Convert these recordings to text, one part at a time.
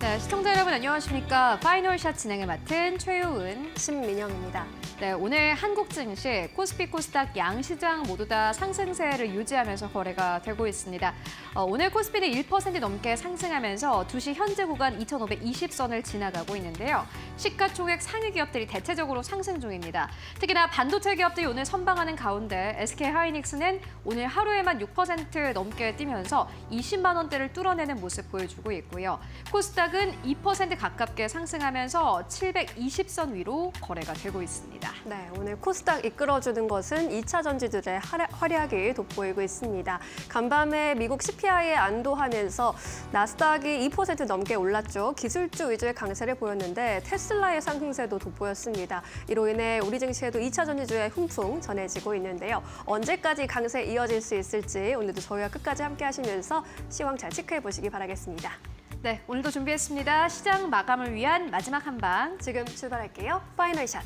네, 시청자 여러분 안녕하십니까? 파이널샷 진행을 맡은 최효은, 신민영입니다. 네, 오늘 한국 증시, 코스피, 코스닥 양시장 모두 다 상승세를 유지하면서 거래가 되고 있습니다. 오늘 코스피는 1% 넘게 상승하면서 2시 현재 구간 2,520선을 지나가고 있는데요. 시가총액 상위 기업들이 대체적으로 상승 중입니다. 특히나 반도체 기업들이 오늘 선방하는 가운데 SK하이닉스는 오늘 하루에만 6% 넘게 뛰면서 20만 원대를 뚫어내는 모습 보여주고 있고요. 코스닥은 2% 가깝게 상승하면서 720선 위로 거래가 되고 있습니다. 네, 오늘 코스닥 이끌어주는 것은 2차 전지들의 활약이 돋보이고 있습니다. 간밤에 미국 CPI에 안도하면서 나스닥이 2% 넘게 올랐죠. 기술주 위주의 강세를 보였는데 테슬라의 상승세도 돋보였습니다. 이로 인해 우리 증시에도 2차 전지주의 훈풍 전해지고 있는데요. 언제까지 강세 이어질 수 있을지 오늘도 저희와 끝까지 함께 하시면서 시황 잘 체크해 보시기 바라겠습니다. 네, 오늘도 준비했습니다. 시장 마감을 위한 마지막 한방. 지금 출발할게요. 파이널샷.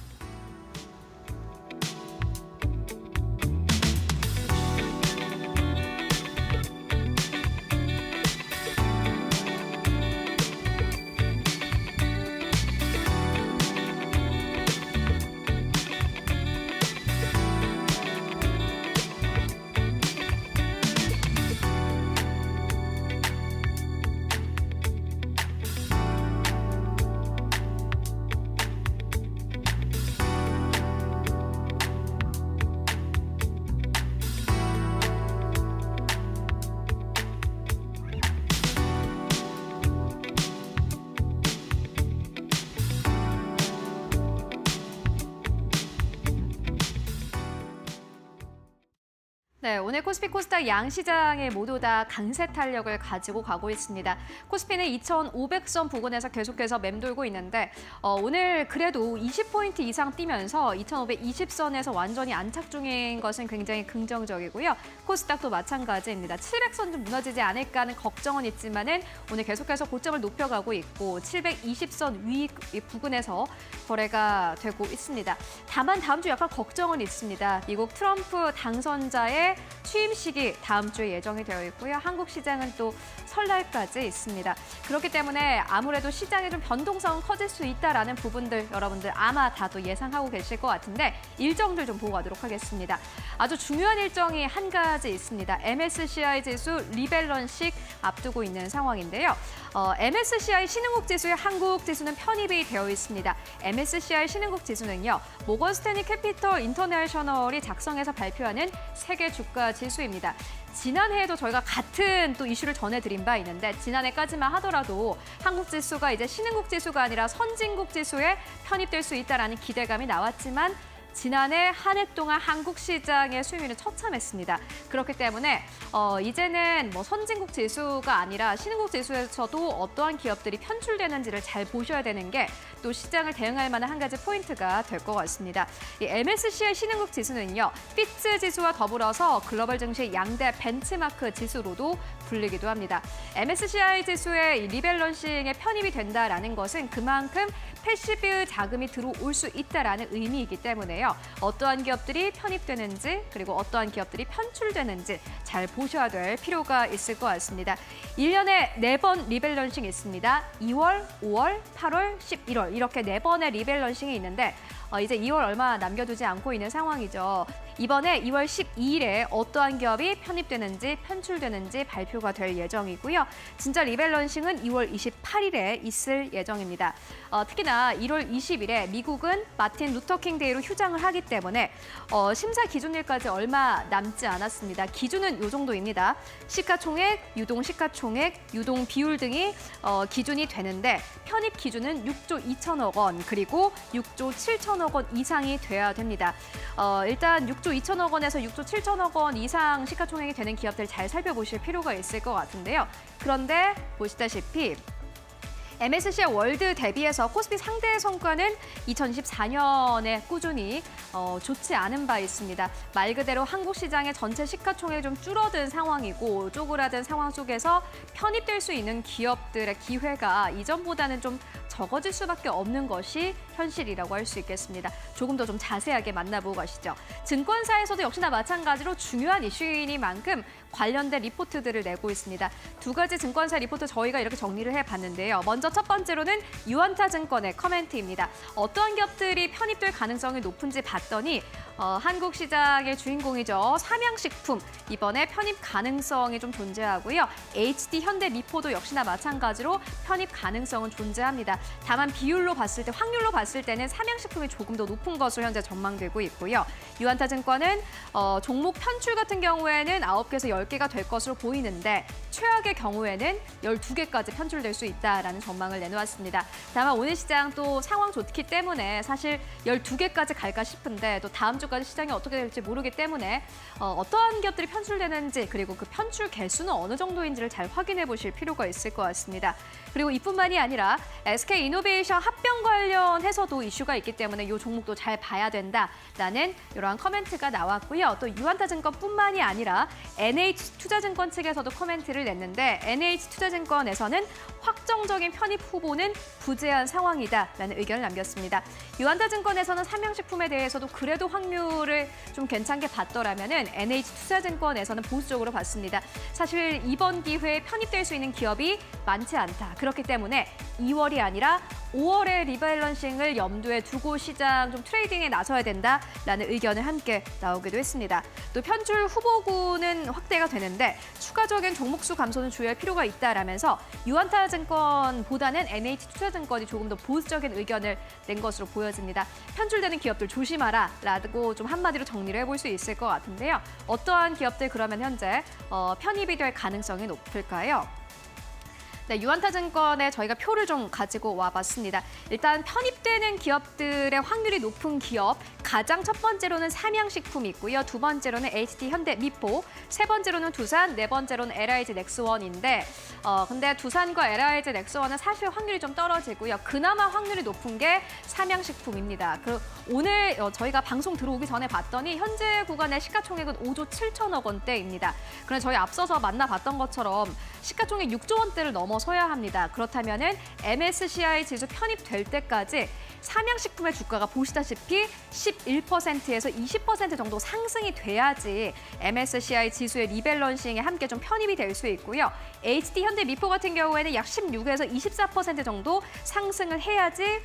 네, 오늘 코스피, 코스닥 양시장에 모두 다 강세 탄력을 가지고 가고 있습니다. 코스피는 2,500선 부근에서 계속해서 맴돌고 있는데 오늘 그래도 20포인트 이상 뛰면서 2,520선에서 완전히 안착 중인 것은 굉장히 긍정적이고요. 코스닥도 마찬가지입니다. 700선 좀 무너지지 않을까 하는 걱정은 있지만은 오늘 계속해서 고점을 높여가고 있고 720선 위 부근에서 거래가 되고 있습니다. 다만 다음 주 약간 걱정은 있습니다. 미국 트럼프 당선자의 취임식이 다음 주에 예정이 되어 있고요. 한국 시장은 또 설날까지 있습니다. 그렇기 때문에 아무래도 시장의 좀 변동성은 커질 수 있다라는 부분들 여러분들 아마 다도 예상하고 계실 것 같은데 일정들 좀 보고 가도록 하겠습니다. 아주 중요한 일정이 한 가지 있습니다. MSCI 지수 리밸런싱 앞두고 있는 상황인데요. MSCI 신흥국 지수의 한국 지수는 편입이 되어 있습니다. MSCI 신흥국 지수는요, 모건 스탠리 캐피털 인터내셔널이 작성해서 발표하는 세계 주가 지수입니다. 지난해에도 저희가 같은 또 이슈를 전해드린 바 있는데 지난해까지만 하더라도 한국 지수가 이제 신흥국 지수가 아니라 선진국 지수에 편입될 수 있다라는 기대감이 나왔지만 지난해 한 해 동안 한국 시장의 수익률은 처참했습니다. 그렇기 때문에 이제는 뭐 선진국 지수가 아니라 신흥국 지수에서도 어떠한 기업들이 편출되는지를 잘 보셔야 되는 게 또 시장을 대응할 만한 한 가지 포인트가 될 것 같습니다. 이 MSCI 신흥국 지수는요, 피츠 지수와 더불어서 글로벌 증시 양대 벤치마크 지수로도 불리기도 합니다. MSCI 지수의 리밸런싱에 편입이 된다라는 것은 그만큼 패시브 자금이 들어올 수 있다라는 의미이기 때문에요. 어떠한 기업들이 편입되는지 그리고 어떠한 기업들이 편출되는지 잘 보셔야 될 필요가 있을 것 같습니다. 1년에 4번 리밸런싱이 있습니다. 2월, 5월, 8월, 11월 이렇게 4번의 리밸런싱이 있는데 이제 2월 얼마 남겨두지 않고 있는 상황이죠. 이번에 2월 12일에 어떠한 기업이 편입되는지 편출되는지 발표가 될 예정이고요. 진짜 리밸런싱은 2월 28일에 있을 예정입니다. 특히나 1월 20일에 미국은 마틴 루터킹 데이로 휴장을 하기 때문에 심사 기준일까지 얼마 남지 않았습니다. 기준은 이 정도입니다. 시가총액, 유동 시가총액, 유동 비율 등이 기준이 되는데 편입 기준은 6조 2천억 원 그리고 6조 7천억 원 이상이 돼야 됩니다. 일단 6조 2천억 원에서 6조 7천억 원 이상 시가총액이 되는 기업들 잘 살펴보실 필요가 있을 것 같은데요. 그런데 보시다시피 MSCI 월드 대비해서 코스피 상대 성과는 2024년에 꾸준히 좋지 않은 바 있습니다. 말 그대로 한국 시장의 전체 시가총액이 좀 줄어든 상황이고 쪼그라든 상황 속에서 편입될 수 있는 기업들의 기회가 이전보다는 좀 적어질 수밖에 없는 것이 현실이라고 할 수 있겠습니다. 조금 더 좀 자세하게 만나보고 가시죠. 증권사에서도 역시나 마찬가지로 중요한 이슈이니만큼 관련된 리포트들을 내고 있습니다. 두 가지 증권사 리포트 저희가 이렇게 정리를 해봤는데요. 먼저 첫 번째로는 유안타증권의 커멘트입니다. 어떠한 기업들이 편입될 가능성이 높은지 봤더니 한국 시장의 주인공이죠. 삼양식품 이번에 편입 가능성이 좀 존재하고요. HD 현대미포도 역시나 마찬가지로 편입 가능성은 존재합니다. 다만 비율로 봤을 때, 확률로 봤을 때는 삼양식품이 조금 더 높은 것으로 현재 전망되고 있고요. 유안타증권은 종목 편출 같은 경우에는 9개에서 10개가 될 것으로 보이는데 최악의 경우에는 12개까지 편출될 수 있다라는 전망을 내놓았습니다. 다만 오늘 시장 또 상황 좋기 때문에 사실 12개까지 갈까 싶은데 또 다음 주까지 시장이 어떻게 될지 모르기 때문에 어떠한 기업들이 편출되는지 그리고 그 편출 개수는 어느 정도인지를 잘 확인해 보실 필요가 있을 것 같습니다. 그리고 이뿐만이 아니라 SK이노베이션 합병 관련해서도 이슈가 있기 때문에 이 종목도 잘 봐야 된다라는 이러한 커멘트가 나왔고요. 또 유안타증권뿐만이 아니라 NH투자증권 측에서도 커멘트를 냈는데 NH투자증권에서는 확정적인 편입 후보는 부재한 상황이다라는 의견을 남겼습니다. 유안타증권에서는 삼양식품에 대해서도 그래도 확률을 좀 괜찮게 봤더라면은 NH투자증권에서는 보수적으로 봤습니다. 사실 이번 기회에 편입될 수 있는 기업이 많지 않다. 그렇기 때문에 2월이 아니라 5월에 리밸런싱을 염두에 두고 시장 좀 트레이딩에 나서야 된다라는 의견을 함께 나오기도 했습니다. 또 편출 후보군은 확대가 되는데 추가적인 종목수 감소는 주의할 필요가 있다라면서 유안타증권보다는 NH투자증권이 조금 더 보수적인 의견을 낸 것으로 보여집니다. 편출되는 기업들 조심하라라고 좀 한마디로 정리를 해볼 수 있을 것 같은데요. 어떠한 기업들 그러면 현재 편입이 될 가능성이 높을까요? 네, 유안타증권에 저희가 표를 좀 가지고 와봤습니다. 일단 편입되는 기업들의 확률이 높은 기업, 가장 첫 번째로는 삼양식품이 있고요. 두 번째로는 HD 현대미포, 세 번째로는 두산, 네 번째로는 LIG 넥스원인데 근데 두산과 LIG 넥스원은 사실 확률이 좀 떨어지고요. 그나마 확률이 높은 게 삼양식품입니다. 오늘 저희가 방송 들어오기 전에 봤더니 현재 구간의 시가총액은 5조 7천억 원대입니다. 그런데 저희 앞서서 만나봤던 것처럼 시가총액 6조 원대를 넘어서야 합니다. 그렇다면은 MSCI 지수 편입될 때까지 삼양식품의 주가가 보시다시피 11%에서 20% 정도 상승이 돼야지 MSCI 지수의 리밸런싱에 함께 좀 편입이 될 수 있고요. HD 현대미포 같은 경우에는 약 16에서 24% 정도 상승을 해야지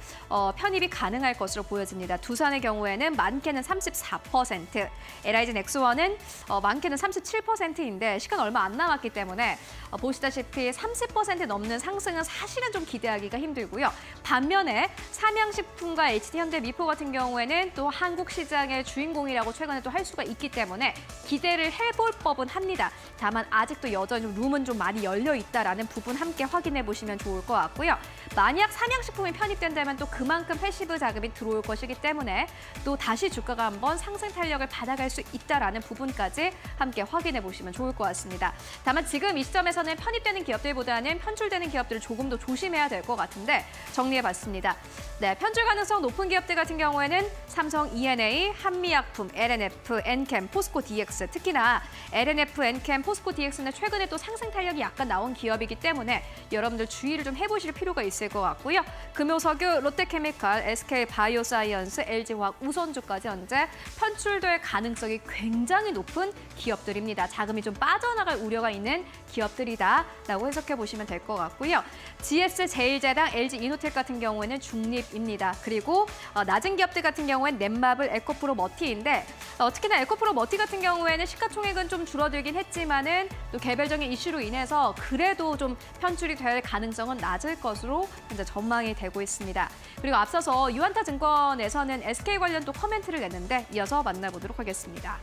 편입이 가능할 것으로 보여집니다. 두산의 경우에는 많게는 34%, LIG 넥스원은 많게는 37%인데 시간 얼마 안 남았기 때문에 보시다시피 30% 넘는 상승은 사실은 좀 기대하기가 힘들고요. 반면에 삼양식품과 HD 현대미포 같은 경우에는 또 한국 시장의 주인공이라고 최근에 또 할 수가 있기 때문에 기대를 해볼 법은 합니다. 다만 아직도 여전히 룸은 좀 많이 열려 있다라는 부분 함께 확인해 보시면 좋을 것 같고요. 만약 삼양식품이 편입된다면 또 그만큼 패시브 자금이 들어올 것이기 때문에 또 다시 주가가 한번 상승 탄력을 받아갈 수 있다라는 부분까지 함께 확인해 보시면 좋을 것 같습니다. 다만 지금 이 시점에서는 편입되는 기업들보다는 편출되는 기업들을 조금 더 조심해야 될 것 같은데 정리해봤습니다. 네, 편출 가능성 높은 기업들 같은 경우에는 삼성 E&A, 한미약품, LNF, 엔캠, 포스코 DX, 특히나 LNF, 엔캠, 포스코 DX는 최근에 또 상승 탄력이 약간 나온 기업이기 때문에 여러분들 주의를 좀 해보실 필요가 있을 것 같고요. 금요석유, 롯데케미칼, SK바이오사이언스, LG화학, 우선주까지 현재 편출될 가능성이 굉장히 높은 기업들입니다. 자금이 좀 빠져나갈 우려가 있는 기업들이다라고 해석해 보시면 될 것 같고요. GS, 제일제당, LG이노텍 같은 경우에는 중립입니다. 그리고 낮은 기업들 같은 경우에는 넷마블, 에코프로, 머티인데 특히나 에코프로, 머티 같은 경우에는 시가총액은 좀 줄어들긴 했지만은 또 개별적인 이슈로 인해서 그래도 좀 편출이 될 가능성은 낮을 것으로 현재 전망이 되고 있습니다. 그리고 앞서서 유안타증권에서는 SK 관련 또 커멘트를 냈는데 이어서 만나보도록 하겠습니다.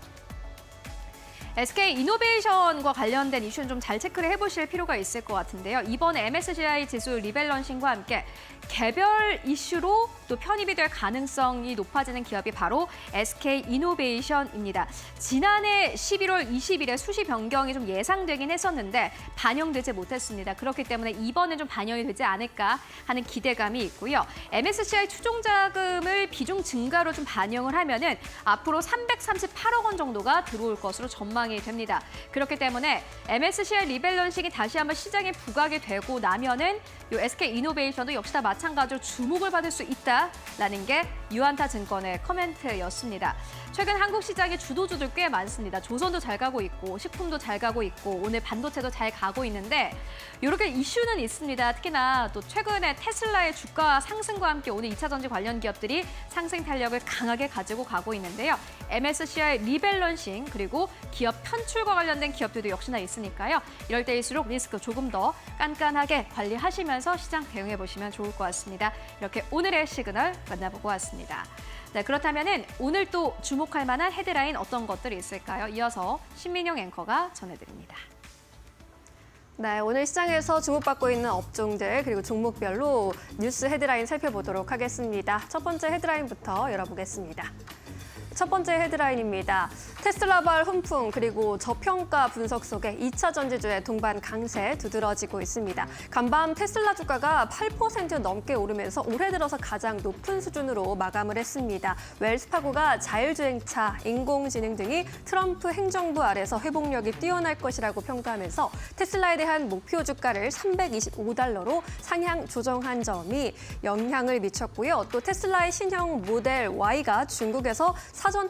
SK이노베이션과 관련된 이슈는 좀 잘 체크를 해보실 필요가 있을 것 같은데요. 이번 MSCI 지수 리밸런싱과 함께 개별 이슈로 또 편입이 될 가능성이 높아지는 기업이 바로 SK이노베이션입니다. 지난해 11월 20일에 수시 변경이 좀 예상되긴 했었는데 반영되지 못했습니다. 그렇기 때문에 이번에 좀 반영이 되지 않을까 하는 기대감이 있고요. MSCI 추종 자금을 비중 증가로 좀 반영을 하면은 앞으로 338억 원 정도가 들어올 것으로 전망. 전망이 됩니다. 그렇기 때문에 MSCI 리밸런싱이 다시 한번 시장에 부각이 되고 나면은 이 SK이노베이션도 역시나 마찬가지로 주목을 받을 수 있다라는 게 유안타 증권의 코멘트였습니다. 최근 한국 시장에 주도주들 꽤 많습니다. 조선도 잘 가고 있고 식품도 잘 가고 있고 오늘 반도체도 잘 가고 있는데 이렇게 이슈는 있습니다. 특히나 또 최근에 테슬라의 주가 상승과 함께 오늘 2차 전지 관련 기업들이 상승 탄력을 강하게 가지고 가고 있는데요. MSCI 리밸런싱 그리고 기업 편출과 관련된 기업들도 역시나 있으니까요. 이럴 때일수록 리스크 조금 더 깐깐하게 관리하시면서 시장 대응해 보시면 좋을 것 같습니다. 이렇게 오늘의 시그널 만나보고 왔습니다. 네, 그렇다면은 오늘 또 주목할 만한 헤드라인 어떤 것들이 있을까요? 이어서 신민용 앵커가 전해드립니다. 네, 오늘 시장에서 주목받고 있는 업종들 그리고 종목별로 뉴스 헤드라인 살펴보도록 하겠습니다. 첫 번째 헤드라인부터 열어보겠습니다. 첫 번째 헤드라인입니다. 테슬라발 훈풍 그리고 저평가 분석 속에 2차 전지주의 동반 강세 두드러지고 있습니다. 간밤 테슬라 주가가 8% 넘게 오르면서 올해 들어서 가장 높은 수준으로 마감을 했습니다. 웰스파고가 자율주행차, 인공지능 등이 트럼프 행정부 아래서 회복력이 뛰어날 것이라고 평가하면서 테슬라에 대한 목표 주가를 325달러로 상향 조정한 점이 영향을 미쳤고요. 또 테슬라의 신형 모델 Y가 중국에서 사전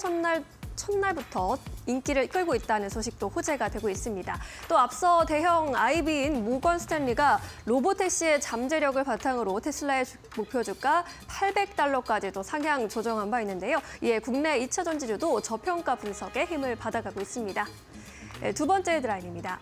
첫날부터 인기를 끌고 있다는 소식도 호재가 되고 있습니다. 또 앞서 대형 IB인 모건 스탠리가 로보택시의 잠재력을 바탕으로 테슬라의 목표 주가 800달러까지도 상향 조정한 바 있는데요. 이에 국내 2차 전지주도 저평가 분석에 힘을 받아가고 있습니다. 네, 두 번째 헤드라인입니다.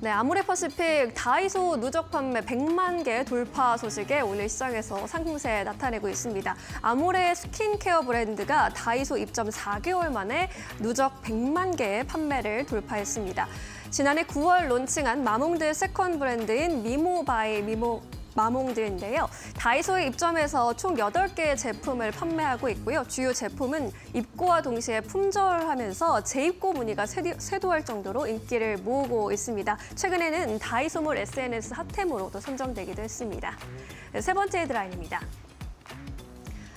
네, 아모레퍼시픽 다이소 누적 판매 100만 개 돌파 소식에 오늘 시장에서 상승세 나타내고 있습니다. 아모레 스킨케어 브랜드가 다이소 입점 4개월 만에 누적 100만 개의 판매를 돌파했습니다. 지난해 9월 론칭한 마몽드 세컨 브랜드인 미모바이 마몽드인데요. 다이소에 입점해서 총 8개의 제품을 판매하고 있고요. 주요 제품은 입고와 동시에 품절하면서 재입고 문의가 쇄도할 정도로 인기를 모으고 있습니다. 최근에는 다이소몰 SNS 핫템으로도 선정되기도 했습니다. 네, 세 번째 헤드라인입니다.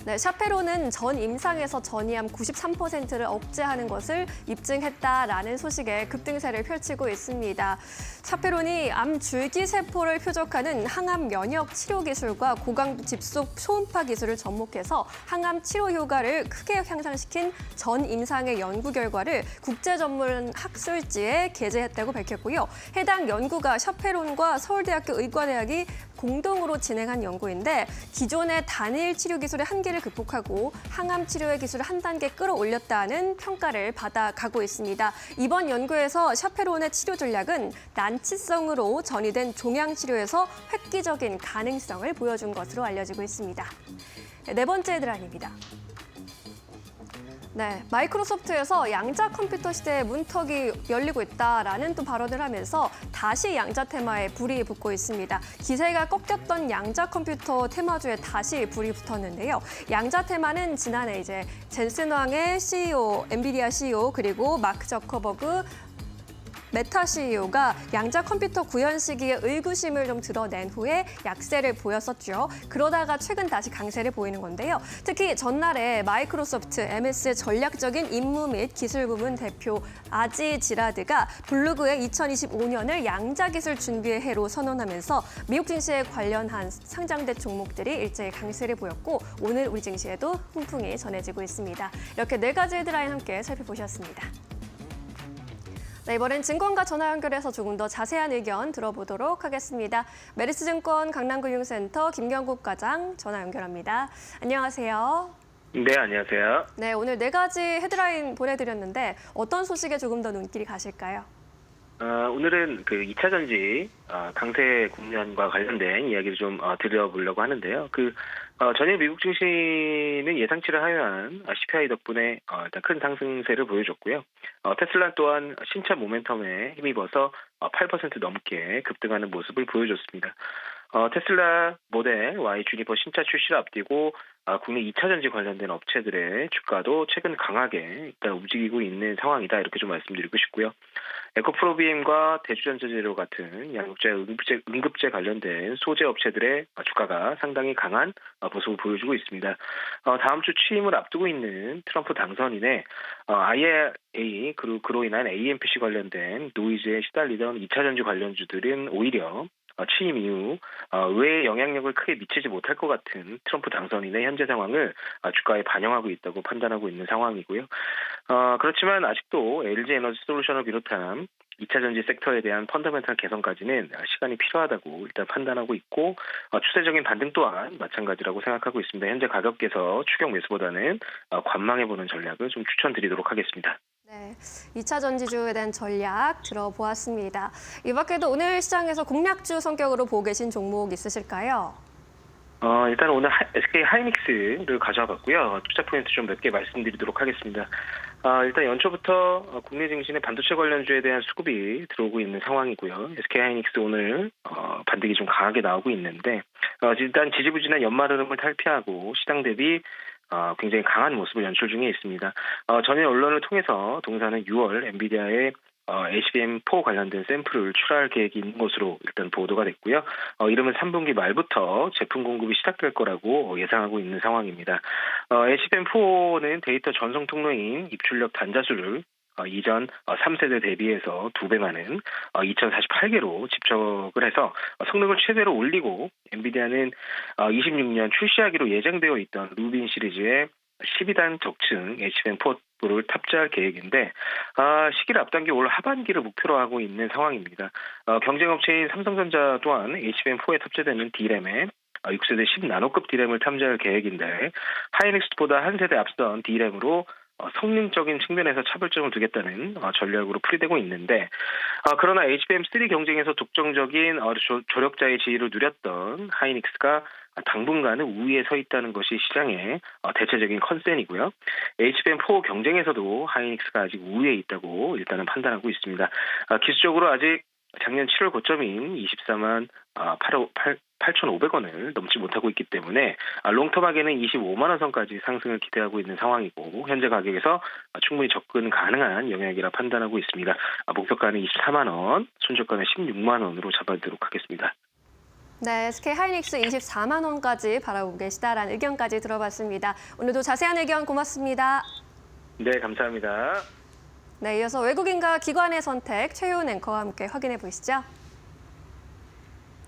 네, 샤페론은 전 임상에서 전이암 93%를 억제하는 것을 입증했다라는 소식에 급등세를 펼치고 있습니다. 샤페론이 암 줄기세포를 표적하는 항암 면역 치료 기술과 고강도 집속 초음파 기술을 접목해서 항암 치료 효과를 크게 향상시킨 전 임상의 연구 결과를 국제 전문 학술지에 게재했다고 밝혔고요. 해당 연구가 샤페론과 서울대학교 의과대학이 공동으로 진행한 연구인데 기존의 단일 치료 기술의 한계를 극복하고 항암 치료의 기술을 한 단계 끌어올렸다는 평가를 받아가고 있습니다. 이번 연구에서 샤페론의 치료 전략은 난치성으로 전이된 종양 치료에서 획기적인 가능성을 보여준 것으로 알려지고 있습니다. 네 번째 헤드라인입니다. 네, 마이크로소프트에서 양자 컴퓨터 시대의 문턱이 열리고 있다라는 또 발언을 하면서 다시 양자 테마에 불이 붙고 있습니다. 기세가 꺾였던 양자 컴퓨터 테마주에 다시 불이 붙었는데요. 양자 테마는 지난해 젠슨 왕의 CEO, 엔비디아 CEO 그리고 마크 저커버그 메타 CEO가 양자 컴퓨터 구현 시기에 의구심을 좀 드러낸 후에 약세를 보였었죠. 그러다가 최근 다시 강세를 보이는 건데요. 특히 전날에 마이크로소프트 MS의 전략적인 임무 및 기술 부문 대표 아지 지라드가 블로그에 2025년을 양자 기술 준비의 해로 선언하면서 미국 증시에 관련한 상장된 종목들이 일제히 강세를 보였고 오늘 우리 증시에도 훈풍이 전해지고 있습니다. 이렇게 네 가지 헤드라인 함께 살펴보셨습니다. 네, 이번엔 증권가 전화 연결해서 조금 더 자세한 의견 들어보도록 하겠습니다. 메리츠증권 강남금융센터 김경국 과장 전화 연결합니다. 안녕하세요. 네, 안녕하세요. 네, 오늘 네 가지 헤드라인 보내드렸는데 어떤 소식에 조금 더 눈길이 가실까요? 오늘은 그 2차 전지 강세 국면과 관련된 이야기를 좀 드려보려고 하는데요. 전일 미국 증시는 예상치를 하회한 CPI 덕분에 일단 큰 상승세를 보여줬고요. 테슬라 또한 신차 모멘텀에 힘입어서 8% 넘게 급등하는 모습을 보여줬습니다. 테슬라 모델 Y 주니퍼 신차 출시를 앞두고 국내 2차 전지 관련된 업체들의 주가도 최근 강하게 일단 움직이고 있는 상황이다. 이렇게 좀 말씀드리고 싶고요. 에코프로비엠과 대주전자재료 같은 양극재, 응급재 관련된 소재 업체들의 주가가 상당히 강한 모습을 보여주고 있습니다. 다음 주 취임을 앞두고 있는 트럼프 당선인의 IRA 그로 인한 AMPC 관련된 노이즈에 시달리던 2차 전지 관련주들은 오히려 취임 이후 의외의 영향력을 크게 미치지 못할 것 같은 트럼프 당선인의 현재 상황을 주가에 반영하고 있다고 판단하고 있는 상황이고요. 그렇지만 아직도 LG 에너지 솔루션을 비롯한 2차 전지 섹터에 대한 펀더멘탈 개선까지는 시간이 필요하다고 일단 판단하고 있고 추세적인 반등 또한 마찬가지라고 생각하고 있습니다. 현재 가격에서 추격 매수보다는 관망해보는 전략을 좀 추천드리도록 하겠습니다. 네, 2차 전지주에 대한 전략 들어보았습니다. 이 밖에도 오늘 시장에서 공략주 성격으로 보고 계신 종목 있으실까요? 일단 오늘 SK 하이닉스를 가져와 봤고요. 투자 포인트 좀 몇 개 말씀드리도록 하겠습니다. 일단 연초부터 국내 증시는 반도체 관련주에 대한 수급이 들어오고 있는 상황이고요. SK 하이닉스 오늘 반등이 좀 강하게 나오고 있는데 일단 지지부진한 연말 흐름을 탈피하고 시장 대비 굉장히 강한 모습을 연출 중에 있습니다. 전일 언론을 통해서 동사는 6월 엔비디아의 HBM4 관련된 샘플을 출하할 계획이 있는 것으로 일단 보도가 됐고요. 이러면 3분기 말부터 제품 공급이 시작될 거라고 예상하고 있는 상황입니다. HBM4는 데이터 전송 통로인 입출력 단자수를 이전 3세대 대비해서 2배 많은 2048개로 집적을 해서 성능을 최대로 올리고 엔비디아는 26년 출시하기로 예정되어 있던 루빈 시리즈의 12단 적층 HBM4를 탑재할 계획인데 시기를 앞당겨 올 하반기를 목표로 하고 있는 상황입니다. 경쟁업체인 삼성전자 또한 HBM4에 탑재되는 D램에 6세대 10나노급 D램을 탑재할 계획인데 하이닉스보다 한 세대 앞선 D램으로 성능적인 측면에서 차별점을 두겠다는 전략으로 풀이되고 있는데 그러나 HBM3 경쟁에서 독점적인 조력자의 지위를 누렸던 하이닉스가 당분간은 우위에 서 있다는 것이 시장의 대체적인 컨센이고요. HBM4 경쟁에서도 하이닉스가 아직 우위에 있다고 일단은 판단하고 있습니다. 기술적으로 아직 작년 7월 고점인 24만 8,500원을 넘지 못하고 있기 때문에 롱텀하게는 25만 원 선까지 상승을 기대하고 있는 상황이고 현재 가격에서 충분히 접근 가능한 영역이라 판단하고 있습니다. 목표가는 24만 원, 손절가는 16만 원으로 잡아드리도록 하겠습니다. 네, SK 하이닉스 24만 원까지 바라보고 계시다라는 의견까지 들어봤습니다. 오늘도 자세한 의견 고맙습니다. 네, 감사합니다. 네, 이어서 외국인과 기관의 선택 최효은 앵커와 함께 확인해 보시죠.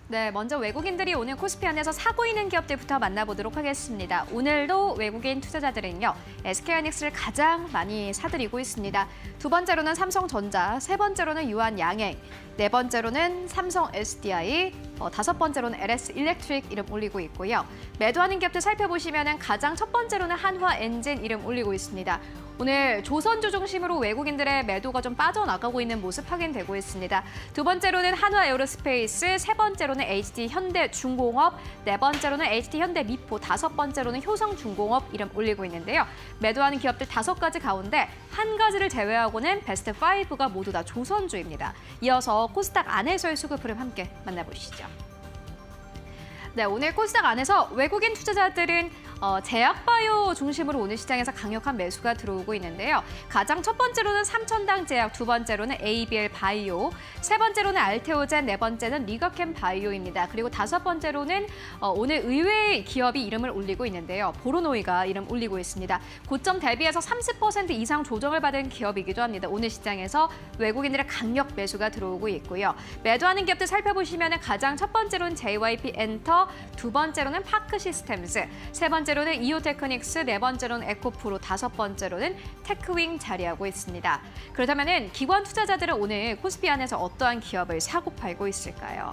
네, 먼저 외국인들이 오늘 코스피 안에서 사고 있는 기업들부터 만나보도록 하겠습니다. 오늘도 외국인 투자자들은요, SK하이닉스를 가장 많이 사들이고 있습니다. 두 번째로는 삼성전자, 세 번째로는 유한양행, 네 번째로는 삼성 SDI, 다섯 번째로는 LS 일렉트릭 이름 올리고 있고요. 매도하는 기업들 살펴보시면 가장 첫 번째로는 한화엔진 이름 올리고 있습니다. 오늘 조선주 중심으로 외국인들의 매도가 좀 빠져나가고 있는 모습 확인되고 있습니다. 두 번째로는 한화에어로스페이스, 세 번째로는 HD현대중공업, 네 번째로는 HD현대미포, 다섯 번째로는 효성중공업 이름 올리고 있는데요. 매도하는 기업들 5가지 가운데 한 가지를 제외하고는 베스트 5가 모두 다 조선주입니다. 이어서 코스닥 안에서의 수급 흐름 함께 만나보시죠. 네, 오늘 코스닥 안에서 외국인 투자자들은 제약바이오 중심으로 오늘 시장에서 강력한 매수가 들어오고 있는데요. 가장 첫 번째로는 삼천당 제약, 두 번째로는 ABL 바이오, 세 번째로는 알테오젠, 네 번째는 리가캠 바이오입니다. 그리고 다섯 번째로는 오늘 의외의 기업이 이름을 올리고 있는데요. 보로노이가 이름 올리고 있습니다. 고점 대비해서 30% 이상 조정을 받은 기업이기도 합니다. 오늘 시장에서 외국인들의 강력 매수가 들어오고 있고요. 매도하는 기업들 살펴보시면 가장 첫 번째로는 JYP 엔터, 두 번째로는 파크 시스템즈, 세 번째로는 이오테크닉스, 네 번째로는 에코프로, 다섯 번째로는 테크윙 자리하고 있습니다. 그렇다면 기관 투자자들은 오늘 코스피 안에서 어떠한 기업을 사고 팔고 있을까요?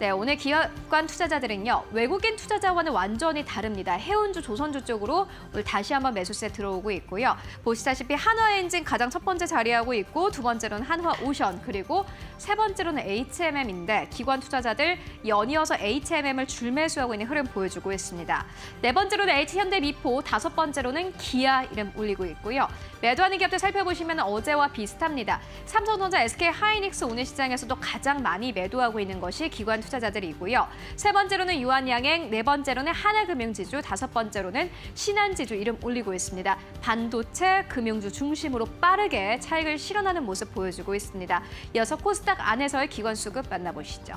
네, 오늘 기관 투자자들은요, 외국인 투자자와는 완전히 다릅니다. 해운주, 조선주 쪽으로 오늘 다시 한번 매수세 들어오고 있고요. 보시다시피 한화엔진 가장 첫 번째 자리하고 있고, 두 번째로는 한화오션, 그리고 세 번째로는 HMM인데 기관 투자자들 연이어서 HMM을 줄매수하고 있는 흐름 보여주고 있습니다. 네 번째로는 H현대미포, 다섯 번째로는 기아 이름 올리고 있고요. 매도하는 기업들 살펴보시면 어제와 비슷합니다. 삼성전자, SK하이닉스 오늘 시장에서도 가장 많이 매도하고 있는 것이 기관 투자자입니다. 투자자들이고요. 세 번째로는 유한양행, 네 번째로는 하나금융지주, 다섯 번째로는 신한지주 이름 올리고 있습니다. 반도체, 금융주 중심으로 빠르게 차익을 실현하는 모습 보여주고 있습니다. 이어서 코스닥 안에서의 기관 수급 만나보시죠.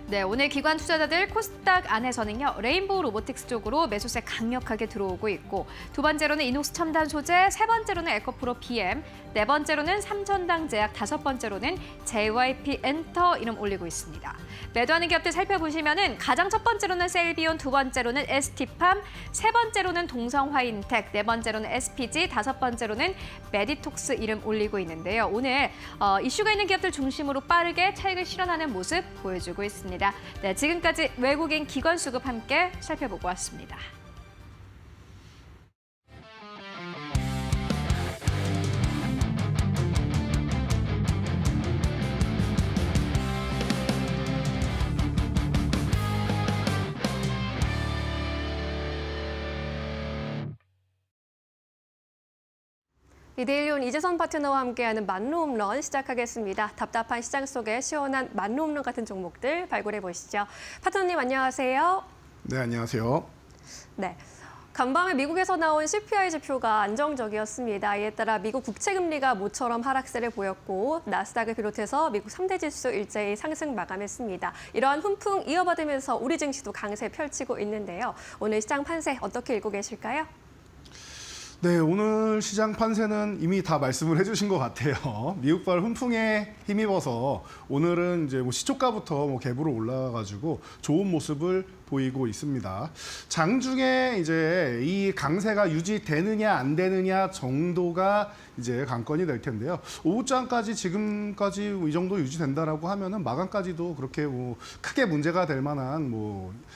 네, 오늘 기관 투자자들 코스닥 안에서는요. 레인보우 로보틱스 쪽으로 매수세 강력하게 들어오고 있고 두 번째로는 이녹스 첨단 소재, 세 번째로는 에코프로 PM, 네 번째로는 삼천당제약, 다섯 번째로는 JYP 엔터 이름 올리고 있습니다. 매도하는 기업들 살펴보시면은 가장 첫 번째로는 셀비온, 두 번째로는 ST팜, 세 번째로는 동성화인텍, 네 번째로는 SPG, 다섯 번째로는 메디톡스 이름 올리고 있는데요. 오늘 이슈가 있는 기업들 중심으로 빠르게 차익을 실현하는 모습 보여주고 있습니다. 네, 지금까지 외국인 기관 수급 함께 살펴보고 왔습니다. 이데일리온 이재선 파트너와 함께하는 만루홈런 시작하겠습니다. 답답한 시장 속에 시원한 만루홈런 같은 종목들 발굴해 보시죠. 파트너님 안녕하세요. 네, 안녕하세요. 네. 간밤에 미국에서 나온 CPI 지표가 안정적이었습니다. 이에 따라 미국 국채금리가 모처럼 하락세를 보였고 나스닥을 비롯해서 미국 3대 지수 일제히 상승 마감했습니다. 이러한 훈풍 이어받으면서 우리 증시도 강세 펼치고 있는데요. 오늘 시장 판세 어떻게 읽고 계실까요? 네, 오늘 시장 판세는 이미 다 말씀을 해주신 것 같아요. 미국발 훈풍에 힘입어서 오늘은 이제 시초가부터 갭으로 올라가가지고 좋은 모습을 보이고 있습니다. 장중에 이제 이 강세가 유지되느냐 안 되느냐 정도가 이제 관건이 될 텐데요. 오후장까지 지금까지 이 정도 유지된다라고 하면은 마감까지도 그렇게 크게 문제가 될 만한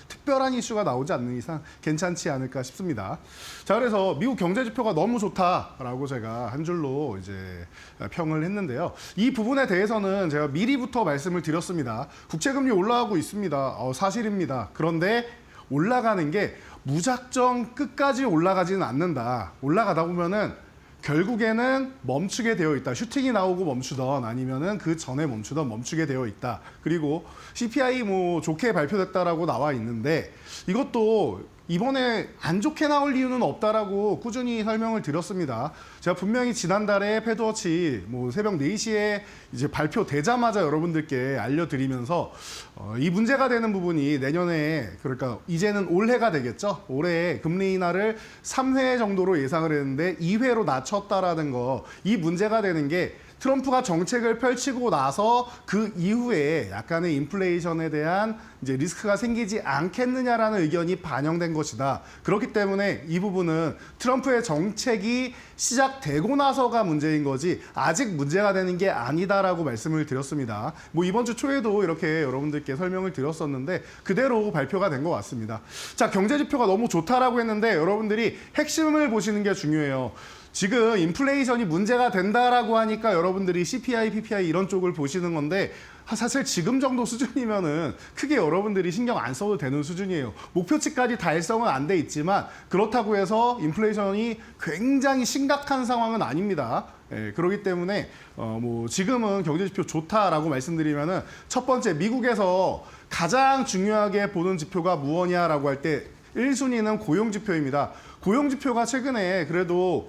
특별한 이슈가 나오지 않는 이상 괜찮지 않을까 싶습니다. 자, 그래서 미국 경제 지표가 너무 좋다라고 제가 한 줄로 이제 평을 했는데요. 이 부분에 대해서는 제가 미리부터 말씀을 드렸습니다. 국채금리 올라가고 있습니다. 사실입니다. 그런데 올라가는 게 무작정 끝까지 올라가지는 않는다. 올라가다 보면은 결국에는 멈추게 되어 있다. 슈팅이 나오고 멈추던 아니면은 그 전에 멈추던 멈추게 되어 있다. 그리고 CPI 좋게 발표됐다라고 나와 있는데 이것도 이번에 안 좋게 나올 이유는 없다라고 꾸준히 설명을 드렸습니다. 제가 분명히 지난달에 패드워치 새벽 4시에 이제 발표되자마자 여러분들께 알려드리면서 이 문제가 되는 부분이 내년에 그러니까 이제는 올해가 되겠죠. 올해 금리 인하를 3회 정도로 예상을 했는데 2회로 낮췄다라는 거. 이 문제가 되는 게 트럼프가 정책을 펼치고 나서 그 이후에 약간의 인플레이션에 대한 이제 리스크가 생기지 않겠느냐라는 의견이 반영된 것이다. 그렇기 때문에 이 부분은 트럼프의 정책이 시작되고 나서가 문제인 거지 아직 문제가 되는 게 아니다라고 말씀을 드렸습니다. 이번 주 초에도 이렇게 여러분들께 설명을 드렸었는데 그대로 발표가 된 것 같습니다. 자, 경제 지표가 너무 좋다라고 했는데 여러분들이 핵심을 보시는 게 중요해요. 지금 인플레이션이 문제가 된다라고 하니까 여러분들이 CPI, PPI 이런 쪽을 보시는 건데 사실 지금 정도 수준이면은 크게 여러분들이 신경 안 써도 되는 수준이에요. 목표치까지 달성은 안 돼 있지만 그렇다고 해서 인플레이션이 굉장히 심각한 상황은 아닙니다. 예, 그렇기 때문에 지금은 경제지표 좋다라고 말씀드리면은 첫 번째 미국에서 가장 중요하게 보는 지표가 무엇이냐라고 할 때 1순위는 고용지표입니다. 고용지표가 최근에 그래도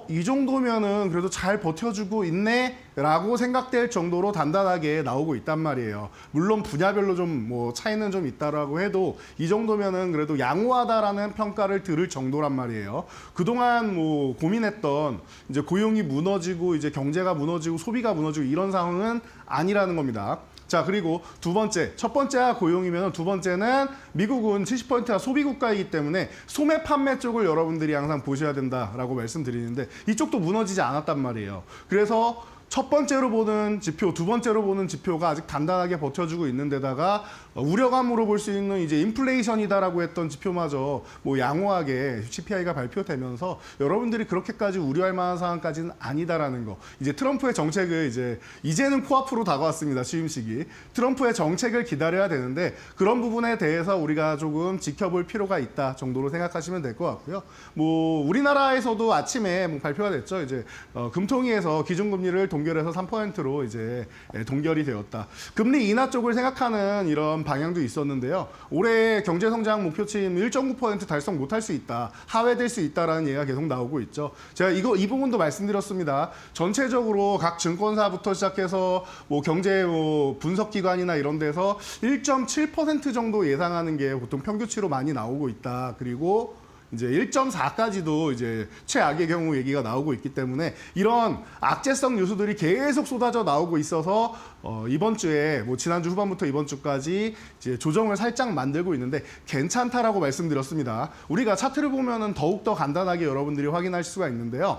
이 정도면은 그래도 잘 버텨주고 있네 라고 생각될 정도로 단단하게 나오고 있단 말이에요. 물론 분야별로 좀 차이는 좀 있다라고 해도 이 정도면은 그래도 양호하다라는 평가를 들을 정도란 말이에요. 그동안 고민했던 이제 고용이 무너지고 이제 경제가 무너지고 소비가 무너지고 이런 상황은 아니라는 겁니다. 자, 그리고 두 번째, 첫 번째가 고용이면 두 번째는 미국은 70%가 소비 국가이기 때문에 소매 판매 쪽을 여러분들이 항상 보셔야 된다라고 말씀드리는데 이쪽도 무너지지 않았단 말이에요. 그래서 첫 번째로 보는 지표, 두 번째로 보는 지표가 아직 단단하게 버텨주고 있는 데다가 우려감으로 볼 수 있는 이제 인플레이션이다라고 했던 지표마저 양호하게 CPI가 발표되면서 여러분들이 그렇게까지 우려할 만한 상황까지는 아니다라는 거. 이제 트럼프의 정책을 이제는 코앞으로 다가왔습니다. 취임식이. 트럼프의 정책을 기다려야 되는데 그런 부분에 대해서 우리가 조금 지켜볼 필요가 있다 정도로 생각하시면 될 것 같고요. 우리나라에서도 아침에 발표가 됐죠. 이제 금통위에서 기준금리를 동결해서 3%로 이제 동결이 되었다. 금리 인하 쪽을 생각하는 이런 방향도 있었는데요. 올해 경제 성장 목표치인 1.9% 달성 못할 수 있다, 하회될 수 있다라는 얘기가 계속 나오고 있죠. 제가 이 부분도 말씀드렸습니다. 전체적으로 각 증권사부터 시작해서 뭐 경제 분석기관이나 이런 데서 1.7% 정도 예상하는 게 보통 평균치로 많이 나오고 있다. 그리고 이제 1.4까지도 이제 최악의 경우 얘기가 나오고 있기 때문에 이런 악재성 요소들이 계속 쏟아져 나오고 있어서 이번 주에 뭐 지난주 후반부터 이번 주까지 이제 조정을 살짝 만들고 있는데 괜찮다라고 말씀드렸습니다. 우리가 차트를 보면은 더욱더 간단하게 여러분들이 확인하실 수가 있는데요.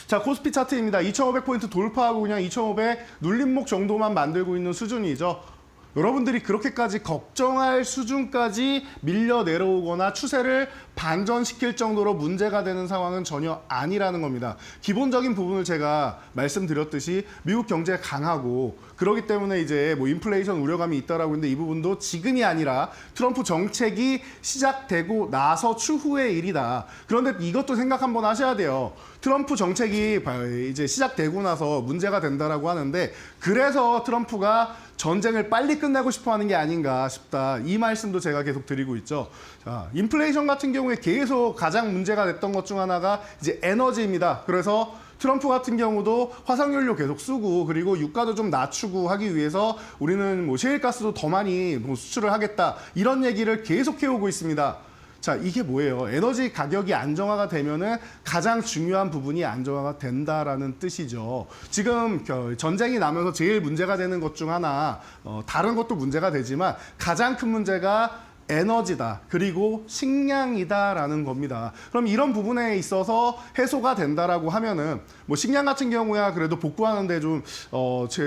자, 코스피 차트입니다. 2,500포인트 돌파하고 그냥 2,500 눌림목 정도만 만들고 있는 수준이죠. 여러분들이 그렇게까지 걱정할 수준까지 밀려 내려오거나 추세를 반전시킬 정도로 문제가 되는 상황은 전혀 아니라는 겁니다. 기본적인 부분을 제가 말씀드렸듯이 미국 경제가 강하고 그렇기 때문에 이제 뭐 인플레이션 우려감이 있다라고 했는데 이 부분도 지금이 아니라 트럼프 정책이 시작되고 나서 추후의 일이다. 그런데 이것도 생각 한번 하셔야 돼요. 트럼프 정책이 이제 시작되고 나서 문제가 된다라고 하는데 그래서 트럼프가 전쟁을 빨리 끝내고 싶어 하는 게 아닌가 싶다. 이 말씀도 제가 계속 드리고 있죠. 자, 인플레이션 같은 경우에 계속 가장 문제가 됐던 것 중 하나가 이제 에너지입니다. 그래서 트럼프 같은 경우도 화석연료 계속 쓰고 그리고 유가도 좀 낮추고 하기 위해서 우리는 뭐 셰일가스도 더 많이 뭐 수출을 하겠다. 이런 얘기를 계속 해오고 있습니다. 자, 이게 뭐예요? 에너지 가격이 안정화가 되면은 가장 중요한 부분이 안정화가 된다라는 뜻이죠. 지금 전쟁이 나면서 제일 문제가 되는 것 중 하나, 다른 것도 문제가 되지만 가장 큰 문제가 에너지다. 그리고 식량이다라는 겁니다. 그럼 이런 부분에 있어서 해소가 된다라고 하면은 뭐 식량 같은 경우야 그래도 복구하는데 좀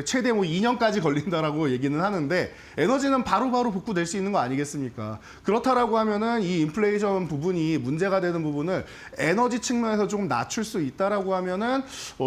최대 뭐 2년까지 걸린다라고 얘기는 하는데 에너지는 바로바로 복구될 수 있는 거 아니겠습니까? 그렇다라고 하면은 이 인플레이션 부분이 문제가 되는 부분을 에너지 측면에서 조금 낮출 수 있다라고 하면은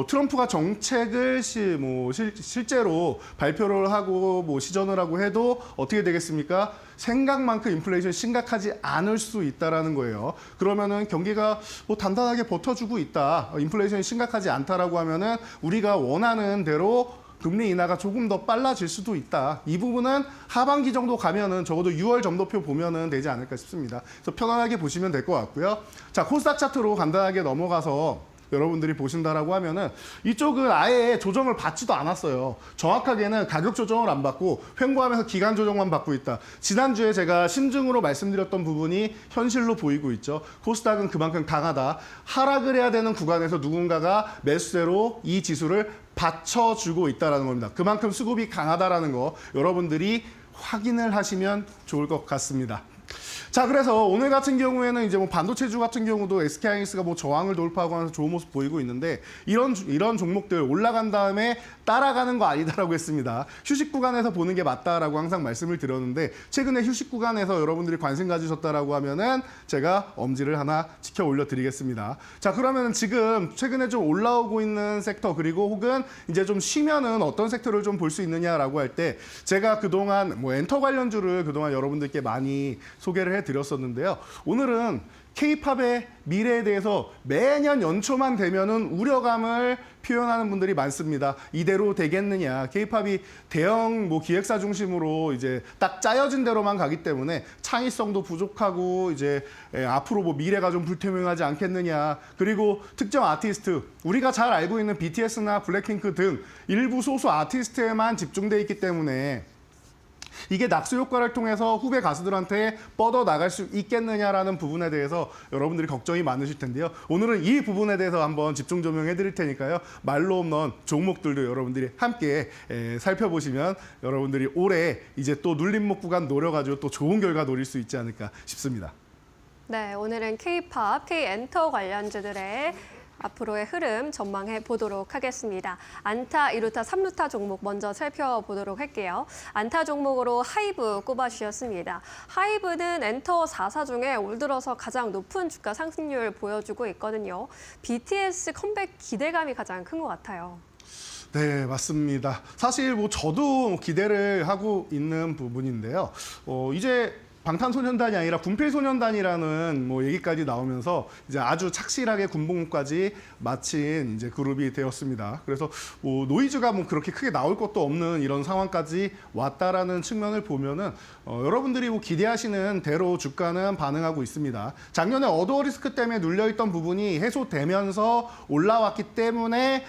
트럼프가 정책을 실제로 발표를 하고 뭐 시전을 하고 해도 어떻게 되겠습니까? 생각만큼 인플레이션이 심각하지 않을 수 있다라는 거예요. 그러면은 경기가 뭐 단단하게 버텨주고 있다. 인플레이션이 심각하지 않다라고 하면은 우리가 원하는 대로 금리 인하가 조금 더 빨라질 수도 있다. 이 부분은 하반기 정도 가면은 적어도 6월 점도표 보면은 되지 않을까 싶습니다. 그래서 편안하게 보시면 될 것 같고요. 자, 코스닥 차트로 간단하게 넘어가서 여러분들이 보신다라고 하면은 이쪽은 아예 조정을 받지도 않았어요. 정확하게는 가격 조정을 안 받고 횡보하면서 기간 조정만 받고 있다. 지난주에 제가 심증으로 말씀드렸던 부분이 현실로 보이고 있죠. 코스닥은 그만큼 강하다. 하락을 해야 되는 구간에서 누군가가 매수세로 이 지수를 받쳐주고 있다는 겁니다. 그만큼 수급이 강하다라는 거 여러분들이 확인을 하시면 좋을 것 같습니다. 자, 그래서 오늘 같은 경우에는 이제 뭐 반도체주 같은 경우도 SK하이닉스가 뭐 저항을 돌파하고 하면서 좋은 모습 보이고 있는데 이런 종목들 올라간 다음에 따라가는 거 아니다라고 했습니다. 휴식 구간에서 보는 게 맞다라고 항상 말씀을 드렸는데 최근에 휴식 구간에서 여러분들이 관심 가지셨다라고 하면은 제가 엄지를 하나 치켜 올려드리겠습니다. 자, 그러면은 지금 최근에 좀 올라오고 있는 섹터 그리고 혹은 이제 좀 쉬면은 어떤 섹터를 좀 볼 수 있느냐라고 할 때 제가 그동안 뭐 엔터 관련주를 그동안 여러분들께 많이 소개를 해드렸었는데요. 오늘은 K-팝의 미래에 대해서 매년 연초만 되면은 우려감을 표현하는 분들이 많습니다. 이대로 되겠느냐? K-팝이 대형 뭐 기획사 중심으로 이제 딱 짜여진 대로만 가기 때문에 창의성도 부족하고 이제 앞으로 뭐 미래가 좀 불투명하지 않겠느냐? 그리고 특정 아티스트 우리가 잘 알고 있는 BTS나 블랙핑크 등 일부 소수 아티스트에만 집중돼 있기 때문에 이게 낙수 효과를 통해서 후배 가수들한테 뻗어 나갈 수 있겠느냐라는 부분에 대해서 여러분들이 걱정이 많으실 텐데요. 오늘은 이 부분에 대해서 한번 집중 조명해 드릴 테니까요. 말로 없는 종목들도 여러분들이 함께 살펴보시면 여러분들이 올해 이제 또 눌림목 구간 노려가지고 또 좋은 결과 노릴 수 있지 않을까 싶습니다. 네, 오늘은 K-팝, K-엔터 관련주들의 앞으로의 흐름 전망해 보도록 하겠습니다. 안타, 2루타, 3루타 종목 먼저 살펴보도록 할게요. 안타 종목으로 하이브 꼽아주셨습니다. 하이브는 엔터 4사 중에 올 들어서 가장 높은 주가 상승률 보여주고 있거든요. BTS 컴백 기대감이 가장 큰 것 같아요. 네, 맞습니다. 사실 뭐 저도 기대를 하고 있는 부분인데요. 이제 방탄소년단이 아니라 군필소년단이라는 뭐 얘기까지 나오면서 이제 아주 착실하게 군복무까지 마친 이제 그룹이 되었습니다. 그래서 뭐 노이즈가 뭐 그렇게 크게 나올 것도 없는 이런 상황까지 왔다라는 측면을 보면은 여러분들이 뭐 기대하시는 대로 주가는 반응하고 있습니다. 작년에 어도어 리스크 때문에 눌려있던 부분이 해소되면서 올라왔기 때문에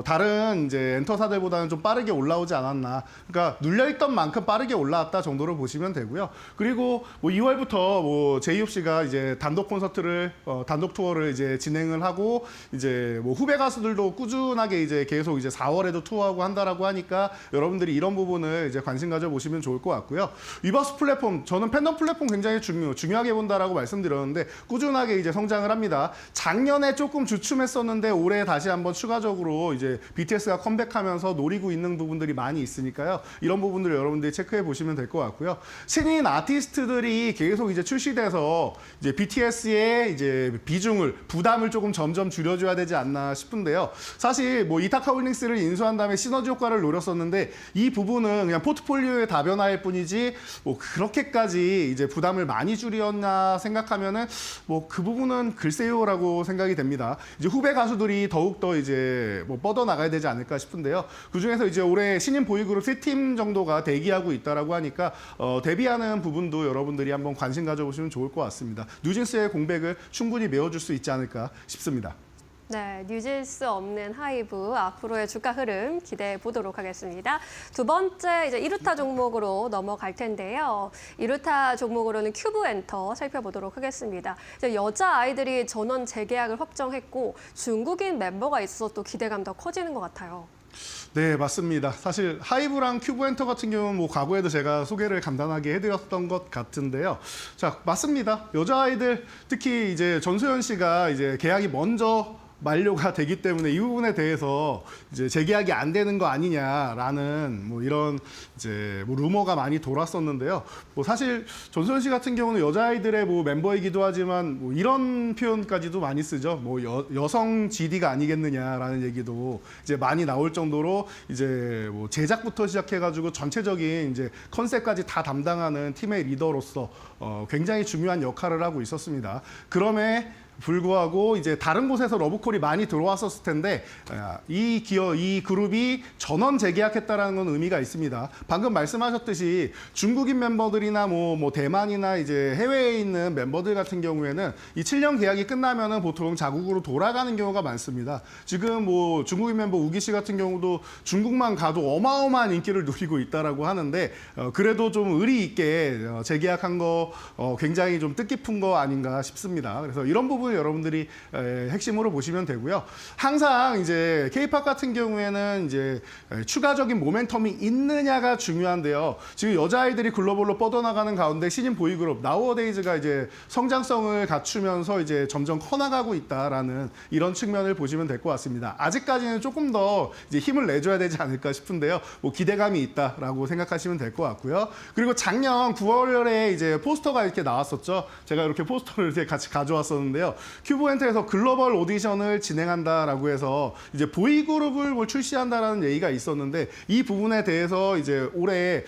다른 이제 엔터사들보다는 좀 빠르게 올라오지 않았나. 그러니까 눌려있던 만큼 빠르게 올라왔다 정도로 보시면 되고요. 그리고 뭐 2월부터 뭐 제이홉씨가 이제 단독 콘서트를 단독 투어를 이제 진행을 하고 이제 뭐 후배 가수들도 꾸준하게 이제 계속 이제 4월에도 투어하고 한다라고 하니까 여러분들이 이런 부분을 이제 관심 가져 보시면 좋을 것 같고요. 위버스 플랫폼, 저는 팬덤 플랫폼 굉장히 중요하게 본다라고 말씀드렸는데 꾸준하게 이제 성장을 합니다. 작년에 조금 주춤했었는데 올해 다시 한번 추가적으로 이제 BTS가 컴백하면서 노리고 있는 부분들이 많이 있으니까요. 이런 부분들을 여러분들이 체크해 보시면 될 것 같고요. 신인 아티스트들이 계속 이제 출시돼서 이제 BTS의 이제 부담을 조금 점점 줄여줘야 되지 않나 싶은데요. 사실 뭐 이타카 홀딩스를 인수한 다음에 시너지 효과를 노렸었는데 이 부분은 그냥 포트폴리오의 다변화일 뿐이지 뭐 그렇게까지 이제 부담을 많이 줄였나 생각하면은 뭐 그 부분은 글쎄요라고 생각이 됩니다. 이제 후배 가수들이 더욱더 이제 뭐 뻗어 나가야 되지 않을까 싶은데요. 그 중에서 이제 올해 신인 보이그룹 3팀 정도가 대기하고 있다라고 하니까 데뷔하는 부분도 여러분들이 한번 관심 가져보시면 좋을 것 같습니다. 뉴진스의 공백을 충분히 메워줄 수 있지 않을까 싶습니다. 네, 뉴진스 없는 하이브 앞으로의 주가 흐름 기대해 보도록 하겠습니다. 두 번째 이제 이루타 종목으로 넘어갈 텐데요. 이루타 종목으로는 큐브 엔터 살펴보도록 하겠습니다. 이제 여자 아이들이 전원 재계약을 확정했고 중국인 멤버가 있어서 또 기대감 더 커지는 것 같아요. 네, 맞습니다. 사실 하이브랑 큐브엔터 같은 경우는 뭐 과거에도 제가 소개를 간단하게 해드렸던 것 같은데요. 자, 맞습니다. 여자아이들 특히 이제 전소연 씨가 이제 계약이 먼저 만료가 되기 때문에 이 부분에 대해서 이제 재계약이 안 되는 거 아니냐라는 뭐 이런 이제 뭐 루머가 많이 돌았었는데요. 뭐 사실 전소연 씨 같은 경우는 여자아이들의 뭐 멤버이기도 하지만 뭐 이런 표현까지도 많이 쓰죠. 뭐 여성 GD가 아니겠느냐라는 얘기도 이제 많이 나올 정도로 이제 뭐 제작부터 시작해가지고 전체적인 이제 컨셉까지 다 담당하는 팀의 리더로서 굉장히 중요한 역할을 하고 있었습니다. 그럼에 불구하고 이제 다른 곳에서 러브콜이 많이 들어왔었을 텐데 이 그룹이 전원 재계약했다라는 건 의미가 있습니다. 방금 말씀하셨듯이 중국인 멤버들이나 뭐 대만이나 이제 해외에 있는 멤버들 같은 경우에는 이 7년 계약이 끝나면은 보통 자국으로 돌아가는 경우가 많습니다. 지금 뭐 중국인 멤버 우기 씨 같은 경우도 중국만 가도 어마어마한 인기를 누리고 있다라고 하는데 그래도 좀 의리 있게 재계약한 거 굉장히 좀 뜻깊은 거 아닌가 싶습니다. 그래서 이런 부분 여러분들이 핵심으로 보시면 되고요. 항상 이제 K-팝 같은 경우에는 이제 추가적인 모멘텀이 있느냐가 중요한데요. 지금 여자아이들이 글로벌로 뻗어나가는 가운데 신인 보이그룹 나우어데이즈가 이제 성장성을 갖추면서 이제 점점 커나가고 있다라는 이런 측면을 보시면 될 것 같습니다. 아직까지는 조금 더 이제 힘을 내줘야 되지 않을까 싶은데요. 뭐 기대감이 있다라고 생각하시면 될 것 같고요. 그리고 작년 9월에 이제 포스터가 이렇게 나왔었죠. 제가 이렇게 포스터를 이렇게 같이 가져왔었는데요. 큐브엔터에서 글로벌 오디션을 진행한다라고 해서 이제 보이그룹을 뭐 출시한다라는 얘기가 있었는데 이 부분에 대해서 이제 올해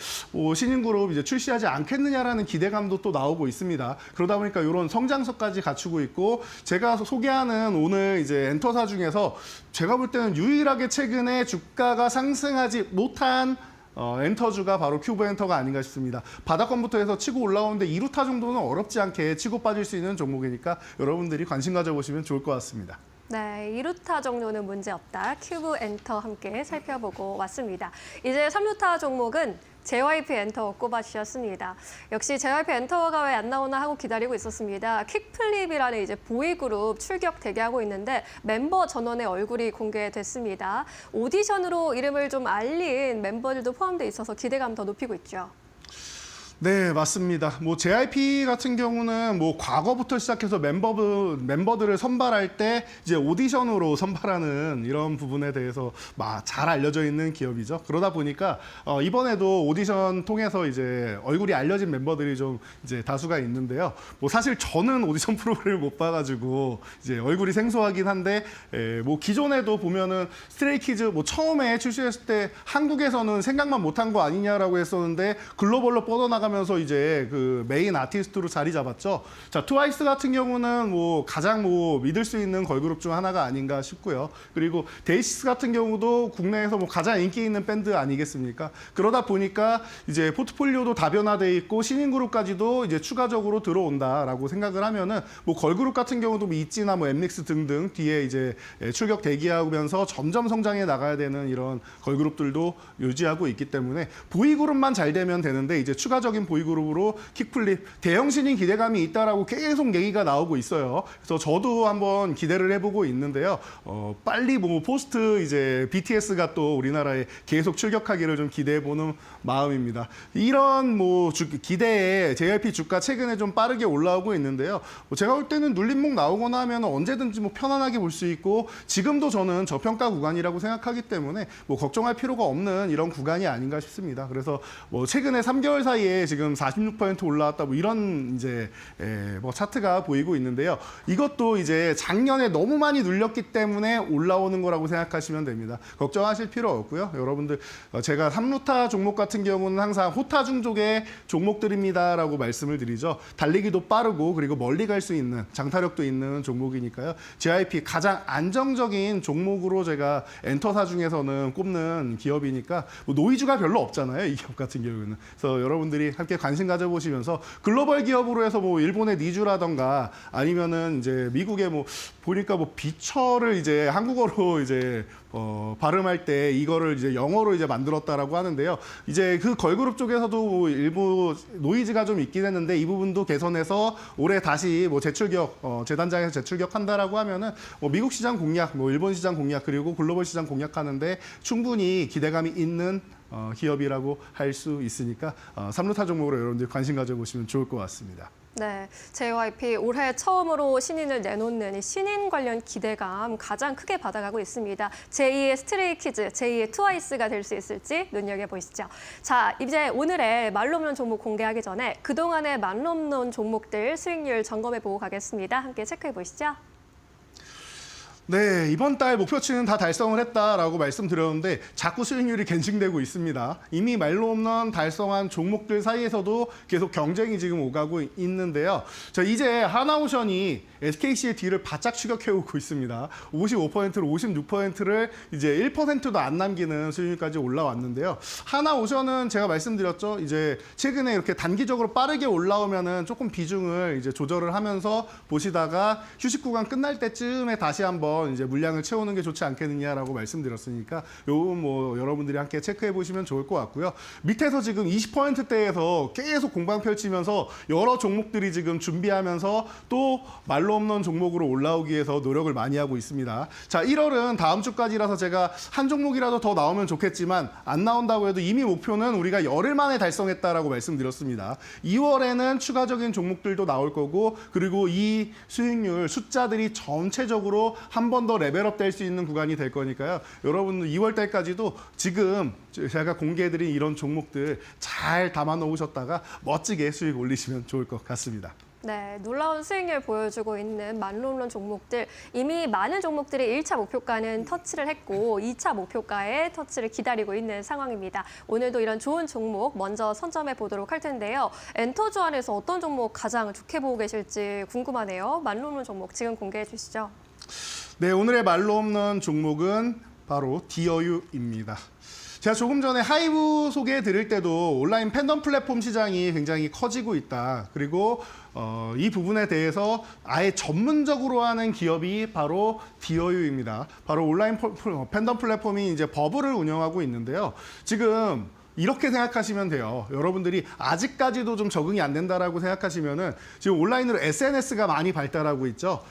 신인 그룹 이제 출시하지 않겠느냐라는 기대감도 또 나오고 있습니다. 그러다 보니까 이런 성장성까지 갖추고 있고 제가 소개하는 오늘 이제 엔터사 중에서 제가 볼 때는 유일하게 최근에 주가가 상승하지 못한 엔터주가 바로 큐브 엔터가 아닌가 싶습니다. 바닥권부터 해서 치고 올라오는데 2루타 정도는 어렵지 않게 치고 빠질 수 있는 종목이니까 여러분들이 관심 가져보시면 좋을 것 같습니다. 네, 2루타 종류는 문제없다. 큐브 엔터 함께 살펴보고 왔습니다. 이제 3루타 종목은 JYP 엔터 꼽아주셨습니다. 역시 JYP 엔터가 왜 안 나오나 하고 기다리고 있었습니다. 퀵플립이라는 이제 보이그룹 출격 대기하고 있는데 멤버 전원의 얼굴이 공개됐습니다. 오디션으로 이름을 좀 알린 멤버들도 포함되어 있어서 기대감 더 높이고 있죠. 네, 맞습니다. 뭐 JYP 같은 경우는 뭐 과거부터 시작해서 멤버들을 선발할 때 이제 오디션으로 선발하는 이런 부분에 대해서 잘 알려져 있는 기업이죠. 그러다 보니까 이번에도 오디션 통해서 이제 얼굴이 알려진 멤버들이 좀 이제 다수가 있는데요. 뭐 사실 저는 오디션 프로그램을 못 봐가지고 이제 얼굴이 생소하긴 한데 뭐 기존에도 보면은 스트레이키즈 뭐 처음에 출시했을 때 한국에서는 생각만 못한 거 아니냐라고 했었는데 글로벌로 뻗어나가 성장하면서 이제 그 메인 아티스트로 자리 잡았죠. 자, 트와이스 같은 경우는 뭐 가장 뭐 믿을 수 있는 걸그룹 중 하나가 아닌가 싶고요. 그리고 데이식스 같은 경우도 국내에서 뭐 가장 인기 있는 밴드 아니겠습니까? 그러다 보니까 이제 포트폴리오도 다변화돼 있고 신인 그룹까지도 이제 추가적으로 들어온다라고 생각을 하면은 뭐 걸그룹 같은 경우도 뭐 있지나 뭐 엠믹스 등등 뒤에 이제 출격 대기하면서 점점 성장해 나가야 되는 이런 걸그룹들도 유지하고 있기 때문에 보이그룹만 잘 되면 되는데 이제 추가적인 보이그룹으로 킥플립 대형 신인 기대감이 있다라고 계속 얘기가 나오고 있어요. 그래서 저도 한번 기대를 해보고 있는데요. 빨리 뭐 포스트 이제 BTS가 또 우리나라에 계속 출격하기를 좀 기대해보는 마음입니다. 이런 뭐 기대에 JYP 주가 최근에 좀 빠르게 올라오고 있는데요. 제가 볼 때는 눌림목 나오거나 하면 언제든지 뭐 편안하게 볼 수 있고 지금도 저는 저평가 구간이라고 생각하기 때문에 뭐 걱정할 필요가 없는 이런 구간이 아닌가 싶습니다. 그래서 뭐 최근에 3개월 사이에 지금 46% 올라왔다 뭐 이런 이제 뭐 차트가 보이고 있는데요. 이것도 이제 작년에 너무 많이 눌렸기 때문에 올라오는 거라고 생각하시면 됩니다. 걱정하실 필요 없고요. 여러분들 제가 3루타 종목 같은 경우는 항상 호타 중족의 종목들입니다라고 말씀을 드리죠. 달리기도 빠르고 그리고 멀리 갈 수 있는 장타력도 있는 종목이니까요. JYP 가장 안정적인 종목으로 제가 엔터사 중에서는 꼽는 기업이니까 뭐 노이즈가 별로 없잖아요. 이 기업 같은 경우는. 그래서 여러분들이 함께 관심 가져보시면서 글로벌 기업으로 해서 뭐 일본의 니주라던가 아니면은 이제 미국의 뭐 보니까 뭐 비처를 이제 한국어로 이제 발음할 때 이거를 이제 영어로 이제 만들었다라고 하는데요. 이제 그 걸그룹 쪽에서도 뭐 일부 노이즈가 좀 있긴 했는데 이 부분도 개선해서 올해 다시 뭐 재출격, 재단장에서 재출격한다라고 하면은 뭐 미국 시장 공략, 뭐 일본 시장 공략 그리고 글로벌 시장 공략하는데 충분히 기대감이 있는 기업이라고 할 수 있으니까 3루타 종목으로 여러분들 관심 가져보시면 좋을 것 같습니다. 네, JYP 올해 처음으로 신인을 내놓는 이 신인 관련 기대감 가장 크게 받아가고 있습니다. 제2의 스트레이키즈, 제2의 트와이스가 될 수 있을지 눈여겨보시죠. 자, 이제 오늘의 말로 없는 종목 공개하기 전에 그동안의 말로 없는 종목들 수익률 점검해보고 가겠습니다. 함께 체크해보시죠. 네, 이번 달 목표치는 다 달성을 했다라고 말씀드렸는데 자꾸 수익률이 갱신되고 있습니다. 이미 말로 없는 달성한 종목들 사이에서도 계속 경쟁이 지금 오가고 있는데요. 자, 이제 하나오션이 SKC의 뒤를 바짝 추격해오고 있습니다. 55%로 56%를 이제 1%도 안 남기는 수익률까지 올라왔는데요. 하나오션은 제가 말씀드렸죠. 이제 최근에 이렇게 단기적으로 빠르게 올라오면은 조금 비중을 이제 조절을 하면서 보시다가 휴식 구간 끝날 때쯤에 다시 한번 이제 물량을 채우는 게 좋지 않겠느냐라고 말씀드렸으니까 요건 뭐 여러분들이 함께 체크해 보시면 좋을 것 같고요. 밑에서 지금 20%대에서 계속 공방 펼치면서 여러 종목들이 지금 준비하면서 또 말로 없는 종목으로 올라오기 위해서 노력을 많이 하고 있습니다. 자, 1월은 다음 주까지라서 제가 한 종목이라도 더 나오면 좋겠지만 안 나온다고 해도 이미 목표는 우리가 열흘 만에 달성했다라고 말씀드렸습니다. 2월에는 추가적인 종목들도 나올 거고 그리고 이 수익률 숫자들이 전체적으로 한 번 더 레벨업 될 수 있는 구간이 될 거니까요. 여러분 2월 달까지도 지금 제가 공개해드린 이런 종목들 잘 담아 놓으셨다가 멋지게 수익 올리시면 좋을 것 같습니다. 네, 놀라운 수익률 보여주고 있는 만론론 종목들. 이미 많은 종목들이 1차 목표가는 터치를 했고 2차 목표가에 터치를 기다리고 있는 상황입니다. 오늘도 이런 좋은 종목 먼저 선점해 보도록 할 텐데요. 엔터주 안에서 어떤 종목 가장 좋게 보고 계실지 궁금하네요. 만론론 종목 지금 공개해 주시죠. 네, 오늘의 말로 없는 종목은 바로 디어유입니다. 제가 조금 전에 하이브 소개해 드릴 때도 온라인 팬덤 플랫폼 시장이 굉장히 커지고 있다. 그리고 이 부분에 대해서 아예 전문적으로 하는 기업이 바로 디어유입니다. 바로 온라인 팬덤 플랫폼이 이제 버블을 운영하고 있는데요. 지금 이렇게 생각하시면 돼요. 여러분들이 아직까지도 좀 적응이 안 된다라고 생각하시면은 지금 온라인으로 SNS가 많이 발달하고 있죠.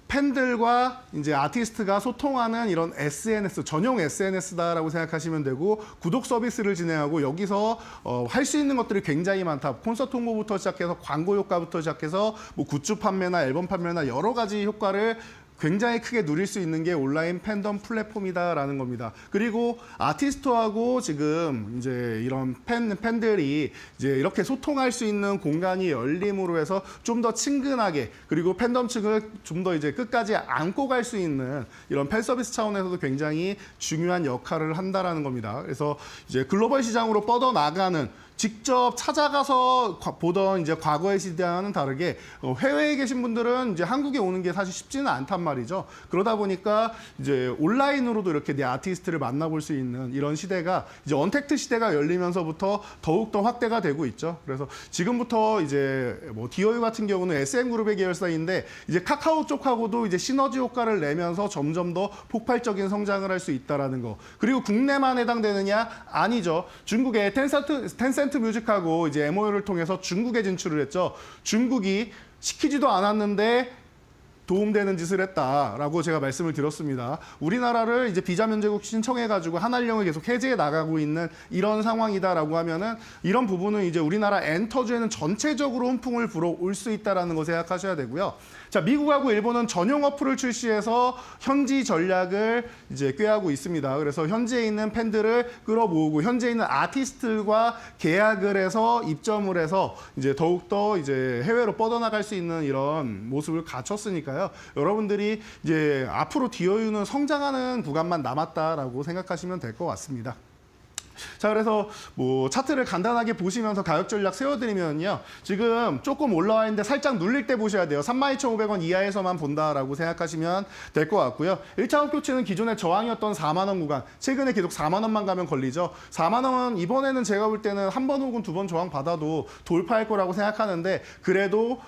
팬들과 이제 아티스트가 소통하는 이런 SNS, 전용 SNS다라고 생각하시면 되고 구독 서비스를 진행하고 여기서 할 수 있는 것들이 굉장히 많다. 콘서트 홍보부터 시작해서 광고 효과부터 시작해서 뭐 굿즈 판매나 앨범 판매나 여러 가지 효과를 굉장히 크게 누릴 수 있는 게 온라인 팬덤 플랫폼이다라는 겁니다. 그리고 아티스트하고 지금 이제 이런 팬들이 이제 이렇게 소통할 수 있는 공간이 열림으로 해서 좀 더 친근하게 그리고 팬덤 측을 좀 더 이제 끝까지 안고 갈 수 있는 이런 팬 서비스 차원에서도 굉장히 중요한 역할을 한다라는 겁니다. 그래서 이제 글로벌 시장으로 뻗어 나가는 직접 찾아가서 보던 이제 과거의 시대와는 다르게 해외에 계신 분들은 이제 한국에 오는 게 사실 쉽지는 않단 말이죠. 그러다 보니까 이제 온라인으로도 이렇게 내 아티스트를 만나볼 수 있는 이런 시대가 이제 언택트 시대가 열리면서부터 더욱더 확대가 되고 있죠. 그래서 지금부터 이제 뭐 디오유 같은 경우는 SM그룹의 계열사인데 이제 카카오 쪽하고도 이제 시너지 효과를 내면서 점점 더 폭발적인 성장을 할 수 있다라는 거. 그리고 국내만 해당되느냐? 아니죠. 중국의 텐센트 뮤직하고 이제 MOU를 통해서 중국에 진출을 했죠. 중국이 시키지도 않았는데 도움되는 짓을 했다라고 제가 말씀을 드렸습니다. 우리나라를 이제 비자 면제국 신청해가지고 한한령을 계속 해제해 나가고 있는 이런 상황이다라고 하면은 이런 부분은 이제 우리나라 엔터주에는 전체적으로 훈풍을 불어올 수 있다라는 거 생각하셔야 되고요. 자, 미국하고 일본은 전용 어플을 출시해서 현지 전략을 이제 꾀하고 있습니다. 그래서 현지에 있는 팬들을 끌어모으고 현지에 있는 아티스트들과 계약을 해서 입점을 해서 이제 더욱더 이제 해외로 뻗어나갈 수 있는 이런 모습을 갖췄으니까요. 여러분들이 이제 앞으로 디오유는 성장하는 구간만 남았다라고 생각하시면 될 것 같습니다. 자, 그래서 뭐 차트를 간단하게 보시면서 가격 전략 세워드리면요. 지금 조금 올라와 있는데 살짝 눌릴 때 보셔야 돼요. 32,500원 이하에서만 본다라고 생각하시면 될 것 같고요. 1차 목표치는 기존의 저항이었던 4만 원 구간. 최근에 계속 4만 원만 가면 걸리죠. 4만 원 이번에는 제가 볼 때는 한 번 혹은 두 번 저항 받아도 돌파할 거라고 생각하는데 그래도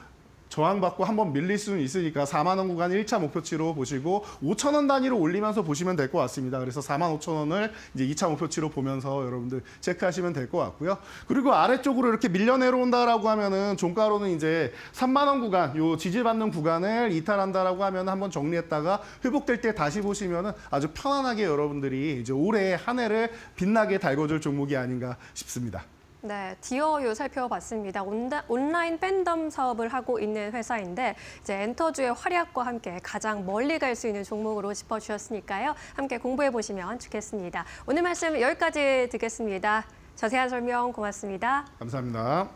저항받고 한번 밀릴 수는 있으니까 4만 원 구간 1차 목표치로 보시고 5천 원 단위로 올리면서 보시면 될 것 같습니다. 그래서 4만 5천 원을 이제 2차 목표치로 보면서 여러분들 체크하시면 될 것 같고요. 그리고 아래쪽으로 이렇게 밀려 내려온다라고 하면은 종가로는 이제 3만 원 구간, 요 지지받는 구간을 이탈한다라고 하면 한번 정리했다가 회복될 때 다시 보시면은 아주 편안하게 여러분들이 이제 올해 한 해를 빛나게 달궈줄 종목이 아닌가 싶습니다. 네, 디오유 살펴봤습니다. 온라인 팬덤 사업을 하고 있는 회사인데 이제 엔터주의 활약과 함께 가장 멀리 갈 수 있는 종목으로 짚어주셨으니까요. 함께 공부해 보시면 좋겠습니다. 오늘 말씀 여기까지 듣겠습니다. 자세한 설명 고맙습니다. 감사합니다.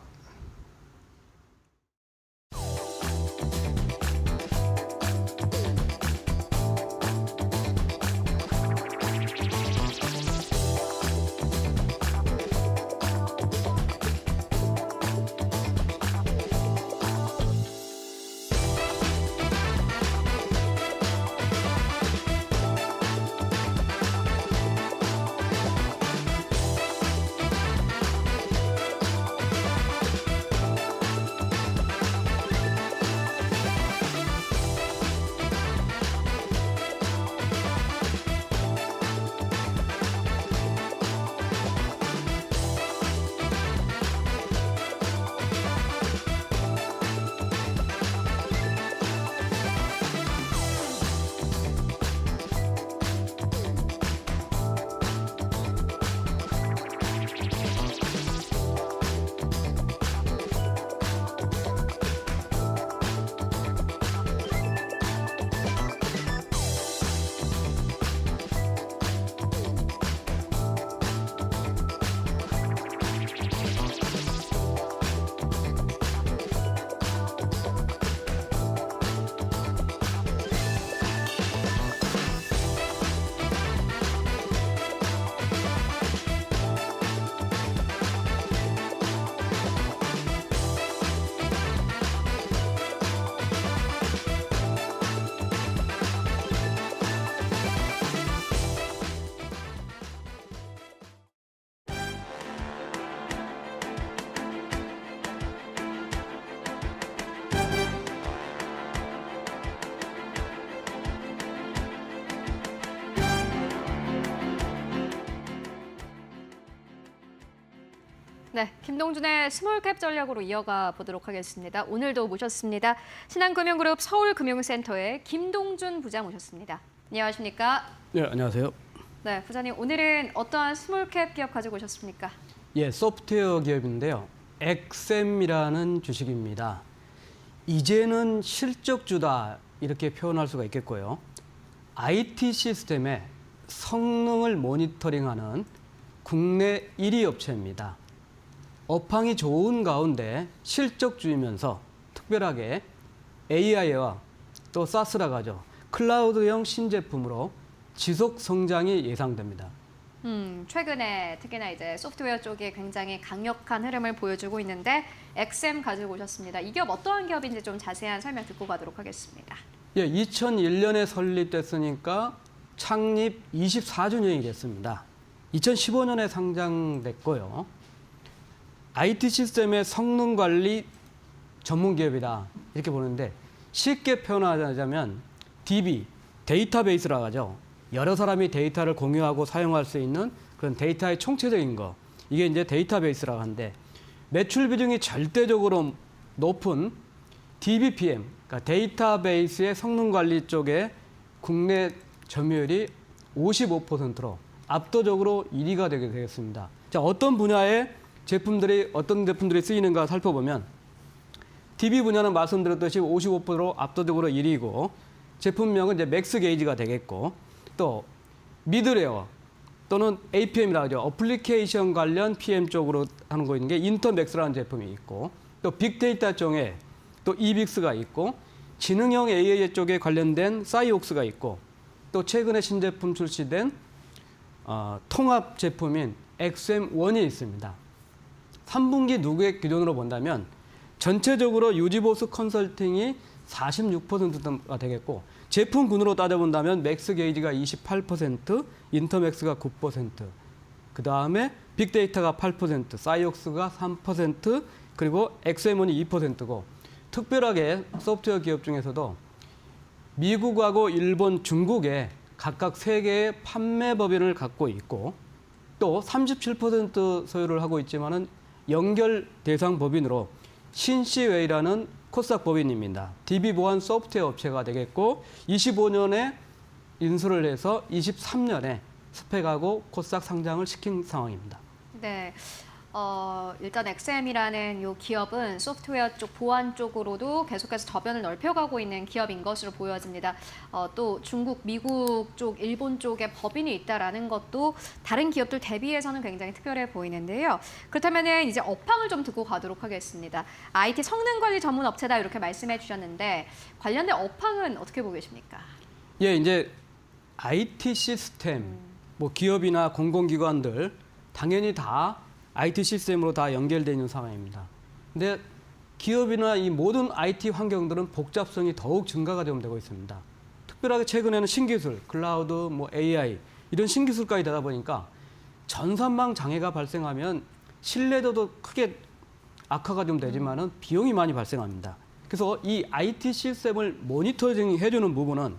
네, 김동준의 스몰캡 전략으로 이어가 보도록 하겠습니다. 오늘도 모셨습니다. 신한금융그룹 서울금융센터의 김동준 부장 모셨습니다. 안녕하십니까? 네, 안녕하세요. 네, 부장님 오늘은 어떠한 스몰캡 기업 가지고 오셨습니까? 예, 소프트웨어 기업인데요. 엑셈이라는 주식입니다. 이제는 실적주다 이렇게 표현할 수가 있겠고요. IT 시스템의 성능을 모니터링하는 국내 1위 업체입니다. 업황이 좋은 가운데 실적주이면서 특별하게 AI와 또 SaaS라고 하죠. 클라우드형 신제품으로 지속 성장이 예상됩니다. 최근에 특히나 이제 소프트웨어 쪽에 굉장히 강력한 흐름을 보여주고 있는데 XM 가지고 오셨습니다. 이 기업 어떠한 기업인지 좀 자세한 설명 듣고 가도록 하겠습니다. 예, 2001년에 설립됐으니까 창립 24주년이 됐습니다. 2015년에 상장됐고요. IT 시스템의 성능 관리 전문 기업이다 이렇게 보는데 쉽게 표현하자면 DB, 데이터베이스라고 하죠. 여러 사람이 데이터를 공유하고 사용할 수 있는 그런 데이터의 총체적인 거. 이게 이제 데이터베이스라고 하는데 매출 비중이 절대적으로 높은 DBPM, 그러니까 데이터베이스의 성능 관리 쪽에 국내 점유율이 55%로 압도적으로 1위가 되게 되겠습니다. 자, 어떤 분야의 어떤 제품들이 쓰이는가 살펴보면 DB 분야는 말씀드렸듯이 55%로 압도적으로 1위고 제품명은 이제 맥스 게이지가 되겠고 또 미드웨어 또는 APM이라고 하죠. 어플리케이션 관련 PM 쪽으로 하는 거 있는 게 인터맥스라는 제품이 있고 또 빅데이터 쪽에 또 이빅스가 있고 지능형 AI 쪽에 관련된 사이옥스가 있고 또 최근에 신제품 출시된 통합 제품인 XM1이 있습니다. 3분기 누구의 기준으로 본다면 전체적으로 유지보수 컨설팅이 46%가 되겠고 제품군으로 따져본다면 맥스 게이지가 28%, 인터맥스가 9%, 그 다음에 빅데이터가 8%, 사이옥스가 3%, 그리고 XM1이 2%고 특별하게 소프트웨어 기업 중에서도 미국하고 일본, 중국에 각각 3개의 판매 법인을 갖고 있고 또 37% 소유를 하고 있지만은 연결 대상 법인으로 신시웨이라는 코스닥 법인입니다. DB 보안 소프트웨어 업체가 되겠고 25년에 인수를 해서 23년에 스펙하고 코스닥 상장을 시킨 상황입니다. 네. 일단 XM이라는 이 기업은 소프트웨어 쪽 보안 쪽으로도 계속해서 저변을 넓혀가고 있는 기업인 것으로 보여집니다. 또 중국, 미국 쪽, 일본 쪽에 법인이 있다라는 것도 다른 기업들 대비해서는 굉장히 특별해 보이는데요. 그렇다면 이제 업황을 좀 듣고 가도록 하겠습니다. IT 성능 관리 전문 업체다 이렇게 말씀해 주셨는데 관련된 업황은 어떻게 보고 계십니까? 예, 이제 IT 시스템, 뭐 기업이나 공공기관들 당연히 다 IT 시스템으로 다 연결되어 있는 상황입니다. 근데 기업이나 이 모든 IT 환경들은 복잡성이 더욱 증가가 좀 되고 있습니다. 특별하게 최근에는 신기술, 클라우드, 뭐 AI 이런 신기술까지 되다 보니까 전산망 장애가 발생하면 신뢰도도 크게 악화가 좀 되지만은 비용이 많이 발생합니다. 그래서 이 IT 시스템을 모니터링 해주는 부분은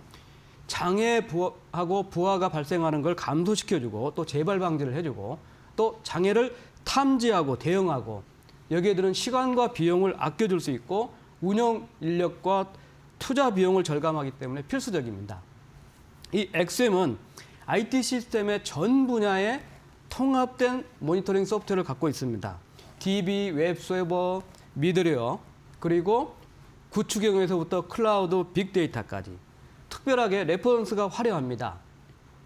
장애하고 부하가 발생하는 걸 감소시켜주고 또 재발 방지를 해주고 또 장애를 탐지하고 대응하고 여기에 드는 시간과 비용을 아껴줄 수 있고 운영 인력과 투자 비용을 절감하기 때문에 필수적입니다. 이 XM은 IT 시스템의 전 분야의 통합된 모니터링 소프트웨어를 갖고 있습니다. DB, 웹서버, 미드웨어 그리고 구축형에서부터 클라우드, 빅데이터까지 특별하게 레퍼런스가 화려합니다.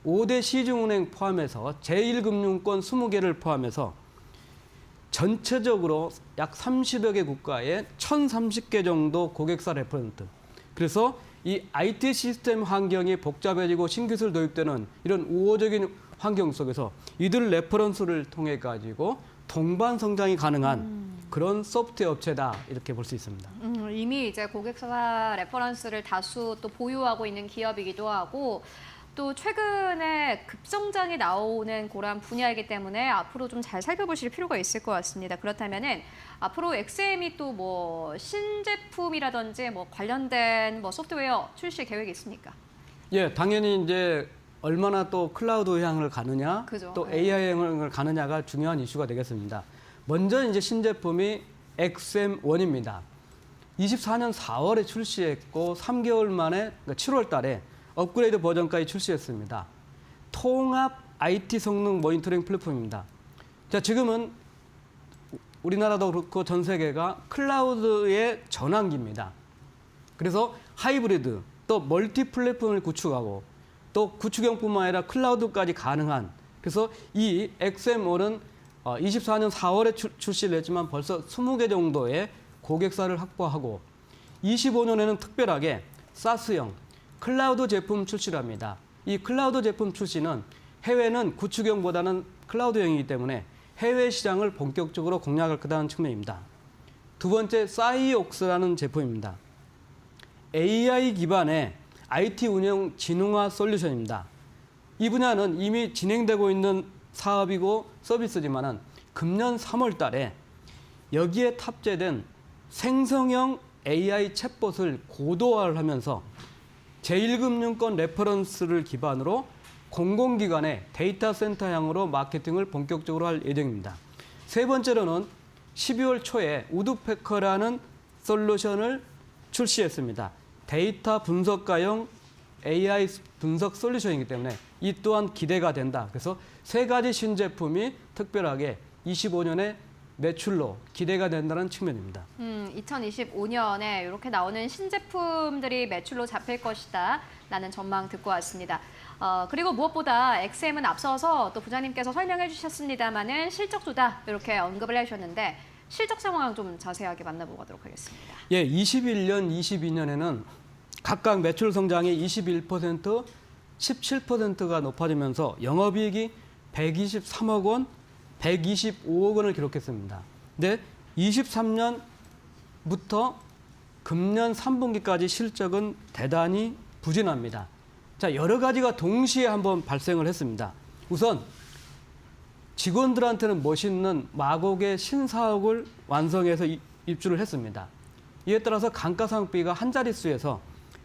5대 시중은행 포함해서 제1금융권 20개를 포함해서 전체적으로 약 30여 개 국가에 1,030개 정도 고객사 레퍼런트. 그래서 이 IT 시스템 환경이 복잡해지고 신기술 도입되는 이런 우호적인 환경 속에서 이들 레퍼런스를 통해 가지고 동반 성장이 가능한 그런 소프트웨어 업체다 이렇게 볼 수 있습니다. 이미 이제 고객사 레퍼런스를 다수 또 보유하고 있는 기업이기도 하고 또 최근에 급성장이 나오는 그런 분야이기 때문에 앞으로 좀 잘 살펴보실 필요가 있을 것 같습니다. 그렇다면은 앞으로 XM이 또 뭐 신제품이라든지 뭐 관련된 뭐 소프트웨어 출시 계획이 있습니까? 예, 당연히 이제 얼마나 또 클라우드 향을 가느냐, 그죠. 또 네. AI 향을 가느냐가 중요한 이슈가 되겠습니다. 먼저 이제 신제품이 XM1입니다. 24년 4월에 출시했고 3개월 만에 그러니까 7월 달에 업그레이드 버전까지 출시했습니다. 통합 IT 성능 모니터링 플랫폼입니다. 자, 지금은 우리나라도 그렇고 전 세계가 클라우드의 전환기입니다. 그래서 하이브리드 또 멀티 플랫폼을 구축하고 또 구축형뿐만 아니라 클라우드까지 가능한 그래서 이 XM1은 24년 4월에 출시를 했지만 벌써 20개 정도의 고객사를 확보하고 25년에는 특별하게 사스형 클라우드 제품 출시를 합니다. 이 클라우드 제품 출시는 해외는 구축형보다는 클라우드형이기 때문에 해외 시장을 본격적으로 공략할 거라는 측면입니다. 두 번째, 사이옥스라는 제품입니다. AI 기반의 IT 운영 진흥화 솔루션입니다. 이 분야는 이미 진행되고 있는 사업이고 서비스지만은 금년 3월 달에 여기에 탑재된 생성형 AI 챗봇을 고도화를 하면서 제1금융권 레퍼런스를 기반으로 공공기관의 데이터 센터향으로 마케팅을 본격적으로 할 예정입니다. 세 번째로는 12월 초에 우드패커라는 솔루션을 출시했습니다. 데이터 분석가용 AI 분석 솔루션이기 때문에 이 또한 기대가 된다. 그래서 세 가지 신제품이 특별하게 25년에 매출로 기대가 된다는 측면입니다. 2025년에 이렇게 나오는 신제품들이 매출로 잡힐 것이다 라는 전망 듣고 왔습니다. 그리고 무엇보다 XM은 앞서서 또 부장님께서 설명해 주셨습니다마는 실적주다 이렇게 언급을 해주셨는데 실적 상황 좀 자세하게 만나보도록 하겠습니다. 예, 21년, 22년에는 각각 매출 성장이 21%, 17%가 높아지면서 영업이익이 123억 원, 125억 원을 기록했습니다. 근데 23년부터 금년 3분기까지 실적은 대단히 부진합니다. 자, 여러 가지가 동시에 한번 발생을 했습니다. 우선 직원들한테는 멋있는 마곡의 신사옥을 완성해서 입주를 했습니다. 이에 따라서 감가상각비가 한 자릿수에서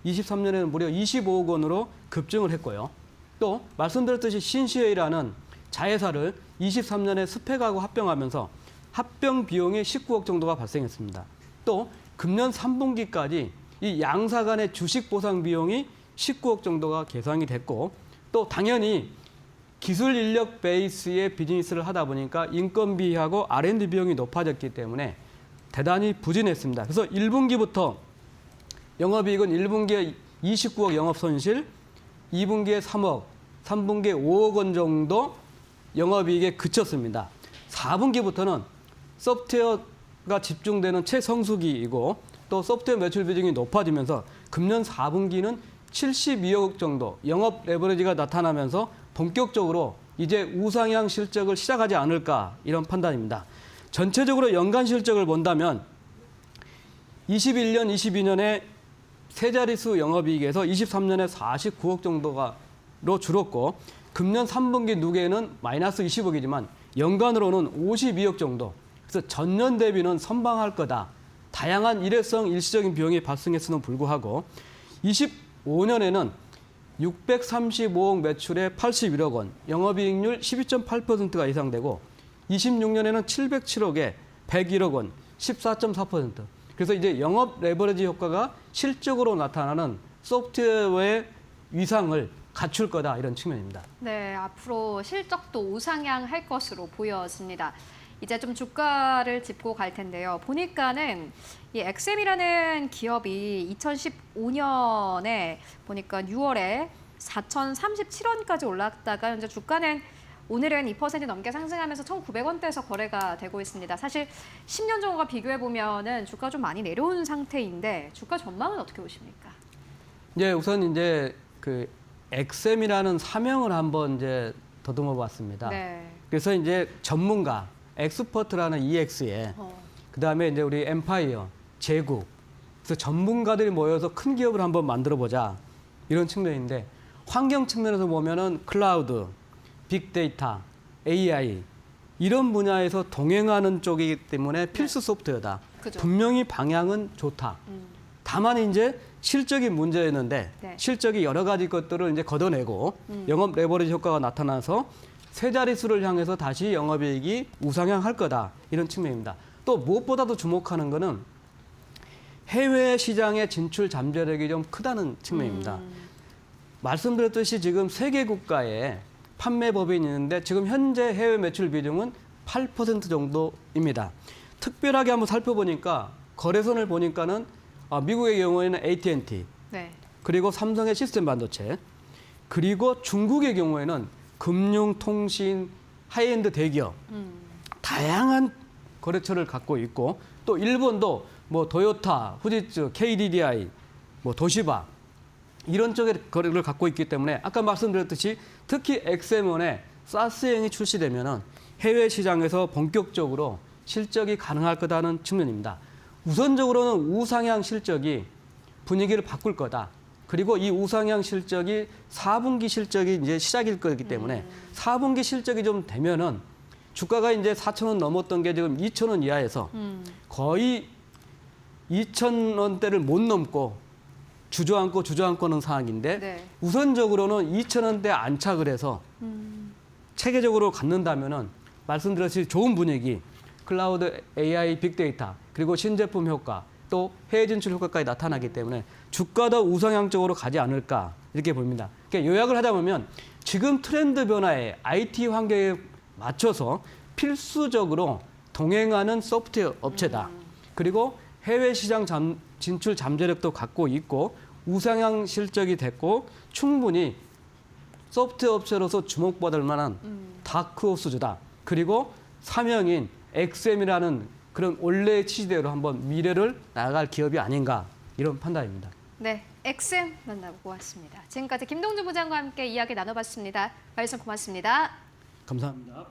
23년에는 무려 25억 원으로 급증을 했고요. 또 말씀드렸듯이 신시웨이라는 자회사를 23년에 스펙하고 합병하면서 합병 비용이 19억 정도가 발생했습니다. 또 금년 3분기까지 이 양사 간의 주식 보상 비용이 19억 정도가 계산이 됐고 또 당연히 기술 인력 베이스의 비즈니스를 하다 보니까 인건비하고 R&D 비용이 높아졌기 때문에 대단히 부진했습니다. 그래서 1분기부터 영업이익은 1분기에 29억 영업 손실, 2분기에 3억, 3분기에 5억 원 정도 영업이익에 그쳤습니다. 4분기부터는 소프트웨어가 집중되는 최성수기이고 또 소프트웨어 매출 비중이 높아지면서 금년 4분기는 72억 정도 영업 레버리지가 나타나면서 본격적으로 이제 우상향 실적을 시작하지 않을까 이런 판단입니다. 전체적으로 연간 실적을 본다면 21년, 22년에 세 자릿수 영업이익에서 23년에 49억 정도가로 줄었고 금년 3분기 누계는 마이너스 20억이지만 연간으로는 52억 정도. 그래서 전년 대비는 선방할 거다. 다양한 일회성 일시적인 비용이 발생했음에도 불구하고 25년에는 635억 매출에 81억 원, 영업이익률 12.8%가 예상되고 26년에는 707억에 101억 원, 14.4%. 그래서 이제 영업 레버리지 효과가 실적으로 나타나는 소프트웨어의 위상을 갖출 거다 이런 측면입니다. 네, 앞으로 실적도 우상향할 것으로 보여집니다. 이제 좀 주가를 짚고 갈 텐데요. 보니까는 이 XM이라는 기업이 2015년에 보니까 6월에 4,037원까지 올랐다가 현재 주가는 오늘은 2% 넘게 상승하면서 1,900원대에서 거래가 되고 있습니다. 사실 10년 전과 비교해 보면은 주가 좀 많이 내려온 상태인데 주가 전망은 어떻게 보십니까? 이제 우선 이제 그 XM이라는 사명을 한번 이제 더듬어 봤습니다. 네. 그래서 이제 전문가 엑스퍼트라는 EX에 그다음에 이제 우리 엠파이어, 제국. 그래서 전문가들이 모여서 큰 기업을 한번 만들어 보자. 이런 측면인데 환경 측면에서 보면은 클라우드, 빅데이터, AI 이런 분야에서 동행하는 쪽이기 때문에 필수 소프트웨어다. 그죠. 분명히 방향은 좋다. 다만 이제 실적이 문제였는데 네. 실적이 여러 가지 것들을 이제 걷어내고 영업 레버리지 효과가 나타나서 세 자릿수를 향해서 다시 영업이익이 우상향할 거다. 이런 측면입니다. 또 무엇보다도 주목하는 거는 해외 시장의 진출 잠재력이 좀 크다는 측면입니다. 말씀드렸듯이 지금 세 개 국가에 판매 법인이 있는데 지금 현재 해외 매출 비중은 8% 정도입니다. 특별하게 한번 살펴보니까 거래선을 보니까는 미국의 경우에는 AT&T, 네. 그리고 삼성의 시스템 반도체, 그리고 중국의 경우에는 금융, 통신, 하이엔드 대기업 다양한 거래처를 갖고 있고 또 일본도 뭐 도요타, 후지츠, KDDI, 뭐 도시바 이런 쪽의 거래를 갖고 있기 때문에 아까 말씀드렸듯이 특히 엑세몬에 사스행이 출시되면은 해외 시장에서 본격적으로 실적이 가능할 거다는 측면입니다. 우선적으로는 우상향 실적이 분위기를 바꿀 거다. 그리고 이 우상향 실적이 4분기 실적이 이제 시작일 거기 때문에 4분기 실적이 좀 되면은 주가가 이제 4,000원 넘었던 게 지금 2,000원 이하에서 거의 2,000원대를 못 넘고 주저앉고는 상황인데 네. 우선적으로는 2,000원대 안착을 해서 체계적으로 갖는다면은 말씀드렸듯이 좋은 분위기, 클라우드 AI 빅데이터, 그리고 신제품 효과, 또 해외 진출 효과까지 나타나기 때문에 주가도 우상향적으로 가지 않을까 이렇게 보입니다. 그러니까 요약을 하다 보면 지금 트렌드 변화에 IT 환경에 맞춰서 필수적으로 동행하는 소프트웨어 업체다. 그리고 해외 시장 진출 잠재력도 갖고 있고 우상향 실적이 됐고 충분히 소프트웨어 업체로서 주목받을 만한 다크호스즈다. 그리고 사명인 엑셈이라는 그런 원래의 취지대로 한번 미래를 나아갈 기업이 아닌가 이런 판단입니다. 네, 엑셈 만나보고 왔습니다. 지금까지 김동준 부장과 함께 이야기 나눠봤습니다. 말씀 고맙습니다. 감사합니다.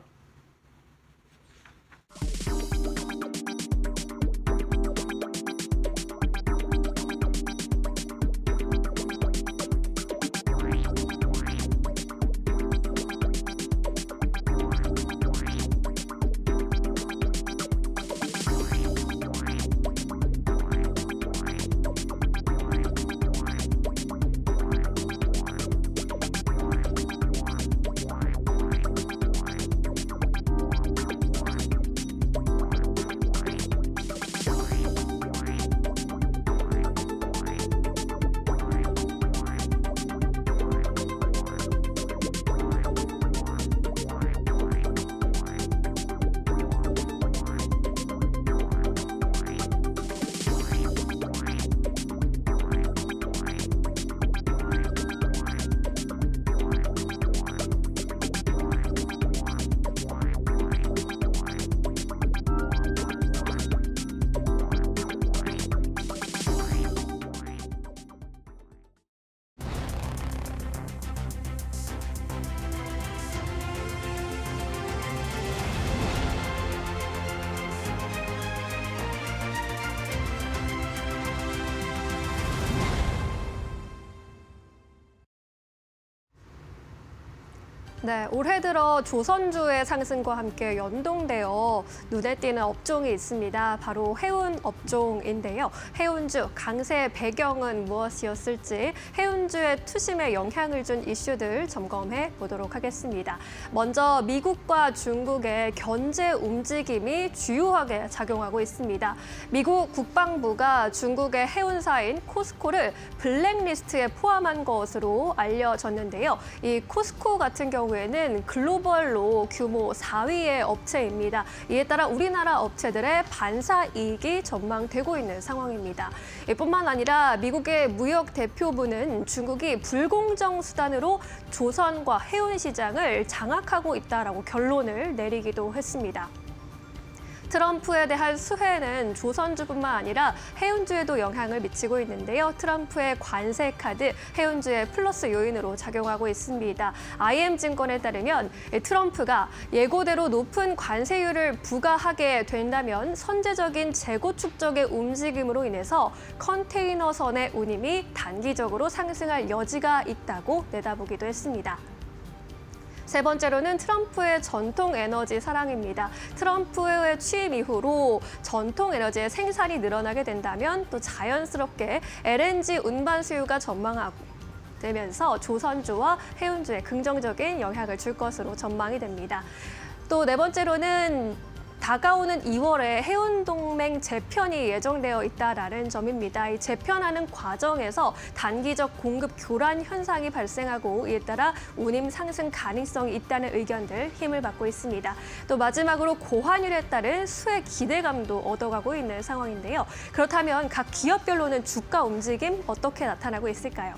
네, 올해 들어 조선주의 상승과 함께 연동되어 눈에 띄는 업종이 있습니다. 바로 해운 업종인데요. 해운주 강세 배경은 무엇이었을지 해운주의 투심에 영향을 준 이슈들 점검해 보도록 하겠습니다. 먼저 미국과 중국의 견제 움직임이 주요하게 작용하고 있습니다. 미국 국방부가 중국의 해운사인 코스코를 블랙리스트에 포함한 것으로 알려졌는데요. 이 코스코 같은 경우에는 글로벌로 규모 4위의 업체입니다. 이에 따라 우리나라 업체들의 반사 이익이 전망되고 있는 상황입니다. 이뿐만 아니라 미국의 무역 대표부는 중국이 불공정 수단으로 조선과 해운 시장을 장악하고 있다라고 결론을 내리기도 했습니다. 트럼프에 대한 수혜는 조선주뿐만 아니라 해운주에도 영향을 미치고 있는데요. 트럼프의 관세 카드 해운주의 플러스 요인으로 작용하고 있습니다. IM증권에 따르면 트럼프가 예고대로 높은 관세율을 부과하게 된다면 선제적인 재고 축적의 움직임으로 인해서 컨테이너선의 운임이 단기적으로 상승할 여지가 있다고 내다보기도 했습니다. 세 번째로는 트럼프의 전통 에너지 사랑입니다. 트럼프의 취임 이후로 전통 에너지의 생산이 늘어나게 된다면 또 자연스럽게 LNG 운반 수요가 전망하고 되면서 조선주와 해운주에 긍정적인 영향을 줄 것으로 전망이 됩니다. 또 네 번째로는 다가오는 2월에 해운동맹 재편이 예정되어 있다라는 점입니다. 이 재편하는 과정에서 단기적 공급 교란 현상이 발생하고 이에 따라 운임 상승 가능성이 있다는 의견들 힘을 받고 있습니다. 또 마지막으로 고환율에 따른 수혜 기대감도 얻어가고 있는 상황인데요. 그렇다면 각 기업별로는 주가 움직임 어떻게 나타나고 있을까요?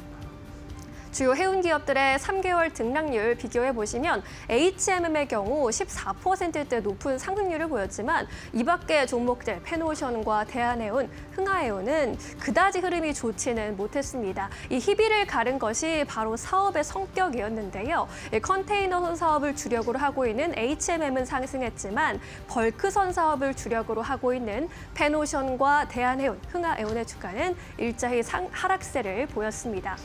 주요 해운 기업들의 3개월 등락률 비교해 보시면 HMM의 경우 14%대 높은 상승률을 보였지만 이 밖의 종목들 페노오션과 대한해운, 흥하해운은 그다지 흐름이 좋지는 못했습니다. 이 희비를 가른 것이 바로 사업의 성격이었는데요. 컨테이너선 사업을 주력으로 하고 있는 HMM은 상승했지만 벌크선 사업을 주력으로 하고 있는 페노오션과 대한해운, 흥하해운의 주가는 일자히 하락세를 보였습니다.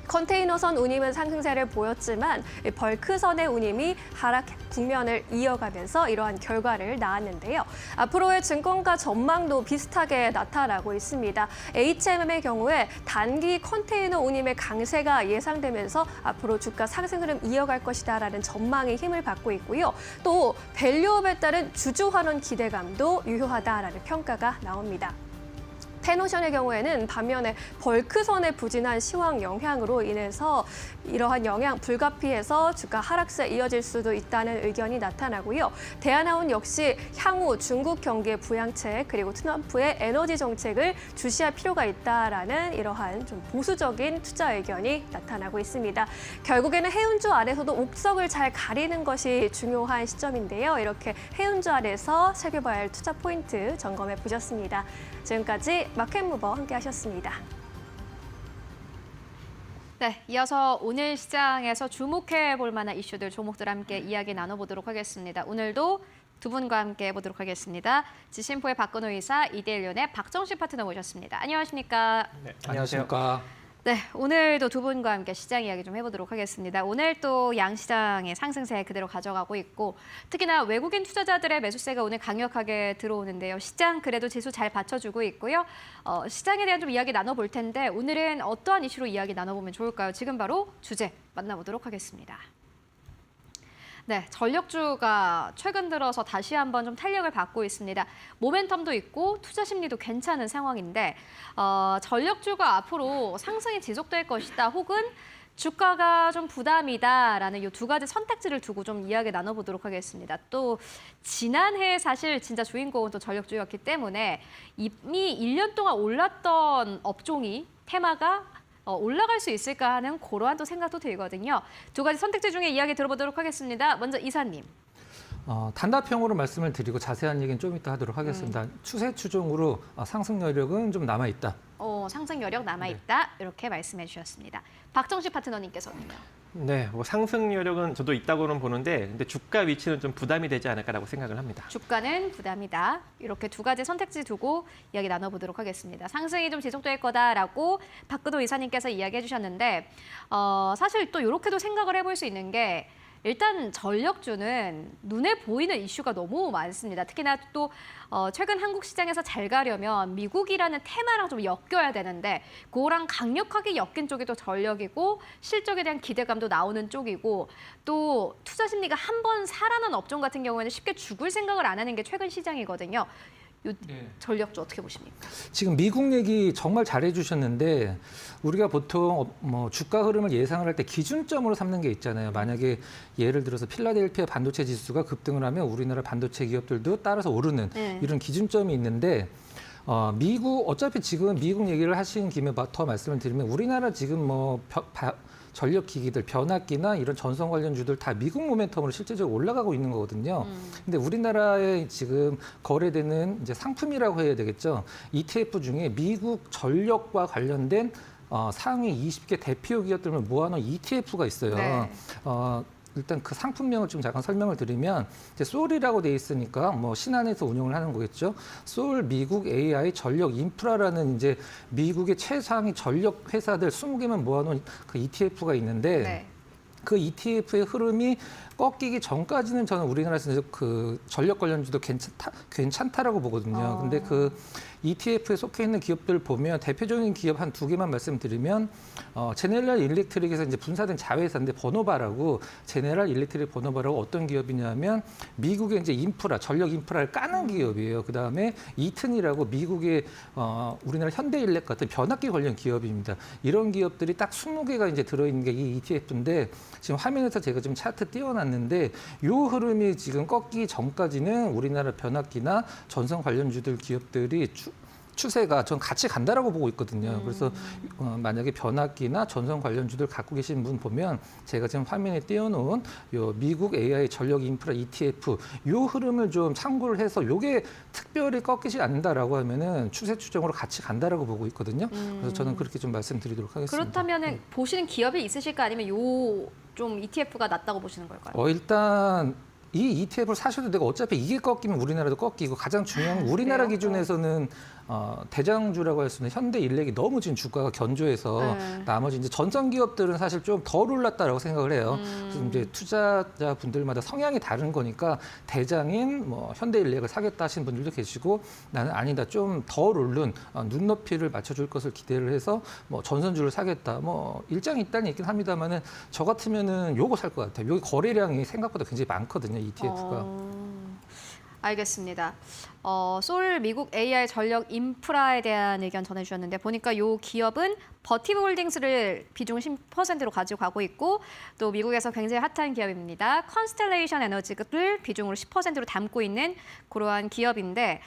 컨테이너선 운임은 상승세를 보였지만 벌크선의 운임이 하락 국면을 이어가면서 이러한 결과를 낳았는데요. 앞으로의 증권가 전망도 비슷하게 나타나고 있습니다. HMM의 경우에 단기 컨테이너 운임의 강세가 예상되면서 앞으로 주가 상승 흐름 이어갈 것이다라는 전망이 힘을 받고 있고요. 또 밸류업에 따른 주주 환원 기대감도 유효하다라는 평가가 나옵니다. 페노션의 경우에는 반면에 벌크선의 부진한 시황 영향으로 인해서 이러한 영향 불가피해서 주가 하락세 이어질 수도 있다는 의견이 나타나고요. 대한해운 역시 향후 중국 경기의 부양책 그리고 트럼프의 에너지 정책을 주시할 필요가 있다라는 이러한 좀 보수적인 투자 의견이 나타나고 있습니다. 결국에는 해운주 안에서도 옥석을 잘 가리는 것이 중요한 시점인데요. 이렇게 해운주 안에서 살펴봐야 할 투자 포인트 점검해 보셨습니다. 지금까지 마켓무버 함께 하셨습니다. 네, 이어서 오늘 시장에서 주목해 볼 만한 이슈들, 종목들 함께 이야기 나눠보도록 하겠습니다. 오늘도 두 분과 함께 해보도록 하겠습니다. 지심포의 박근호 이사, 이데일리온의 박정식 파트너 모셨습니다. 안녕하십니까? 네, 안녕하십니까? 네, 오늘도 두 분과 함께 시장 이야기 좀 해보도록 하겠습니다. 오늘 또 양시장의 상승세 그대로 가져가고 있고 특히나 외국인 투자자들의 매수세가 오늘 강력하게 들어오는데요. 시장 그래도 지수 잘 받쳐주고 있고요. 시장에 대한 좀 이야기 나눠볼 텐데 오늘은 어떠한 이슈로 이야기 나눠보면 좋을까요? 지금 바로 주제 만나보도록 하겠습니다. 네, 전력주가 최근 들어서 다시 한번 좀 탄력을 받고 있습니다. 모멘텀도 있고 투자 심리도 괜찮은 상황인데 전력주가 앞으로 상승이 지속될 것이다 혹은 주가가 좀 부담이다라는 이 두 가지 선택지를 두고 좀 이야기 나눠보도록 하겠습니다. 또 지난해 사실 진짜 주인공은 또 전력주였기 때문에 이미 1년 동안 올랐던 업종이 테마가 올라갈 수 있을까 하는 그러한 또 생각도 들거든요. 두 가지 선택지 중에 이야기 들어보도록 하겠습니다. 먼저 이사님. 단답형으로 말씀을 드리고 자세한 얘기는 좀 이따 하도록 하겠습니다. 추세 추종으로 상승 여력은 좀 남아있다. 상승 여력 남아있다. 이렇게 말씀해 주셨습니다. 박정식 파트너님께서는요. 네, 뭐 상승 여력은 저도 있다고는 보는데 근데 주가 위치는 좀 부담이 되지 않을까라고 생각을 합니다. 주가는 부담이다. 이렇게 두 가지 선택지 두고 이야기 나눠보도록 하겠습니다. 상승이 좀 지속될 거다라고 박근호 이사님께서 이야기해 주셨는데 사실 또 이렇게도 생각을 해볼 수 있는 게 일단 전력주는 눈에 보이는 이슈가 너무 많습니다. 특히나 또 최근 한국 시장에서 잘 가려면 미국이라는 테마랑 좀 엮여야 되는데 그거랑 강력하게 엮인 쪽이 또 전력이고 실적에 대한 기대감도 나오는 쪽이고 또 투자 심리가 한 번 살아난 업종 같은 경우에는 쉽게 죽을 생각을 안 하는 게 최근 시장이거든요. 요 전력주 어떻게 보십니까? 지금 미국 얘기 정말 잘해주셨는데 우리가 보통 뭐 주가 흐름을 예상을 할 때 기준점으로 삼는 게 있잖아요. 만약에 예를 들어서 필라델피아 반도체 지수가 급등을 하면 우리나라 반도체 기업들도 따라서 오르는 이런 기준점이 있는데 미국 어차피 지금 미국 얘기를 하신 김에 더 말씀을 드리면 우리나라 지금 뭐 전력 기기들, 변압기나 이런 전선 관련주들 다 미국 모멘텀으로 실제적으로 올라가고 있는 거거든요. 근데 우리나라에 지금 거래되는 이제 상품이라고 해야 되겠죠. ETF 중에 미국 전력과 관련된 상위 20개 대표 기업들을 모아놓은 ETF가 있어요. 네. 일단 그 상품명을 좀 잠깐 설명을 드리면 이제 솔이라고 돼 있으니까 뭐 신한에서 운영을 하는 거겠죠. 솔 미국 AI 전력 인프라라는 이제 미국의 최상위 전력 회사들 20개만 모아놓은 그 ETF가 있는데 네. 그 ETF의 흐름이 꺾이기 전까지는 저는 우리나라에서 그 전력 관련주도 괜찮다라고 보거든요. 근데 그 ETF에 속해 있는 기업들 보면 대표적인 기업 한 두 개만 말씀드리면 제네럴 일렉트릭에서 이제 분사된 자회사인데 버노바라고 제네럴 일렉트릭 버노바라고 어떤 기업이냐면 미국의 이제 인프라 전력 인프라를 까는 기업이에요. 그 다음에 이튼이라고 미국의 우리나라 현대일렉 같은 변압기 관련 기업입니다. 이런 기업들이 딱 20개가 이제 들어있는 게 이 ETF인데 지금 화면에서 제가 좀 차트 띄워놨는데 요 흐름이 지금 꺾이기 전까지는 우리나라 변압기나 전선 관련주들 기업들이 추세가 전 같이 간다라고 보고 있거든요. 그래서 만약에 변압기나 전선 관련주들 갖고 계신 분 보면 제가 지금 화면에 띄워놓은 요 미국 AI 전력 인프라 ETF 요 흐름을 좀 참고를 해서 요게 특별히 꺾이지 않는다라고 하면은 추세 추정으로 같이 간다라고 보고 있거든요. 그래서 저는 그렇게 좀 말씀드리도록 하겠습니다. 그렇다면 보시는 기업이 있으실까 아니면 요 좀 ETF가 낫다고 보시는 걸까요? 일단 이 ETF를 사셔도 되고 어차피 이게 꺾이면 우리나라도 꺾이고 가장 중요한 건 우리나라 그래요? 기준에서는 대장주라고 할 수 있는 현대일렉이 너무 지금 주가가 견조해서 네. 나머지 이제 전선 기업들은 사실 좀 덜 올랐다라고 생각을 해요. 그래서 이제 투자자 분들마다 성향이 다른 거니까 대장인 뭐 현대일렉을 사겠다 하시는 분들도 계시고 나는 아니다 좀 덜 오른 눈높이를 맞춰줄 것을 기대를 해서 뭐 전선주를 사겠다 뭐 일장이 있다는 얘기는 합니다만은 저 같으면은 요거 살 것 같아요. 여기 거래량이 생각보다 굉장히 많거든요 ETF가. 알겠습니다. 솔 미국 AI 전력 인프라에 대한 의견 전해주셨는데 보니까 이 기업은 버티브 홀딩스를 비중 10%로 가지고 가고 있고 또 미국에서 굉장히 핫한 기업입니다. 컨스텔레이션 에너지를 비중으로 10%로 담고 있는 그러한 기업인데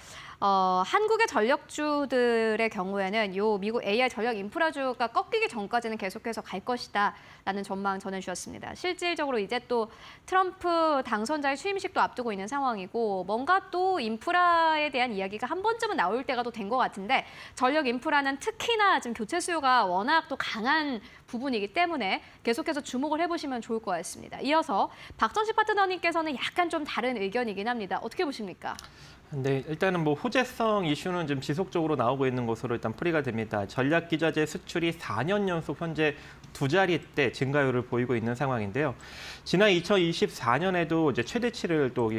한국의 전력주들의 경우에는 요 미국 AI 전력 인프라주가 꺾이기 전까지는 계속해서 갈 것이다라는 전망 전해주셨습니다. 실질적으로 이제 또 트럼프 당선자의 취임식도 앞두고 있는 상황이고 뭔가 또 인프라에 대한 이야기가 한 번쯤은 나올 때가 또 된 것 같은데 전력 인프라는 특히나 지금 교체 수요가 워낙 또 강한 부분이기 때문에 계속해서 주목을 해보시면 좋을 것 같습니다. 이어서 박정식 파트너님께서는 약간 좀 다른 의견이긴 합니다. 어떻게 보십니까? 네, 일단은 뭐 호재성 이슈는 좀 지속적으로 나오고 있는 것으로 일단 풀이가 됩니다. 전략기자재 수출이 4년 연속 현재 두 자릿대 증가율을 보이고 있는 상황인데요. 지난 2024년에도 이제 최대치를 또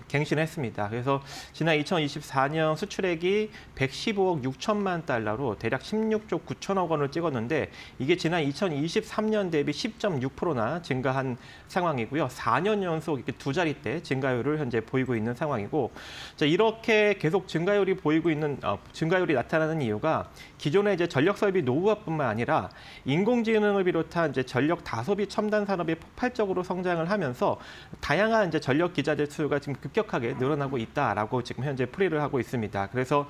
갱신했습니다. 그래서 지난 2024년 수출액이 115억 6천만 달러로 대략 16조 9천억 원을 찍었는데 이게 지난 2023년 대비 10.6%나 증가한 상황이고요. 4년 연속 이렇게 두 자릿대 증가율을 현재 보이고 있는 상황이고 자, 이렇게 계속 증가율이 증가율이 나타나는 이유가 기존의 이제 전력 설비 노후화뿐만 아니라 인공지능을 비롯한 이제 전력 다소비 첨단 산업이 폭발적으로 성장을 하면서 다양한 이제 전력 기자재 수요가 지금 급격하게 늘어나고 있다라고 지금 현재 풀이를 하고 있습니다. 그래서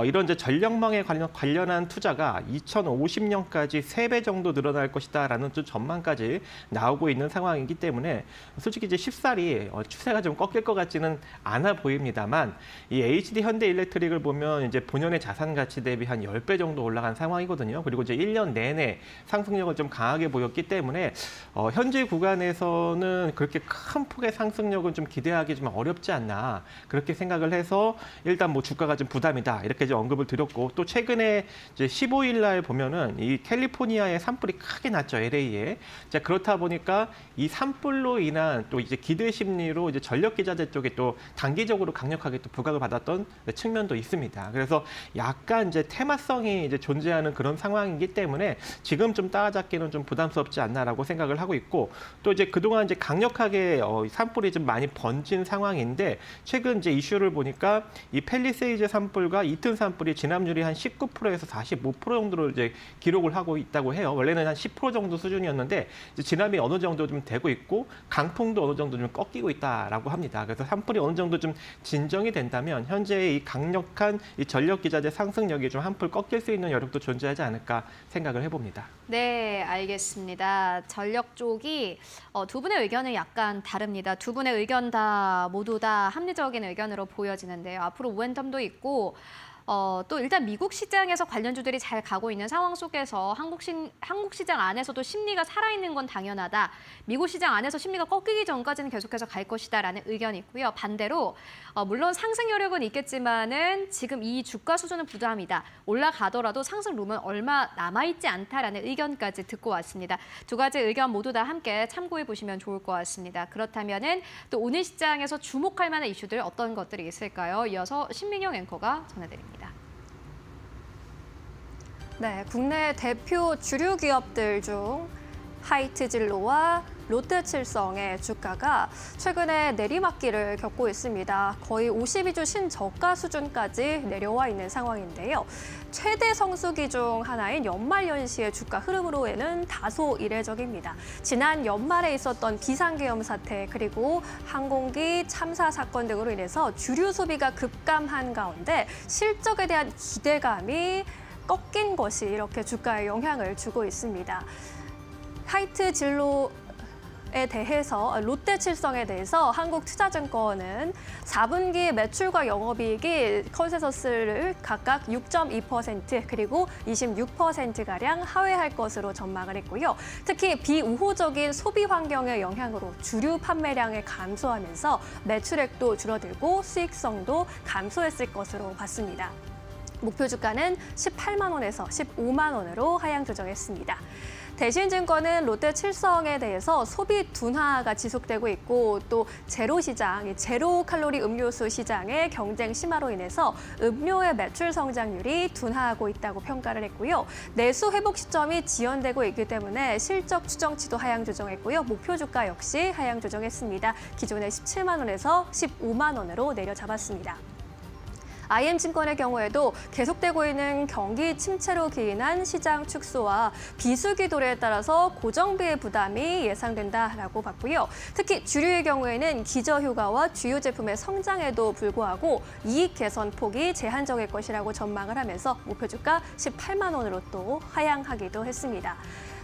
이런 이제 전력망에 관련한 투자가 2050년까지 3배 정도 늘어날 것이다라는 좀 전망까지 나오고 있는 상황이기 때문에 솔직히 이제 쉽사리 추세가 좀 꺾일 것 같지는 않아 보입니다만 이 HD 현대일렉트릭을 보면 이제 본연의 자산 가치 대비 한 10배 정도 올라간 상황이거든요. 그리고 이제 1년 내내 상승력을 좀 강하게 보였기 때문에 현재 구간에서는 그렇게 큰 폭의 상승력은 좀 기대하기 좀 어렵지 않나 그렇게 생각을 해서 일단 뭐 주가가 좀 부담이다 이렇게 이제 언급을 드렸고 또 최근에 이제 15일 날 보면은 이 캘리포니아에 산불이 크게 났죠 LA에. 자 그렇다 보니까 이 산불로 인한 또 이제 기대 심리로 이제 전력 기자재 쪽에 또 단기적으로 강력하게 또 부각을 받았던 측면도 있습니다. 그래서 약간 이제 테마성이 이제 존재하는 그런 상황이기 때문에 지금 좀 따라잡기는 좀 부담스럽지 않나라고 생각을 하고 있고 또 이제 그동안 이제 강력하게 산불이 좀 많이 번진 상황인데 최근 이제 이슈를 보니까 이 팰리세이드 산불과 이튼 산불이 진압률이 한 19%에서 45% 정도로 이제 기록을 하고 있다고 해요. 원래는 한 10% 정도 수준이었는데 이제 진압이 어느 정도 좀 되고 있고 강풍도 어느 정도 좀 꺾이고 있다라고 합니다. 그래서 산불이 어느 정도 좀 진정이 된다면 현재 이 강력한 이 전력 기자재 상승력이 좀 한풀 꺾일 수 있는 여력도 존재하지 않을까 생각을 해봅니다. 네, 알겠습니다. 전력 쪽이 두 분의 의견은 약간 다릅니다. 두 분의 의견 모두 다 합리적인 의견으로 보여지는데요. 앞으로 모멘텀도 있고 또 일단 미국 시장에서 관련주들이 잘 가고 있는 상황 속에서 한국 시장 안에서도 심리가 살아있는 건 당연하다. 미국 시장 안에서 심리가 꺾이기 전까지는 계속해서 갈 것이다라는 의견이 있고요. 반대로 물론 상승 여력은 있겠지만은 지금 이 주가 수준은 부담이다. 올라가더라도 상승 룸은 얼마 남아있지 않다라는 의견까지 듣고 왔습니다. 두 가지 의견 모두 다 함께 참고해 보시면 좋을 것 같습니다. 그렇다면은 또 오늘 시장에서 주목할 만한 이슈들 어떤 것들이 있을까요? 이어서 신민영 앵커가 전해드립니다. 네, 국내 대표 주류 기업들 중 하이트진로와 롯데칠성의 주가가 최근에 내리막길을 겪고 있습니다. 거의 52주 신저가 수준까지 내려와 있는 상황인데요. 최대 성수기 중 하나인 연말연시의 주가 흐름으로는 다소 이례적입니다. 지난 연말에 있었던 비상계엄 사태 그리고 항공기 참사 사건 등으로 인해서 주류 소비가 급감한 가운데 실적에 대한 기대감이 꺾인 것이 이렇게 주가에 영향을 주고 있습니다. 하이트 진로에 대해서 롯데칠성에 대해서 한국투자증권은 4분기 매출과 영업이익이 컨센서스를 각각 6.2% 그리고 26%가량 하회할 것으로 전망을 했고요. 특히 비우호적인 소비 환경의 영향으로 주류 판매량이 감소하면서 매출액도 줄어들고 수익성도 감소했을 것으로 봤습니다. 목표 주가는 18만 원에서 15만 원으로 하향 조정했습니다. 대신증권은 롯데칠성에 대해서 소비 둔화가 지속되고 있고 또 제로 시장, 제로 칼로리 음료수 시장의 경쟁 심화로 인해서 음료의 매출 성장률이 둔화하고 있다고 평가를 했고요. 내수 회복 시점이 지연되고 있기 때문에 실적 추정치도 하향 조정했고요. 목표 주가 역시 하향 조정했습니다. 기존의 17만 원에서 15만 원으로 내려잡았습니다. IM증권의 경우에도 계속되고 있는 경기 침체로 기인한 시장 축소와 비수기 도래에 따라서 고정비의 부담이 예상된다라고 봤고요. 특히 주류의 경우에는 기저휴가와 주요 제품의 성장에도 불구하고 이익 개선 폭이 제한적일 것이라고 전망을 하면서 목표 주가 18만 원으로 또 하향하기도 했습니다.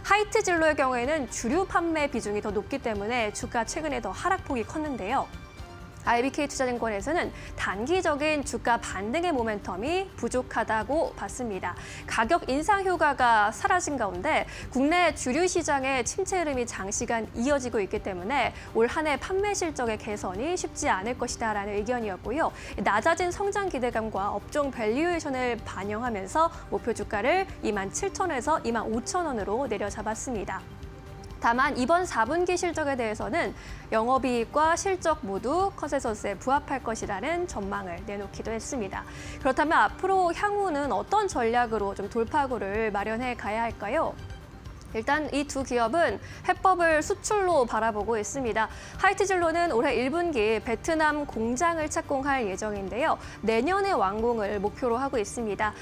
하이트 진로의 경우에는 주류 판매 비중이 더 높기 때문에 주가 최근에 더 하락폭이 컸는데요. IBK투자증권에서는 단기적인 주가 반등의 모멘텀이 부족하다고 봤습니다. 가격 인상 효과가 사라진 가운데 국내 주류 시장의 침체 흐름이 장시간 이어지고 있기 때문에 올 한 해 판매 실적의 개선이 쉽지 않을 것이다라는 의견이었고요. 낮아진 성장 기대감과 업종 밸류에이션을 반영하면서 목표 주가를 27,000원에서 25,000원으로 내려잡았습니다. 다만 이번 4분기 실적에 대해서는 영업이익과 실적 모두 컨센서스에 부합할 것이라는 전망을 내놓기도 했습니다. 그렇다면 앞으로 향후는 어떤 전략으로 좀 돌파구를 마련해 가야 할까요? 일단 이 두 기업은 해법을 수출로 바라보고 있습니다. 하이트진로는 올해 1분기 베트남 공장을 착공할 예정인데요. 내년에 완공을 목표로 하고 있습니다.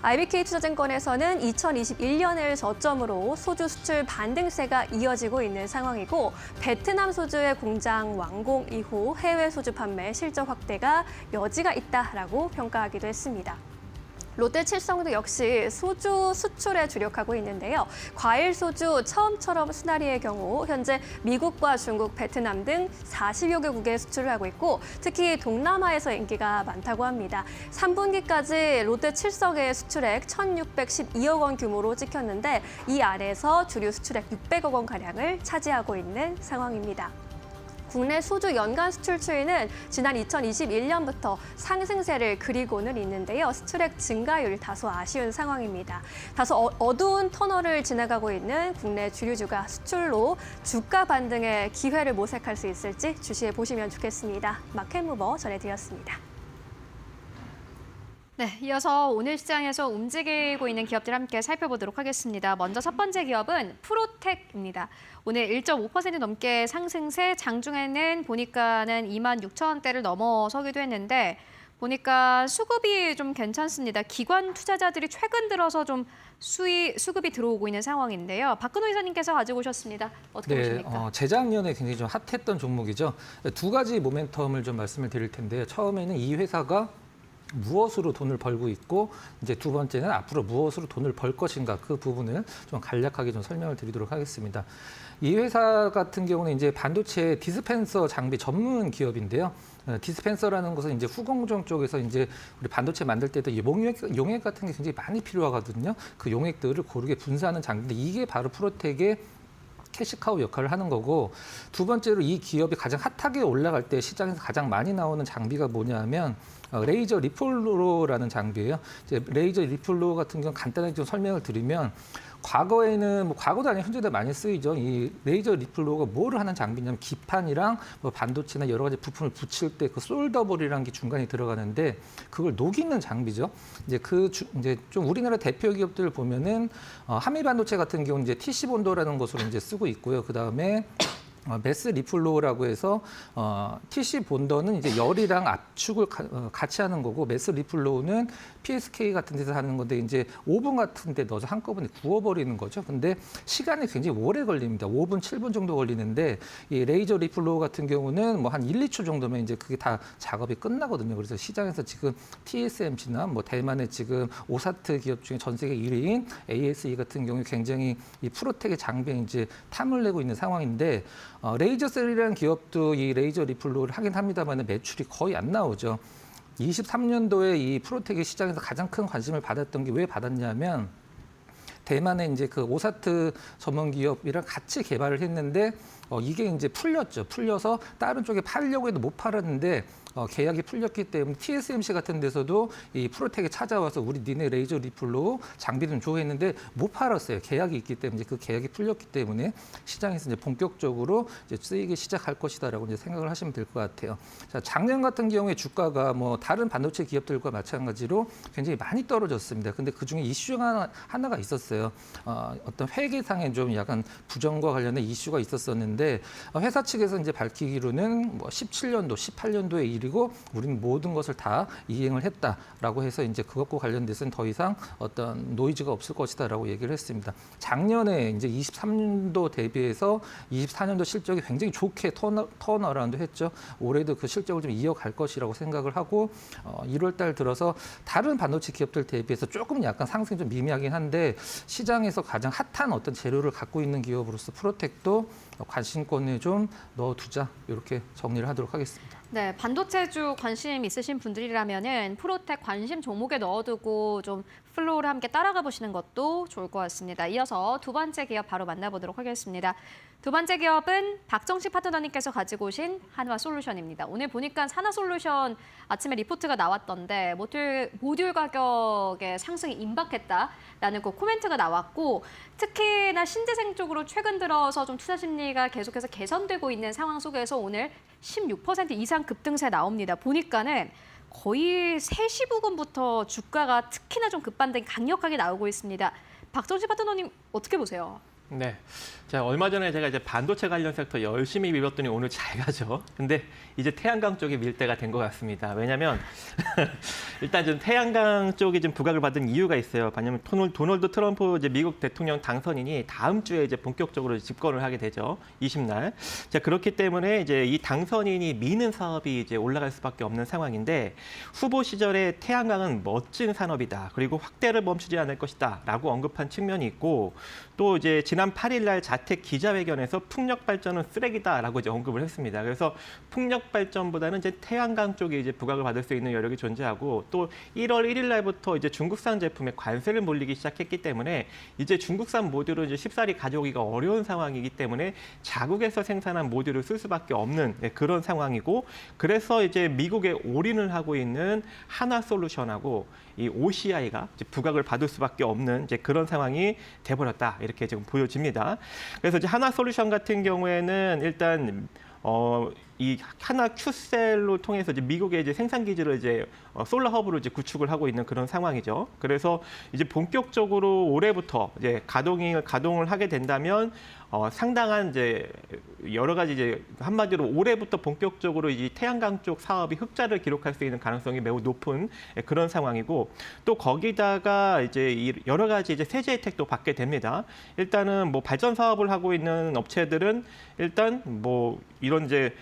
IBK투자증권에서는 2021년을 저점으로 소주 수출 반등세가 이어지고 있는 상황이고 베트남 소주의 공장 완공 이후 해외 소주 판매 실적 확대가 여지가 있다라고 평가하기도 했습니다. 롯데칠성도 역시 소주 수출에 주력하고 있는데요. 과일 소주 처음처럼 수나리의 경우 현재 미국과 중국, 베트남 등 40여 개국에 수출을 하고 있고 특히 동남아에서 인기가 많다고 합니다. 3분기까지 롯데칠성의 수출액 1,612억 원 규모로 찍혔는데 이 안에서 주류 수출액 600억 원가량을 차지하고 있는 상황입니다. 국내 소주 연간 수출 추이는 지난 2021년부터 상승세를 그리고는 있는데요. 수출액 증가율 다소 아쉬운 상황입니다. 다소 어두운 터널을 지나가고 있는 국내 주류주가 수출로 주가 반등의 기회를 모색할 수 있을지 주시해 보시면 좋겠습니다. 마켓무버 전해드렸습니다. 네, 이어서 오늘 시장에서 움직이고 있는 기업들 함께 살펴보도록 하겠습니다. 먼저 첫 번째 기업은 프로텍입니다. 오늘 1.5% 넘게 상승세, 장중에는 보니까는 26,000원대를 넘어서기도 했는데 보니까 수급이 좀 괜찮습니다. 기관 투자자들이 최근 들어서 좀 수급이 들어오고 있는 상황인데요. 박근호 이사님께서 가지고 오셨습니다. 어떻게 보십니까? 재작년에 굉장히 좀 핫했던 종목이죠. 두 가지 모멘텀을 좀 말씀을 드릴 텐데요. 처음에는 이 회사가 무엇으로 돈을 벌고 있고 이제 두 번째는 앞으로 무엇으로 돈을 벌 것인가 그 부분을 좀 간략하게 좀 설명을 드리도록 하겠습니다. 이 회사 같은 경우는 이제 반도체 디스펜서 장비 전문 기업인데요. 디스펜서라는 것은 이제 후공정 쪽에서 이제 우리 반도체 만들 때도 용액 같은 게 굉장히 많이 필요하거든요. 그 용액들을 고르게 분사하는 장비인데 이게 바로 프로텍의 캐시카우 역할을 하는 거고 두 번째로 이 기업이 가장 핫하게 올라갈 때 시장에서 가장 많이 나오는 장비가 뭐냐면 레이저 리폴로라는 장비예요. 이제 레이저 리폴로 같은 경우 간단하게 좀 설명을 드리면 과거에는 과거도 아니고 현재도 많이 쓰이죠. 이 레이저 리플로가 뭐를 하는 장비냐면 기판이랑 반도체나 여러 가지 부품을 붙일 때 그 솔더볼이라는 게 중간에 들어가는데 그걸 녹이는 장비죠. 이제 이제 좀 우리나라 대표 기업들 보면은 한미 반도체 같은 경우는 이제 TC 본도라는 것으로 이제 쓰고 있고요. 그 다음에 매스 리플로우라고 해서 TC 본더는 이제 열이랑 압축을 같이 하는 거고, 매스 리플로우는 PSK 같은 데서 하는 건데 이제 오븐 같은 데 넣어서 한꺼번에 구워버리는 거죠. 근데 시간이 굉장히 오래 걸립니다. 5분, 7분 정도 걸리는데 이 레이저 리플로우 같은 경우는 뭐 한 1, 2초 정도면 이제 그게 다 작업이 끝나거든요. 그래서 시장에서 지금 TSMC나 뭐 대만의 지금 오사트 기업 중에 전 세계 1위인 ASE 같은 경우에 굉장히 이 프로텍의 장비에 이제 탐을 내고 있는 상황인데, 레이저셀이라는 기업도 이 레이저 리플로우를 하긴 합니다만 매출이 거의 안 나오죠. 23년도에 이 프로텍의 시장에서 가장 큰 관심을 받았던 게 왜 받았냐면, 대만의 이제 그 오사트 전문 기업이랑 같이 개발을 했는데 이게 이제 풀렸죠. 풀려서 다른 쪽에 팔려고 해도 못 팔았는데 계약이 풀렸기 때문에 TSMC 같은 데서도 이 프로텍에 찾아와서 우리 니네 레이저 리플로 장비 좀 줘 했는데 못 팔았어요. 계약이 있기 때문에, 그 계약이 풀렸기 때문에 시장에서 이제 본격적으로 이제 쓰이기 시작할 것이다라고 이제 생각을 하시면 될 것 같아요. 자, 작년 같은 경우에 주가가 뭐 다른 반도체 기업들과 마찬가지로 굉장히 많이 떨어졌습니다. 근데 그 중에 이슈가 하나가 있었어요. 어떤 회계상에 좀 약간 부정과 관련된 이슈가 있었었는데, 회사 측에서 이제 밝히기로는 뭐 17년도, 18년도에 일이고 우리는 모든 것을 다 이행을 했다라고 해서 이제 그것과 관련돼서는 더 이상 어떤 노이즈가 없을 것이다라고 얘기를 했습니다. 작년에 이제 23년도 대비해서 24년도 실적이 굉장히 좋게 턴어라운드 했죠. 올해도 그 실적을 좀 이어갈 것이라고 생각을 하고 1월 달 들어서 다른 반도체 기업들 대비해서 조금 약간 상승이 좀 미미하긴 한데, 시장에서 가장 핫한 어떤 재료를 갖고 있는 기업으로서 프로텍도 관심권에 좀 넣어두자, 이렇게 정리를 하도록 하겠습니다. 네, 반도체주 관심 있으신 분들이라면은 프로텍 관심 종목에 넣어두고 좀 플로우를 함께 따라가 보시는 것도 좋을 것 같습니다. 이어서 두 번째 기업 바로 만나보도록 하겠습니다. 두 번째 기업은 박정식 파트너님께서 가지고 오신 한화솔루션입니다. 오늘 보니까 한화솔루션 아침에 리포트가 나왔던데 모듈 가격의 상승이 임박했다라는 그 코멘트가 나왔고, 특히나 신재생 쪽으로 최근 들어서 좀 투자 심리가 계속해서 개선되고 있는 상황 속에서 오늘 16% 이상 급등세 나옵니다. 보니까는 거의 3시 부근부터 주가가 특히나 좀 급반등이 강력하게 나오고 있습니다. 박정식 파트너님 어떻게 보세요? 네. 자, 얼마 전에 제가 이제 반도체 관련 섹터 열심히 밀었더니 오늘 잘 가죠. 근데 이제 태양광 쪽에 밀 때가 된 것 같습니다. 왜냐하면 일단 좀 태양광 쪽이 좀 부각을 받은 이유가 있어요. 왜냐하면 도널드 트럼프 이제 미국 대통령 당선인이 다음 주에 이제 본격적으로 집권을 하게 되죠. 20날. 자, 그렇기 때문에 이제 이 당선인이 미는 사업이 이제 올라갈 수밖에 없는 상황인데, 후보 시절에 태양광은 멋진 산업이다. 그리고 확대를 멈추지 않을 것이다라고 언급한 측면이 있고, 또 이제 지난 8일 날 자택 기자회견에서 풍력 발전은 쓰레기다라고 이제 언급을 했습니다. 그래서 풍력 발전보다는 이제 태양광 쪽에 이제 부각을 받을 수 있는 여력이 존재하고, 또 1월 1일 날부터 이제 중국산 제품에 관세를 몰리기 시작했기 때문에 이제 중국산 모듈을 이제 쉽사리 가져오기가 어려운 상황이기 때문에 자국에서 생산한 모듈을 쓸 수밖에 없는 그런 상황이고, 그래서 이제 미국에 올인을 하고 있는 한화솔루션하고 이 OCI가 부각을 받을 수밖에 없는 이제 그런 상황이 돼버렸다, 이렇게 지금 보여집니다. 그래서 이제 한화솔루션 같은 경우에는 일단 이 하나 큐셀로 통해서 이제 미국의 이제 생산 기지를 이제 솔라 허브로 이제 구축을 하고 있는 그런 상황이죠. 그래서 이제 본격적으로 올해부터 이제 가동을 하게 된다면 상당한 이제 여러 가지 이제 한마디로 올해부터 본격적으로 이 태양광 쪽 사업이 흑자를 기록할 수 있는 가능성이 매우 높은 그런 상황이고, 또 거기다가 이제 여러 가지 이제 세제 혜택도 받게 됩니다. 일단은 뭐 발전 사업을 하고 있는 업체들은 일단 뭐 이런 이제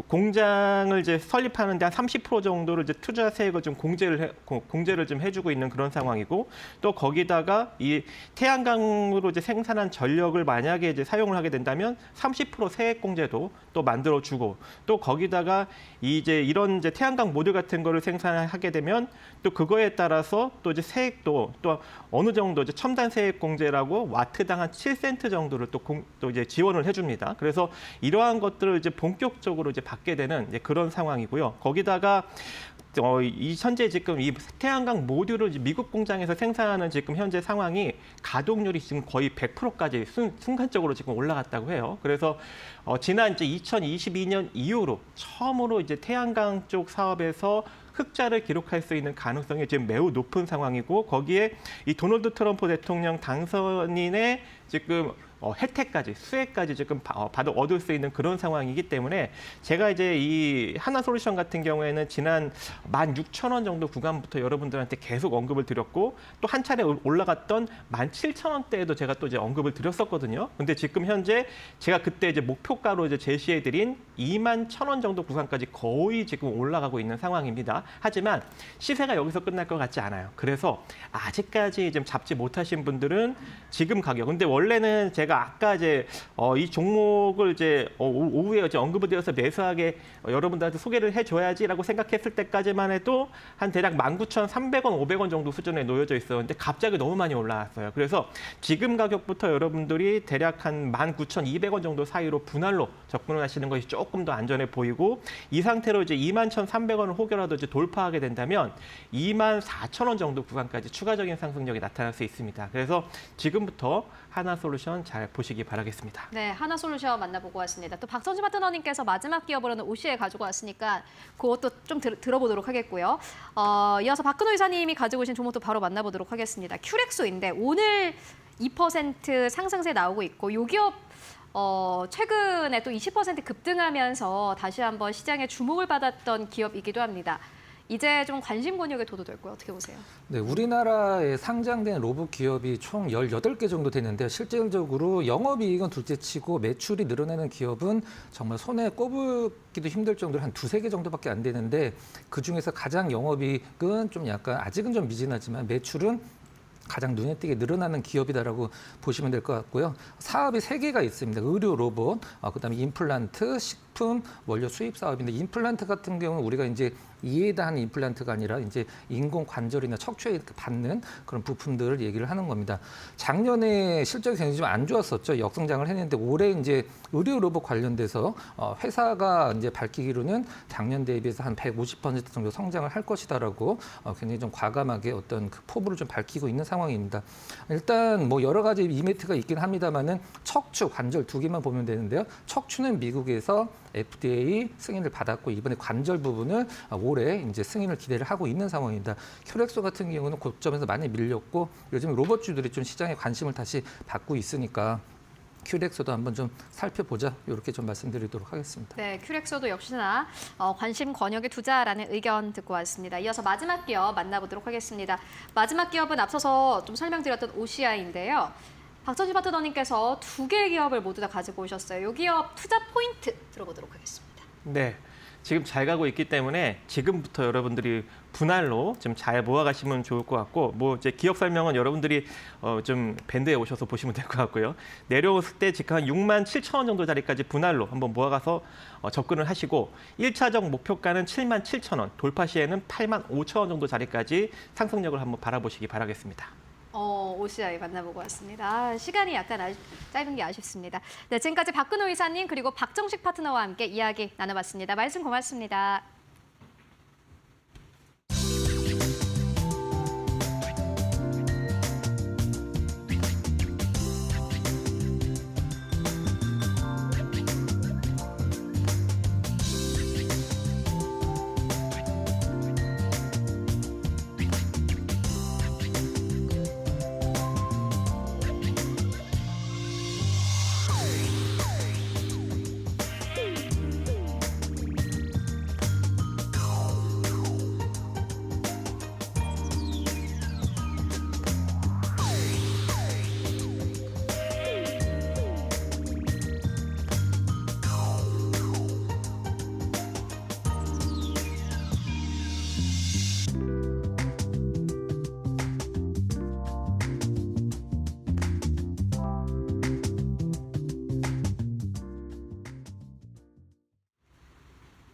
공장을 이제 설립하는데 한 30% 정도를 이제 투자세액을 좀 공제를 좀 해주고 있는 그런 상황이고, 또 거기다가 이 태양광으로 이제 생산한 전력을 만약에 이제 사용을 하게 된다면 30% 세액 공제도 또 만들어주고, 또 거기다가 이제 이런 이제 태양광 모듈 같은 거를 생산하게 되면 또 그거에 따라서 또 이제 세액도 또 어느 정도 이제 첨단 세액 공제라고 와트당 한 7센트 정도를 또 이제 지원을 해줍니다. 그래서 이러한 것들을 이제 본격적으로 이제 받게 되는 이제 그런 상황이고요. 거기다가 이 현재 지금 이 태양광 모듈을 미국 공장에서 생산하는 지금 현재 상황이 가동률이 지금 거의 100%까지 순간적으로 지금 올라갔다고 해요. 그래서 지난 이제 2022년 이후로 처음으로 이제 태양광 쪽 사업에서 흑자를 기록할 수 있는 가능성이 지금 매우 높은 상황이고, 거기에 이 도널드 트럼프 대통령 당선인의 지금 혜택까지 수혜까지 지금 얻을 수 있는 그런 상황이기 때문에 제가 이제 이 하나솔루션 같은 경우에는 지난 16,000원 정도 구간부터 여러분들한테 계속 언급을 드렸고 또 한 차례 올라갔던 17,000원대에도 제가 또 이제 언급을 드렸었거든요. 근데 지금 현재 제가 그때 이제 목표가로 이제 제시해드린 21,000원 정도 구간까지 거의 지금 올라가고 있는 상황입니다. 하지만 시세가 여기서 끝날 것 같지 않아요. 그래서 아직까지 좀 잡지 못하신 분들은 지금 가격. 근데 원래는 제가 아까 이제 이 종목을 이제 오후에 이제 언급을 드려서 매수하게 여러분들한테 소개를 해줘야지라고 생각했을 때까지만 해도 한 대략 19,300원, 500원 정도 수준에 놓여져 있었는데 갑자기 너무 많이 올라왔어요. 그래서 지금 가격부터 여러분들이 대략 한 19,200원 정도 사이로 분할로 접근을 하시는 것이 조금 더 안전해 보이고 이 상태로 이제 21,300원을 혹여라도 이제 돌파하게 된다면 24,000원 정도 구간까지 추가적인 상승력이 나타날 수 있습니다. 그래서 지금부터 하나솔루션 잘 보시기 바라겠습니다. 네, 하나솔루션 만나보고 왔습니다. 또 박선주 파트너님께서 마지막 기업으로는 OC에 가지고 왔으니까 그것도 좀 들어보도록 하겠고요. 이어서 박근호 이사님이 가지고 오신 종목도 바로 만나보도록 하겠습니다. 큐렉소인데 오늘 2% 상승세 나오고 있고 이 기업 최근에 또 20% 급등하면서 다시 한번 시장에 주목을 받았던 기업이기도 합니다. 이제 좀 관심 권역에 도도됐고요. 어떻게 보세요? 네, 우리나라에 상장된 로봇 기업이 총 18개 정도 되는데 실질적으로 영업이익은 둘째치고 매출이 늘어나는 기업은 정말 손에 꼽기도 힘들 정도로 한 2-3개 정도밖에 안 되는데 그중에서 가장 영업이익은 좀 약간 아직은 좀 미진하지만 매출은 가장 눈에 띄게 늘어나는 기업이다라고 보시면 될 것 같고요. 사업이 3개가 있습니다. 의료 로봇, 그다음에 임플란트, 식품, 원료 수입 사업인데 임플란트 같은 경우는 우리가 이제 이에다 하는 임플란트가 아니라 이제 인공 관절이나 척추에 받는 그런 부품들을 얘기를 하는 겁니다. 작년에 실적이 굉장히 좀 안 좋았었죠. 역성장을 했는데 올해 이제 의료 로봇 관련돼서 회사가 이제 밝히기로는 작년 대비해서 한 150% 정도 성장을 할 것이다라고 굉장히 좀 과감하게 어떤 그 포부를 좀 밝히고 있는 상황입니다. 일단 뭐 여러 가지 이벤트가 있긴 합니다만은 척추, 관절 2개만 보면 되는데요. 척추는 미국에서 FDA 승인을 받았고 이번에 관절 부분을 올해 이제 승인을 기대를 하고 있는 상황입니다. 큐렉소 같은 경우는 고점에서 많이 밀렸고 요즘 로봇주들이 좀 시장에 관심을 다시 받고 있으니까 큐렉소도 한번 좀 살펴보자 이렇게 좀 말씀드리도록 하겠습니다. 네, 큐렉소도 역시나 관심 권역에 두자라는 의견 듣고 왔습니다. 이어서 마지막 기업 만나보도록 하겠습니다. 마지막 기업은 앞서서 좀 설명드렸던 OCI인데요. 박선주 파트너님께서 2개의 기업을 모두 다 가지고 오셨어요. 이 기업 투자 포인트 들어보도록 하겠습니다. 네. 지금 잘 가고 있기 때문에 지금부터 여러분들이 분할로 좀 잘 모아가시면 좋을 것 같고 뭐 이제 기업 설명은 여러분들이 좀 밴드에 오셔서 보시면 될 것 같고요. 내려왔을 때 지금 한 67,000원 정도 자리까지 분할로 한번 모아가서 접근을 하시고 1차적 목표가는 77,000원, 돌파 시에는 85,000원 정도 자리까지 상승력을 한번 바라보시기 바라겠습니다. OCI 만나보고 왔습니다. 시간이 약간 짧은 게 아쉽습니다. 네, 지금까지 박근호 이사님 그리고 박정식 파트너와 함께 이야기 나눠봤습니다. 말씀 고맙습니다.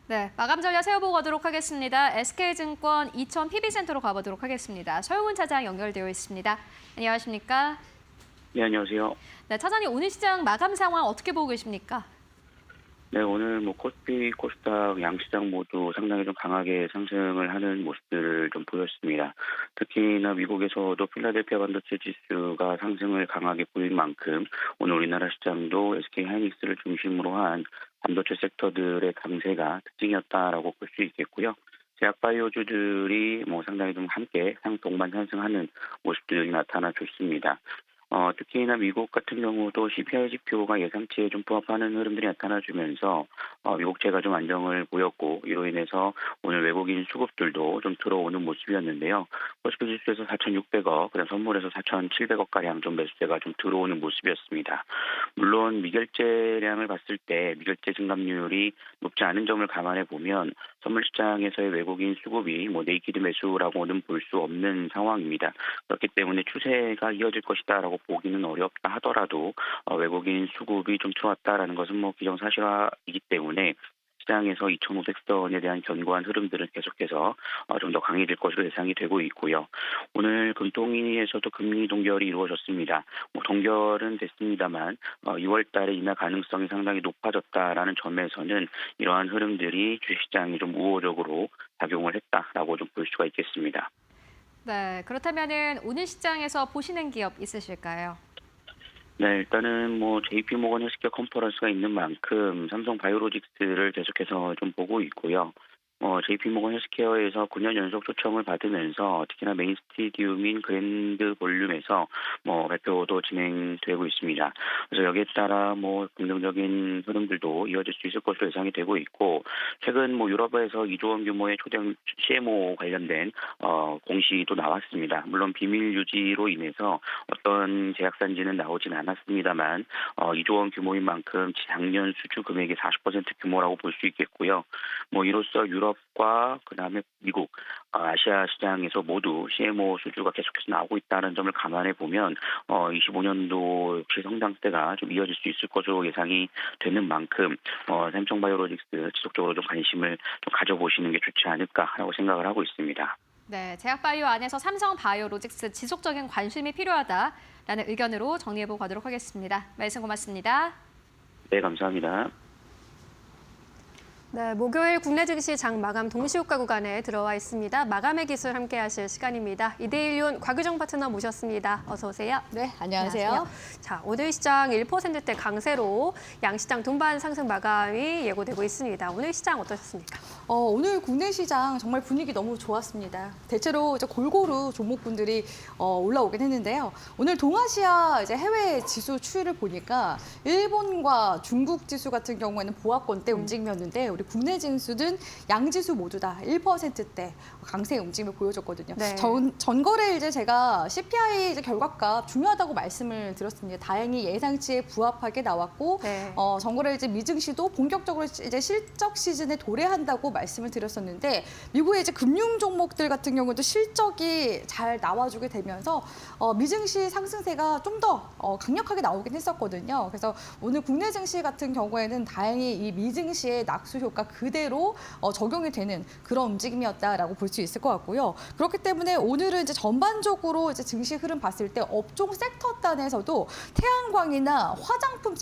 네, 마감 전략 세워보고 가도록 하겠습니다. SK증권 이천 PB센터로 가보도록 하겠습니다. 서용훈 차장 연결되어 있습니다. 안녕하십니까? 네, 안녕하세요. 네, 차장님 오늘 시장 마감 상황 어떻게 보고 계십니까? 네, 오늘 뭐 코스피, 코스닥 양시장 모두 상당히 좀 강하게 상승을 하는 모습들을 좀 보였습니다. 특히나 미국에서도 필라델피아 반도체 지수가 상승을 강하게 보인 만큼 오늘 우리나라 시장도 SK 하이닉스를 중심으로 한 반도체 섹터들의 강세가 특징이었다라고 볼 수 있겠고요. 제약바이오주들이 뭐 상당히 좀 함께 동반 상승하는 모습들이 나타나 줬습니다. 특히나 미국 같은 경우도 CPI 지표가 예상치에 좀 부합하는 흐름들이 나타나주면서 미국채가 좀 안정을 보였고 이로 인해서 오늘 외국인 수급들도 좀 들어오는 모습이었는데요. 코스피 지수에서 4,600억, 그다음 선물에서 4,700억 가량 좀 매수세가 좀 들어오는 모습이었습니다. 물론 미결제량을 봤을 때 미결제 증감률이 높지 않은 점을 감안해 보면 선물 시장에서의 외국인 수급이 네이키드 매수라고는 볼 수 없는 상황입니다. 그렇기 때문에 추세가 이어질 것이다라고 보기는 어렵다 하더라도 외국인 수급이 좀 들어왔다라는 것은 기정사실화이기 때문에 시장에서 2,500선에 대한 견고한 흐름들은 계속해서 좀 더 강해질 것으로 예상이 되고 있고요. 오늘 금통위에서도 금리 동결이 이루어졌습니다. 동결은 됐습니다만 2월 달에 인하 가능성이 상당히 높아졌다라는 점에서는 이러한 흐름들이 주식시장이 좀 우호적으로 작용을 했다라고 좀 볼 수가 있겠습니다. 네, 그렇다면은 오늘 시장에서 보시는 기업 있으실까요? 네, 일단은 JP모건 헬스케어 컨퍼런스가 있는 만큼 삼성 바이오로직스를 계속해서 좀 보고 있고요. JP모건 헬스케어에서 9년 연속 초청을 받으면서 특히나 메인 스티디움인 그랜드 볼륨에서 발표도 진행되고 있습니다. 그래서 여기에 따라 긍정적인 흐름들도 이어질 수 있을 것으로 예상이 되고 있고 최근 유럽에서 2조 원 규모의 초대형 CMO 관련된 공시도 나왔습니다. 물론 비밀 유지로 인해서 어떤 제약사인지는 나오진 않았습니다만 2조 원 규모인 만큼 작년 수주 금액의 40% 규모라고 볼 수 있겠고요. 이로써 유럽과 그다음에 미국, 아시아 시장에서 모두 CMO 수주가 계속해서 나오고 있다는 점을 감안해 보면 25년도 역시 성장세가 좀 이어질 수 있을 것으로 예상이 되는 만큼 삼성바이오로직스 지속적으로 좀 관심을 좀 가져보시는 게 좋지 않을까라고 생각을 하고 있습니다. 네, 제약바이오 안에서 삼성바이오로직스 지속적인 관심이 필요하다라는 의견으로 정리해보고 가도록 하겠습니다. 말씀 고맙습니다. 네, 감사합니다. 네, 목요일 국내 증시 장 마감 동시효과 구간에 들어와 있습니다. 마감의 기술 함께 하실 시간입니다. 이데일리온 곽유정 파트너 모셨습니다. 어서 오세요. 네, 안녕하세요. 자, 오늘 시장 1%대 강세로 양시장 동반 상승 마감이 예고되고 있습니다. 오늘 시장 어떠셨습니까? 오늘 국내 시장 정말 분위기 너무 좋았습니다. 대체로 이제 골고루 종목군들이 올라오긴 했는데요. 오늘 동아시아 이제 해외 지수 추이를 보니까 일본과 중국 지수 같은 경우에는 보합권대 움직임이었는데 우리 국내 지수는 양지수 모두 다 1%대 강세의 움직임을 보여줬거든요. 네. 전거래 이제 제가 CPI 이제 결과값 중요하다고 말씀을 드렸습니다. 다행히 예상치에 부합하게 나왔고 네. 전거래 이제 미증시도 본격적으로 이제 실적 시즌에 도래한다고 말씀을 드렸었는데 미국의 이제 금융 종목들 같은 경우도 실적이 잘 나와주게 되면서 미증시 상승세가 좀 더 강력하게 나오긴 했었거든요. 그래서 오늘 국내 증시 같은 경우에는 다행히 이 미증시의 낙수 효과 그대로 적용이 되는 그런 움직임이었다라고 볼 수 있을 것 같고요. 그렇기 때문에 오늘은 이제 전반적으로 이제 증시 흐름 봤을 때 업종 섹터 단에서도 태양광이나 화장품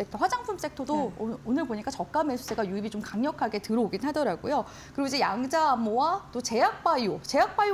섹터도 오늘 보니까 저가 매수세가 유입이 좀 강력하게 들어오긴 하더라고요. 그리고 이제 양자암호와 또 제약바이오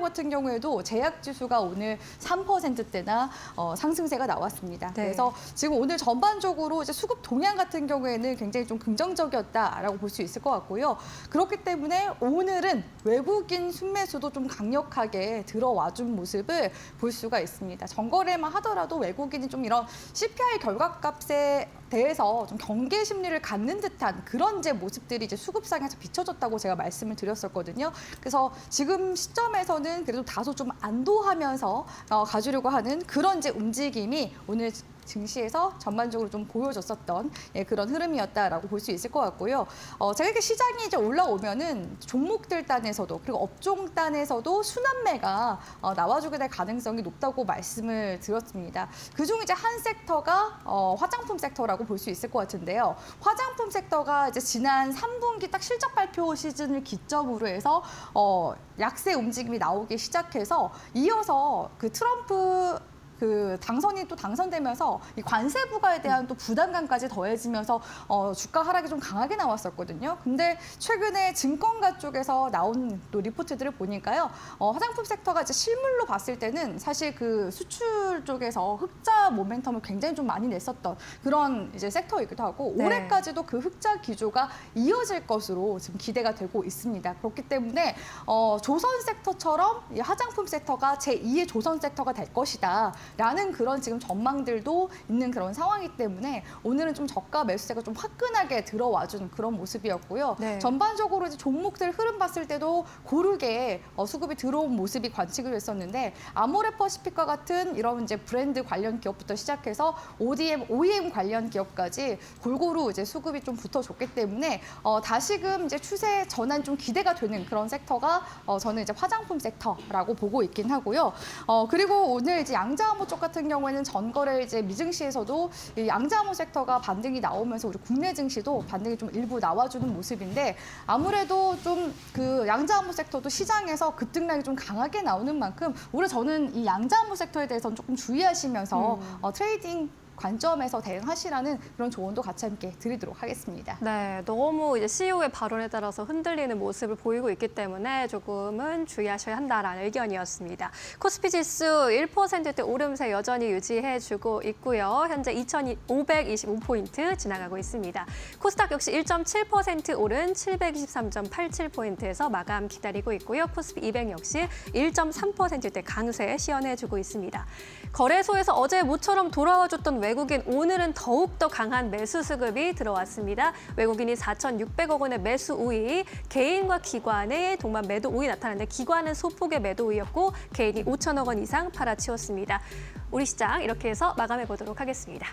같은 경우에도 제약 지수가 오늘 3%대나 상승세가 나왔습니다. 네. 그래서 지금 오늘 전반적으로 이제 수급 동향 같은 경우에는 굉장히 좀 긍정적이었다라고 볼 수 있을 것 같고요. 그렇기 때문에 오늘은 외국인 순매수도 좀 강력하게 들어와준 모습을 볼 수가 있습니다. 전거래만 하더라도 외국인이 좀 이런 CPI 결과값에 대해서 좀 경계 심리를 갖는 듯한 그런 이제 모습들이 이제 수급상에서 비춰졌다고 제가 말씀을 드렸었거든요. 그래서 지금 시점에서는 그래도 다소 좀 안도하면서 가주려고 하는 그런 이제 움직임이 오늘 증시에서 전반적으로 좀 보여줬었던 그런 흐름이었다라고 볼 수 있을 것 같고요. 제가 이렇게 시장이 이제 올라오면은 종목들 단에서도 그리고 업종 단에서도 순환매가 나와주게 될 가능성이 높다고 말씀을 드렸습니다. 그중 이제 한 섹터가 화장품 섹터라고 볼 수 있을 것 같은데요. 화장품 섹터가 이제 지난 3분기 딱 실적 발표 시즌을 기점으로 해서 약세 움직임이 나오기 시작해서 이어서 그 트럼프 당선이 또 당선되면서 이 관세 부과에 대한 또 부담감까지 더해지면서 주가 하락이 좀 강하게 나왔었거든요. 근데 최근에 증권가 쪽에서 나온 또 리포트들을 보니까요. 화장품 섹터가 이제 실물로 봤을 때는 사실 그 수출 쪽에서 흑자 모멘텀을 굉장히 좀 많이 냈었던 그런 이제 섹터이기도 하고 네. 올해까지도 그 흑자 기조가 이어질 것으로 지금 기대가 되고 있습니다. 그렇기 때문에 조선 섹터처럼 이 화장품 섹터가 제2의 조선 섹터가 될 것이다. 라는 라는 그런 지금 전망들도 있는 그런 상황이기 때문에 오늘은 좀 저가 매수세가 좀 화끈하게 들어와준 그런 모습이었고요. 네. 전반적으로 이제 종목들 흐름 봤을 때도 고르게 수급이 들어온 모습이 관측을 했었는데 아모레퍼시픽과 같은 이런 이제 브랜드 관련 기업부터 시작해서 ODM, OEM 관련 기업까지 골고루 이제 수급이 좀 붙어줬기 때문에 다시금 이제 추세 전환 좀 기대가 되는 그런 섹터가 저는 이제 화장품 섹터라고 보고 있긴 하고요. 그리고 오늘 이제 양자암호 쪽 같은 경우에는 전거래 이제 미증시에서도 이 양자암호 섹터가 반등이 나오면서 우리 국내 증시도 반등이 좀 일부 나와주는 모습인데 아무래도 좀 그 양자암호 섹터도 시장에서 급등량이 좀 강하게 나오는 만큼 오히려 저는 이 양자암호 섹터에 대해서는 조금 주의하시면서 트레이딩 관점에서 대응하시라는 그런 조언도 같이 함께 드리도록 하겠습니다. 네, 너무 이제 CEO의 발언에 따라서 흔들리는 모습을 보이고 있기 때문에 조금은 주의하셔야 한다라는 의견이었습니다. 코스피 지수 1%대 오름세 여전히 유지해주고 있고요. 현재 2,525포인트 지나가고 있습니다. 코스닥 역시 1.7% 오른 723.87포인트에서 마감 기다리고 있고요. 코스피 200 역시 1.3%대 강세 시연해주고 있습니다. 거래소에서 어제 모처럼 돌아와줬던 외국인 오늘은 더욱더 강한 매수 수급이 들어왔습니다. 외국인이 4,600억 원의 매수 우위, 개인과 기관의 동반 매도 우위 나타났는데 기관은 소폭의 매도 우위였고 개인이 5천억 원 이상 팔아치웠습니다. 우리 시장 이렇게 해서 마감해 보도록 하겠습니다.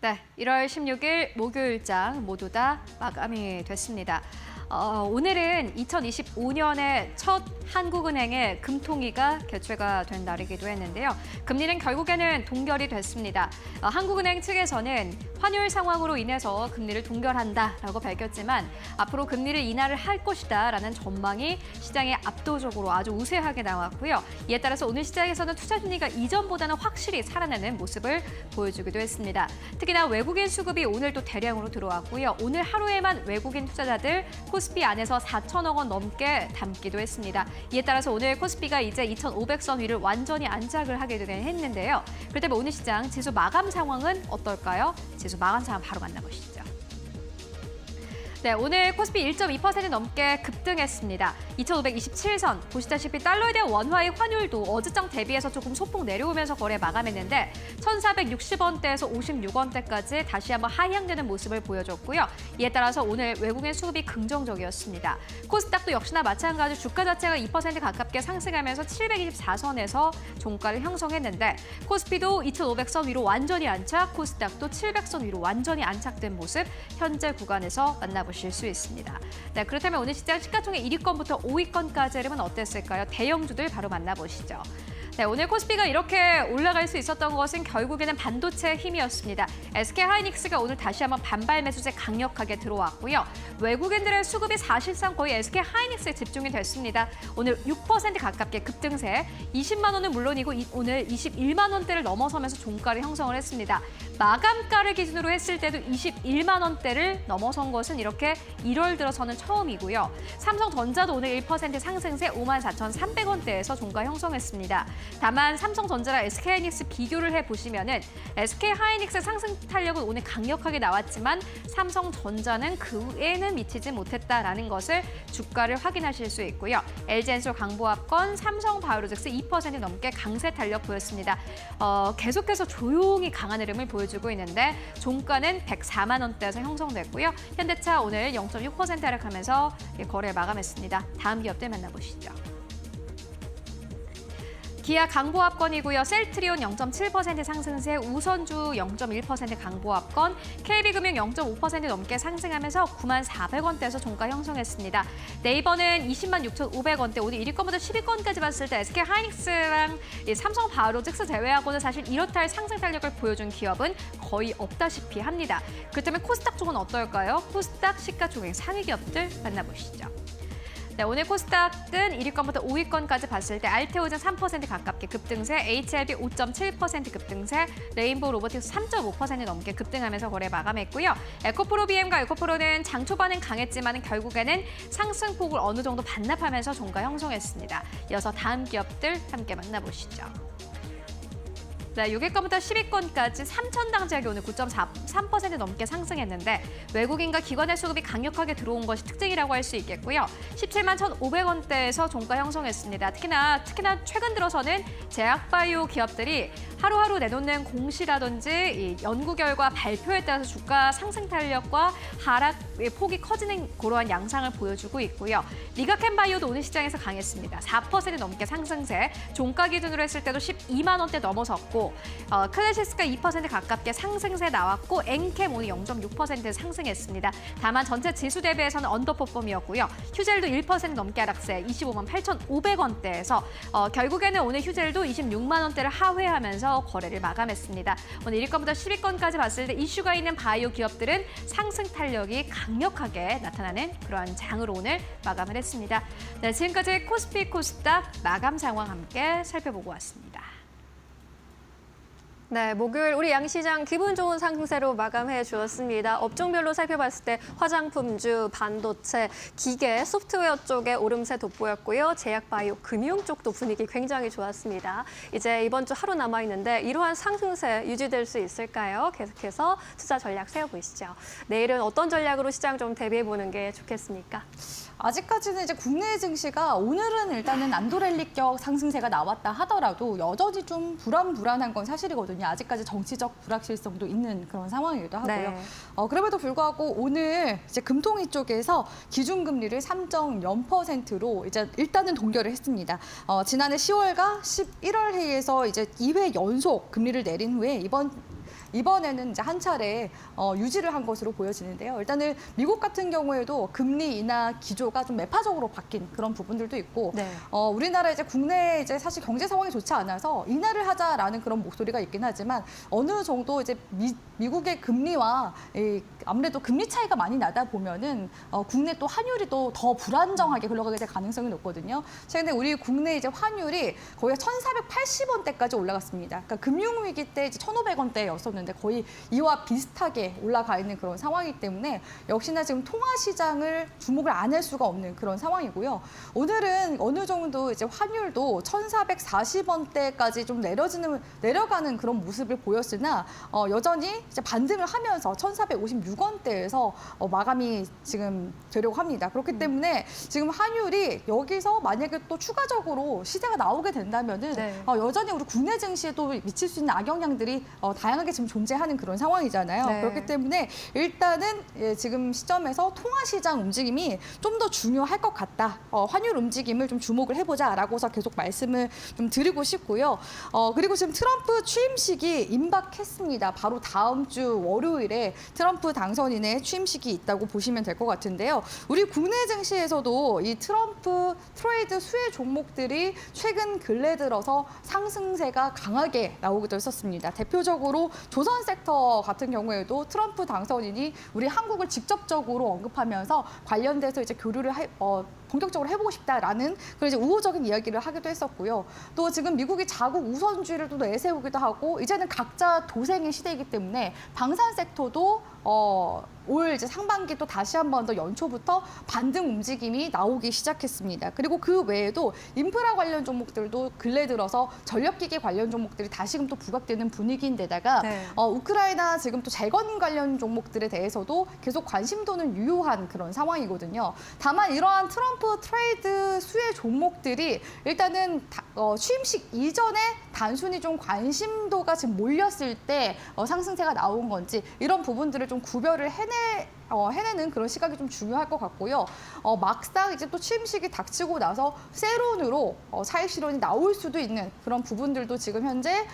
네, 1월 16일 목요일장 모두 다 마감이 됐습니다. 오늘은 2025년의 첫 한국은행의 금통위가 개최가 된 날이기도 했는데요. 금리는 결국에는 동결이 됐습니다. 한국은행 측에서는 환율 상황으로 인해서 금리를 동결한다라고 밝혔지만 앞으로 금리를 인하를 할 것이다라는 전망이 시장에 압도적으로 아주 우세하게 나왔고요. 이에 따라서 오늘 시장에서는 투자 심리가 이전보다는 확실히 살아나는 모습을 보여주기도 했습니다. 특히나 외국인 수급이 오늘 또 대량으로 들어왔고요. 오늘 하루에만 외국인 투자자들 코스피 안에서 4천억 원 넘게 담기도 했습니다. 이에 따라서 오늘 코스피가 이제 2,500선 위를 완전히 안착을 하게 했는데요. 그렇다면 오늘 시장 지수 마감 상황은 어떨까요? 지수 마감 상황 바로 만나보시죠. 네, 오늘 코스피 1.2% 넘게 급등했습니다. 2,527선, 보시다시피 달러에 대한 원화의 환율도 어제장 대비해서 조금 소폭 내려오면서 거래 마감했는데 1,460원대에서 56원대까지 다시 한번 하향되는 모습을 보여줬고요. 이에 따라서 오늘 외국인 수급이 긍정적이었습니다. 코스닥도 역시나 마찬가지로 주가 자체가 2% 가깝게 상승하면서 724선에서 종가를 형성했는데 코스피도 2,500선 위로 완전히 안착, 코스닥도 700선 위로 완전히 안착된 모습 현재 구간에서 만나보실 수 있습니다. 네, 그렇다면 오늘 시장 시가총액 1위권부터 5위권까지 흐름은 어땠을까요? 대형주들 바로 만나보시죠. 네, 오늘 코스피가 이렇게 올라갈 수 있었던 것은 결국에는 반도체의 힘이었습니다. SK하이닉스가 오늘 다시 한번 반발 매수세 강력하게 들어왔고요. 외국인들의 수급이 사실상 거의 SK하이닉스에 집중이 됐습니다. 오늘 6% 가깝게 급등세, 20만 원은 물론이고 오늘 21만 원대를 넘어서면서 종가를 형성을 했습니다. 마감가를 기준으로 했을 때도 21만 원대를 넘어선 것은 이렇게 1월 들어서는 처음이고요. 삼성전자도 오늘 1% 상승세 54,300원대에서 종가 형성했습니다. 다만 삼성전자랑 SK하이닉스 비교를 해보시면은 SK하이닉스 상승 탄력은 오늘 강력하게 나왔지만 삼성전자는 그 외에는 미치지 못했다라는 것을 주가를 확인하실 수 있고요. LG엔솔 강보합권, 삼성바이오로직스 2% 넘게 강세 탄력 보였습니다. 계속해서 조용히 강한 흐름을 보여주고 있는데 종가는 104만 원대에서 형성됐고요. 현대차 오늘 0.6% 하락하면서 거래 마감했습니다. 다음 기업들 만나보시죠. 기아 강보합권이고요. 셀트리온 0.7% 상승세, 우선주 0.1% 강보합권, KB금융 0.5% 넘게 상승하면서 9만 400원대에서 종가 형성했습니다. 네이버는 20만 6,500원대, 오늘 1위권부터 10위권까지 봤을 때 SK하이닉스랑 삼성바이오로직스 제외하고는 사실 이렇다 할 상승 탄력을 보여준 기업은 거의 없다시피 합니다. 그렇다면 코스닥 쪽은 어떨까요? 코스닥 시가총액 상위 기업들 만나보시죠. 네, 오늘 코스닥은 1위권부터 5위권까지 봤을 때 알테오젠 3% 가깝게 급등세, HLB 5.7% 급등세, 레인보우 로보틱스 3.5% 넘게 급등하면서 거래 마감했고요. 에코프로 BM과 에코프로는 장 초반은 강했지만 결국에는 상승폭을 어느 정도 반납하면서 종가 형성했습니다. 이어서 다음 기업들 함께 만나보시죠. 네, 6위권부터 10위권까지 3,000당지약이 오늘 9.3% 넘게 상승했는데 외국인과 기관의 수급이 강력하게 들어온 것이 특징이라고 할 수 있겠고요. 17만 1,500원대에서 종가 형성했습니다. 특히나 최근 들어서는 제약바이오 기업들이 하루하루 내놓는 공시라든지 이 연구 결과 발표에 따라서 주가 상승 탄력과 하락의 폭이 커지는 그러한 양상을 보여주고 있고요. 리가켄바이오도 오늘 시장에서 강했습니다. 4% 넘게 상승세, 종가 기준으로 했을 때도 12만 원대 넘어섰고 클래시스가 2% 가깝게 상승세 나왔고 엔캠 오늘 0.6% 상승했습니다. 다만 전체 지수 대비해서는 언더퍼폼이었고요. 휴젤도 1% 넘게 하락세 25만 8,500원대에서 결국에는 오늘 휴젤도 26만 원대를 하회하면서 거래를 마감했습니다. 오늘 1위권부터 10위권까지 봤을 때 이슈가 있는 바이오 기업들은 상승 탄력이 강력하게 나타나는 그러한 장으로 오늘 마감을 했습니다. 네, 지금까지 코스피 코스닥 마감 상황 함께 살펴보고 왔습니다. 네, 목요일 우리 양시장 기분 좋은 상승세로 마감해 주었습니다. 업종별로 살펴봤을 때 화장품주, 반도체, 기계, 소프트웨어 쪽에 오름세 돋보였고요. 제약, 바이오, 금융 쪽도 분위기 굉장히 좋았습니다. 이제 이번 주 하루 남아있는데 이러한 상승세 유지될 수 있을까요? 계속해서 투자 전략 세워보시죠. 내일은 어떤 전략으로 시장 좀 대비해보는 게 좋겠습니까? 아직까지는 이제 국내 증시가 오늘은 일단은 안도랠리격 상승세가 나왔다 하더라도 여전히 좀 불안한 건 사실이거든요. 아직까지 정치적 불확실성도 있는 그런 상황이기도 하고요. 네. 그럼에도 불구하고 오늘 이제 금통위 쪽에서 기준금리를 3.0%로 이제 일단은 동결을 했습니다. 지난해 10월과 11월 회의에서 이제 2회 연속 금리를 내린 후에 이번에는 이제 한 차례 유지를 한 것으로 보여지는데요. 일단은 미국 같은 경우에도 금리 인하 기조가 좀 매파적으로 바뀐 그런 부분들도 있고, 네. 우리나라 이제 국내 이제 사실 경제 상황이 좋지 않아서 인하를 하자라는 그런 목소리가 있긴 하지만 어느 정도 이제 미국의 금리와 아무래도 금리 차이가 많이 나다 보면은 국내 또 환율이 또 더 불안정하게 흘러가게 될 가능성이 높거든요. 최근에 우리 국내 이제 환율이 거의 1,480원대까지 올라갔습니다. 그러니까 금융위기 때 이제 1,500원대였었는데 거의 이와 비슷하게 올라가 있는 그런 상황이기 때문에 역시나 지금 통화 시장을 주목을 안 할 수가 없는 그런 상황이고요. 오늘은 어느 정도 이제 환율도 1,440원대까지 좀 내려가는 그런 모습을 보였으나 여전히 이제 반등을 하면서 1,456원대에서 마감이 지금 되려고 합니다. 그렇기 때문에 지금 환율이 여기서 만약에 또 추가적으로 시세가 나오게 된다면은 네. 여전히 우리 국내 증시에도 미칠 수 있는 악영향들이 다양하게 지금 존재하는 그런 상황이잖아요. 네. 그렇기 때문에 일단은 지금 시점에서 통화 시장 움직임이 좀 더 중요할 것 같다. 환율 움직임을 좀 주목을 해보자라고서 계속 말씀을 좀 드리고 싶고요. 그리고 지금 트럼프 취임식이 임박했습니다. 바로 다음 주 월요일에 트럼프 당선인의 취임식이 있다고 보시면 될 것 같은데요. 우리 국내 증시에서도 이 트럼프 트레이드 수혜 종목들이 최근 근래 들어서 상승세가 강하게 나오기도 했었습니다. 대표적으로 조선 섹터 같은 경우에도 트럼프 당선인이 우리 한국을 직접적으로 언급하면서 관련돼서 이제 교류를 본격적으로 해보고 싶다라는 그런 이제 우호적인 이야기를 하기도 했었고요. 또 지금 미국이 자국 우선주의를 또 내세우기도 하고 이제는 각자 도생의 시대이기 때문에 방산 섹터도 올 이제 상반기 또 다시 한 번 더 연초부터 반등 움직임이 나오기 시작했습니다. 그리고 그 외에도 인프라 관련 종목들도 근래 들어서 전력기기 관련 종목들이 다시금 또 부각되는 분위기인데다가 네. 우크라이나 지금 또 재건 관련 종목들에 대해서도 계속 관심도는 유효한 그런 상황이거든요. 다만 이러한 트럼프 트레이드 수혜 종목들이 일단은 취임식 이전에 단순히 좀 관심도가 지금 몰렸을 때 상승세가 나온 건지 이런 부분들을 좀 구별을 해내는 그런 시각이 좀 중요할 것 같고요. 막상 이제 또 취임식이 닥치고 나서 세론으로 차익 실현이 나올 수도 있는 그런 부분들도 지금 현재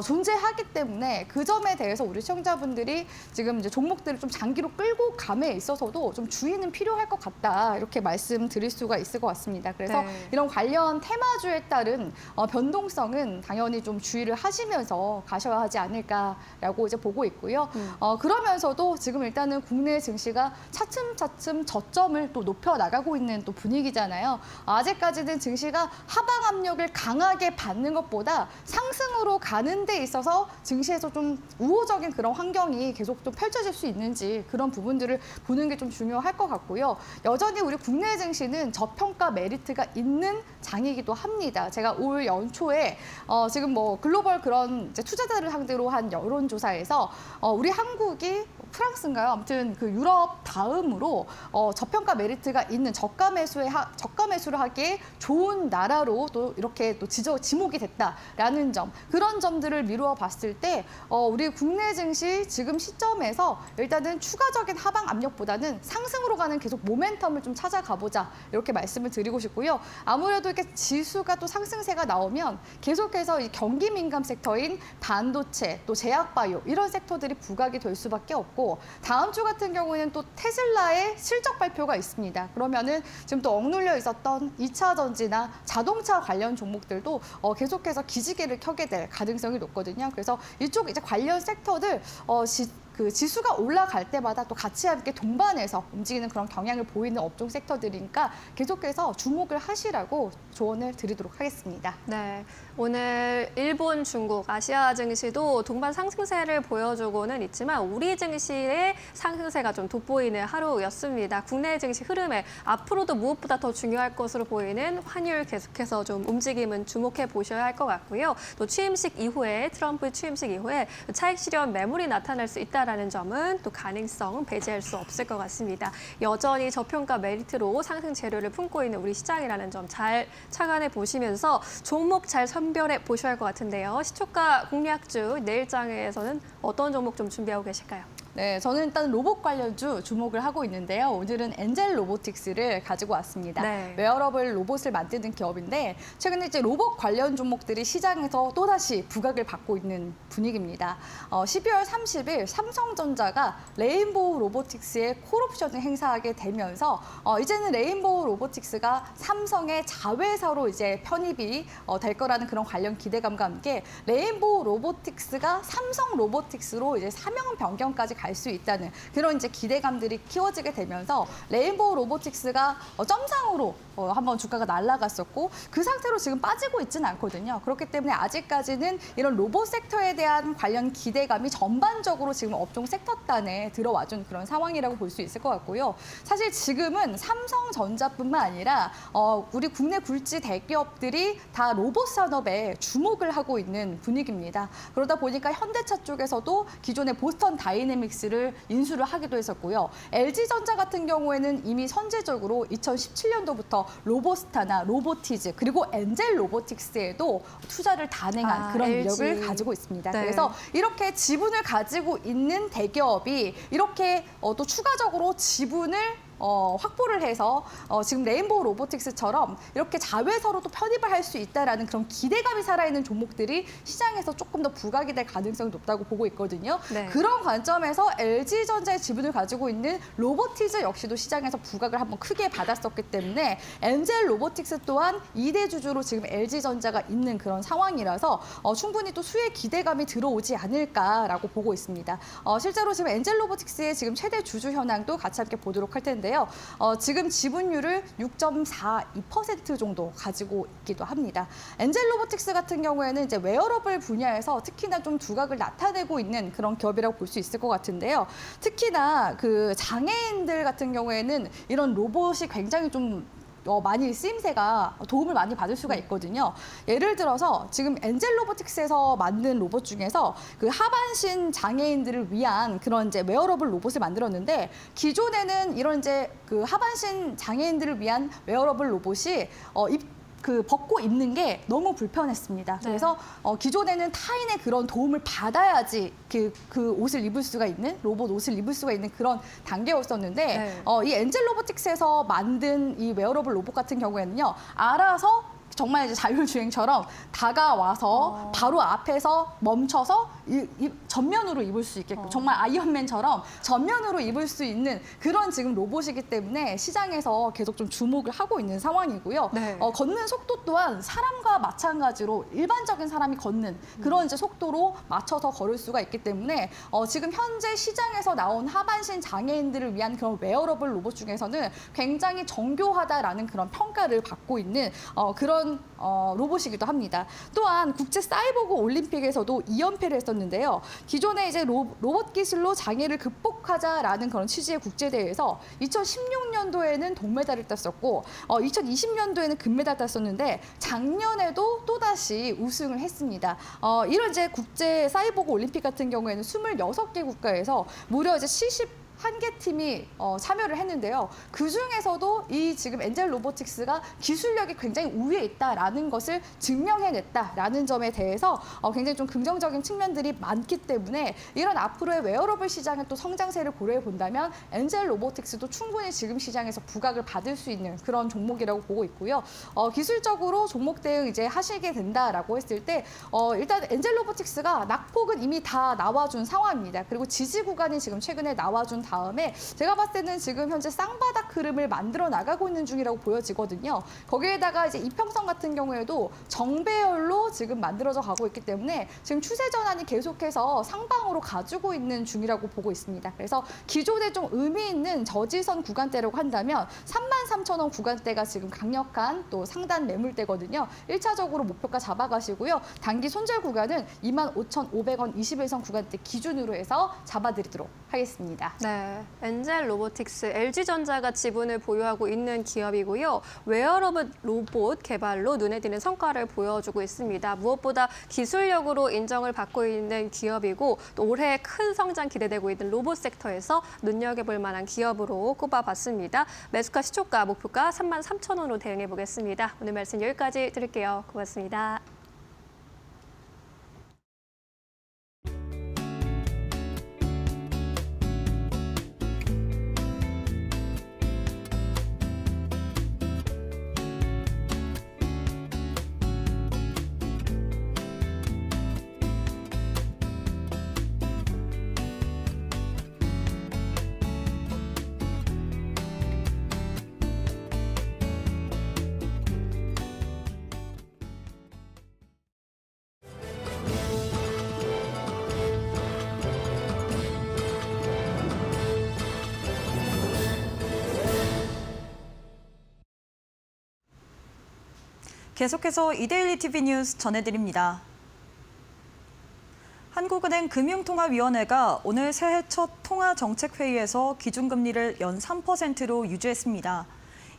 존재하기 때문에 그 점에 대해서 우리 시청자분들이 지금 이제 종목들을 좀 장기로 끌고 감에 있어서도 좀 주의는 필요할 것 같다 이렇게 말씀드릴 수가 있을 것 같습니다. 그래서 네. 이런 관련 테마주에 따른 변동성은 당연히 좀 주의를 하시면서 가셔야 하지 않을까라고 이제 보고 있고요. 그러면서도 지금 일단은 국내 증시 증시가 차츰차츰 저점을 또 높여 나가고 있는 또 분위기잖아요. 아직까지는 증시가 하방 압력을 강하게 받는 것보다 상승으로 가는 데 있어서 증시에서 좀 우호적인 그런 환경이 계속 좀 펼쳐질 수 있는지 그런 부분들을 보는 게 좀 중요할 것 같고요. 여전히 우리 국내 증시는 저평가 메리트가 있는 장이기도 합니다. 제가 올 연초에 지금 뭐 글로벌 그런 이제 투자자들을 상대로 한 여론조사에서 우리 한국이 프랑스인가요? 아무튼 그 유럽 다음으로 저평가 메리트가 있는 저가 매수를 하기에 좋은 나라로 또 이렇게 또 지목이 됐다라는 점, 그런 점들을 미루어 봤을 때 우리 국내 증시 지금 시점에서 일단은 추가적인 하방 압력보다는 상승으로 가는 계속 모멘텀을 좀 찾아가보자, 이렇게 말씀을 드리고 싶고요. 아무래도 이렇게 지수가 또 상승세가 나오면 계속해서 이 경기 민감 섹터인 반도체, 또 제약바이오 이런 섹터들이 부각이 될 수밖에 없고, 다음 주 같은 경우에는 또 테슬라의 실적 발표가 있습니다. 그러면은 지금 또 억눌려 있었던 2차 전지나 자동차 관련 종목들도 계속해서 기지개를 켜게 될 가능성이 높거든요. 그래서 이쪽 이제 관련 섹터들 그 지수가 올라갈 때마다 또 같이 함께 동반해서 움직이는 그런 경향을 보이는 업종 섹터들이니까 계속해서 주목을 하시라고 조언을 드리도록 하겠습니다. 네, 오늘 일본, 중국, 아시아 증시도 동반 상승세를 보여주고는 있지만 우리 증시의 상승세가 좀 돋보이는 하루였습니다. 국내 증시 흐름에 앞으로도 무엇보다 더 중요할 것으로 보이는 환율 계속해서 좀 움직임은 주목해 보셔야 할 것 같고요. 또 트럼프 취임식 이후에 차익 실현 매물이 나타날 수 있다라는 점은 또 가능성 배제할 수 없을 것 같습니다. 여전히 저평가 메리트로 상승 재료를 품고 있는 우리 시장이라는 점 잘 착안해 보시면서 종목 잘 선별해 보셔야 할 것 같은데요. 시초가 공략주 내일장에서는 어떤 종목 좀 준비하고 계실까요? 네, 저는 일단 로봇 관련주 주목을 하고 있는데요. 오늘은 엔젤 로보틱스를 가지고 왔습니다. 네. 웨어러블 로봇을 만드는 기업인데 최근에 이제 로봇 관련 종목들이 시장에서 또다시 부각을 받고 있는 분위기입니다. 12월 30일 삼성전자가 레인보우 로보틱스의 콜옵션을 행사하게 되면서 이제는 레인보우 로보틱스가 삼성의 자회사로 이제 편입이 될 거라는 그런 관련 기대감과 함께 레인보우 로보틱스가 삼성 로보틱스로 이제 사명 변경까지 갈 수 있다는 그런 이제 기대감들이 키워지게 되면서 레인보우 로보틱스가 점상으로 한번 주가가 날아갔었고 그 상태로 지금 빠지고 있지는 않거든요. 그렇기 때문에 아직까지는 이런 로봇 섹터에 대한 관련 기대감이 전반적으로 지금 업종 섹터단에 들어와준 그런 상황이라고 볼 수 있을 것 같고요. 사실 지금은 삼성전자뿐만 아니라 우리 국내 굴지 대기업들이 다 로봇 산업에 주목을 하고 있는 분위기입니다. 그러다 보니까 현대차 쪽에서도 기존의 보스턴 다이내믹스를 인수를 하기도 했었고요. LG전자 같은 경우에는 이미 선제적으로 2017년도부터 로보스타나 로보티즈 그리고 엔젤 로보틱스에도 투자를 단행한 그런 LG. 이력을 가지고 있습니다. 네. 그래서 이렇게 지분을 가지고 있는 대기업이 이렇게 또 추가적으로 지분을 확보를 해서 지금 레인보우 로보틱스처럼 이렇게 자회사로도 편입을 할 수 있다라는 그런 기대감이 살아있는 종목들이 시장에서 조금 더 부각이 될 가능성이 높다고 보고 있거든요. 네. 그런 관점에서 LG전자의 지분을 가지고 있는 로보티즈 역시도 시장에서 부각을 한번 크게 받았었기 때문에 엔젤 로보틱스 또한 2대 주주로 지금 LG전자가 있는 그런 상황이라서 충분히 또 수혜 기대감이 들어오지 않을까라고 보고 있습니다. 실제로 지금 엔젤 로보틱스의 지금 최대 주주 현황도 같이 함께 보도록 할 텐데요. 지금 지분율을 6.42% 정도 가지고 있기도 합니다. 엔젤 로보틱스 같은 경우에는 이제 웨어러블 분야에서 특히나 좀 두각을 나타내고 있는 그런 기업이라고 볼 수 있을 것 같은데요. 특히나 그 장애인들 같은 경우에는 이런 로봇이 굉장히 좀 많이 쓰임새가 도움을 많이 받을 수가 있거든요. 예를 들어서 지금 엔젤 로보틱스에서 만든 로봇 중에서 그 하반신 장애인들을 위한 그런 이제 웨어러블 로봇을 만들었는데 기존에는 이런 이제 그 하반신 장애인들을 위한 웨어러블 로봇이 벗고 입는 게 너무 불편했습니다. 그래서 기존에는 타인의 그런 도움을 받아야지 그 옷을 입을 수가 있는, 로봇 옷을 입을 수가 있는 그런 단계였었는데 네. 이 엔젤 로보틱스에서 만든 이 웨어러블 로봇 같은 경우에는요, 알아서 정말 이제 자율주행처럼 다가와서 바로 앞에서 멈춰서 전면으로 입을 수 있게끔 정말 아이언맨처럼 전면으로 입을 수 있는 그런 지금 로봇이기 때문에 시장에서 계속 좀 주목을 하고 있는 상황이고요. 네. 걷는 속도 또한 사람과 마찬가지로 일반적인 사람이 걷는 그런 이제 속도로 맞춰서 걸을 수가 있기 때문에 지금 현재 시장에서 나온 하반신 장애인들을 위한 그런 웨어러블 로봇 중에서는 굉장히 정교하다라는 그런 평가를 받고 있는 그런 로봇이기도 합니다. 또한 국제 사이보그 올림픽에서도 2연패를 했었는데요. 기존에 이제 로봇 기술로 장애를 극복하자라는 그런 취지의 국제대회에서 2016년도에는 동메달을 땄었고 2020년도에는 금메달 땄었는데 작년에도 또다시 우승을 했습니다. 이런 이제 국제 사이보그 올림픽 같은 경우에는 26개 국가에서 무려 이제 71개 팀이 참여를 했는데요. 그중에서도 이 지금 엔젤 로보틱스가 기술력이 굉장히 우위에 있다라는 것을 증명해냈다라는 점에 대해서 굉장히 좀 긍정적인 측면들이 많기 때문에 이런 앞으로의 웨어러블 시장의 또 성장세를 고려해 본다면 엔젤 로보틱스도 충분히 지금 시장에서 부각을 받을 수 있는 그런 종목이라고 보고 있고요. 기술적으로 종목 대응 이제 하시게 된다라고 했을 때 일단 엔젤 로보틱스가 낙폭은 이미 다 나와준 상황입니다. 그리고 지지 구간이 지금 최근에 나와준 다음에 제가 봤을 때는 지금 현재 쌍바닥 흐름을 만들어 나가고 있는 중이라고 보여지거든요. 거기에다가 이제 이평선 같은 경우에도 정배열로 지금 만들어져 가고 있기 때문에 지금 추세 전환이 계속해서 상방으로 가지고 있는 중이라고 보고 있습니다. 그래서 기존에 좀 의미 있는 저지선 구간대라고 한다면 33,000원 구간대가 지금 강력한 또 상단 매물대거든요. 1차적으로 목표가 잡아가시고요. 단기 손절 구간은 25,500원 21선 구간대 기준으로 해서 잡아드리도록 하겠습니다. 네, 엔젤 로보틱스, LG전자가 지분을 보유하고 있는 기업이고요. 웨어러블 로봇 개발로 눈에 띄는 성과를 보여주고 있습니다. 무엇보다 기술력으로 인정을 받고 있는 기업이고 또 올해 큰 성장 기대되고 있는 로봇 섹터에서 눈여겨볼 만한 기업으로 꼽아봤습니다. 매수가 시초가 목표가 33,000원으로 대응해 보겠습니다. 오늘 말씀 여기까지 드릴게요. 고맙습니다. 계속해서 이데일리 TV 뉴스 전해드립니다. 한국은행 금융통화위원회가 오늘 새해 첫 통화정책회의에서 기준금리를 연 3%로 유지했습니다.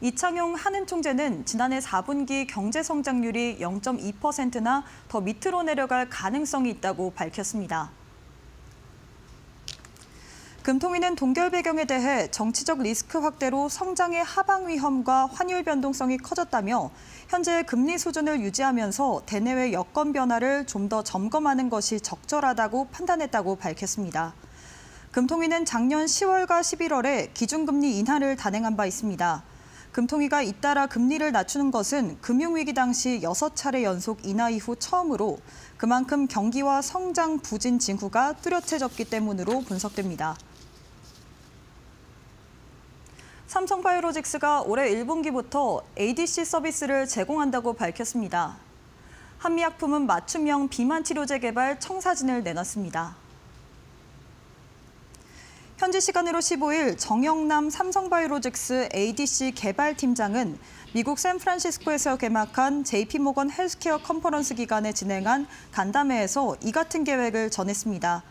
이창용 한은총재는 지난해 4분기 경제성장률이 0.2%나 더 밑으로 내려갈 가능성이 있다고 밝혔습니다. 금통위는 동결 배경에 대해 정치적 리스크 확대로 성장의 하방 위험과 환율 변동성이 커졌다며 현재 금리 수준을 유지하면서 대내외 여건 변화를 좀 더 점검하는 것이 적절하다고 판단했다고 밝혔습니다. 금통위는 작년 10월과 11월에 기준금리 인하를 단행한 바 있습니다. 금통위가 잇따라 금리를 낮추는 것은 금융위기 당시 6차례 연속 인하 이후 처음으로 그만큼 경기와 성장 부진 징후가 뚜렷해졌기 때문으로 분석됩니다. 삼성바이오로직스가 올해 1분기부터 ADC 서비스를 제공한다고 밝혔습니다. 한미약품은 맞춤형 비만 치료제 개발 청사진을 내놨습니다. 현지 시간으로 15일 정영남 삼성바이오로직스 ADC 개발팀장은 미국 샌프란시스코에서 개막한 JP모건 헬스케어 컨퍼런스 기간에 진행한 간담회에서 이 같은 계획을 전했습니다.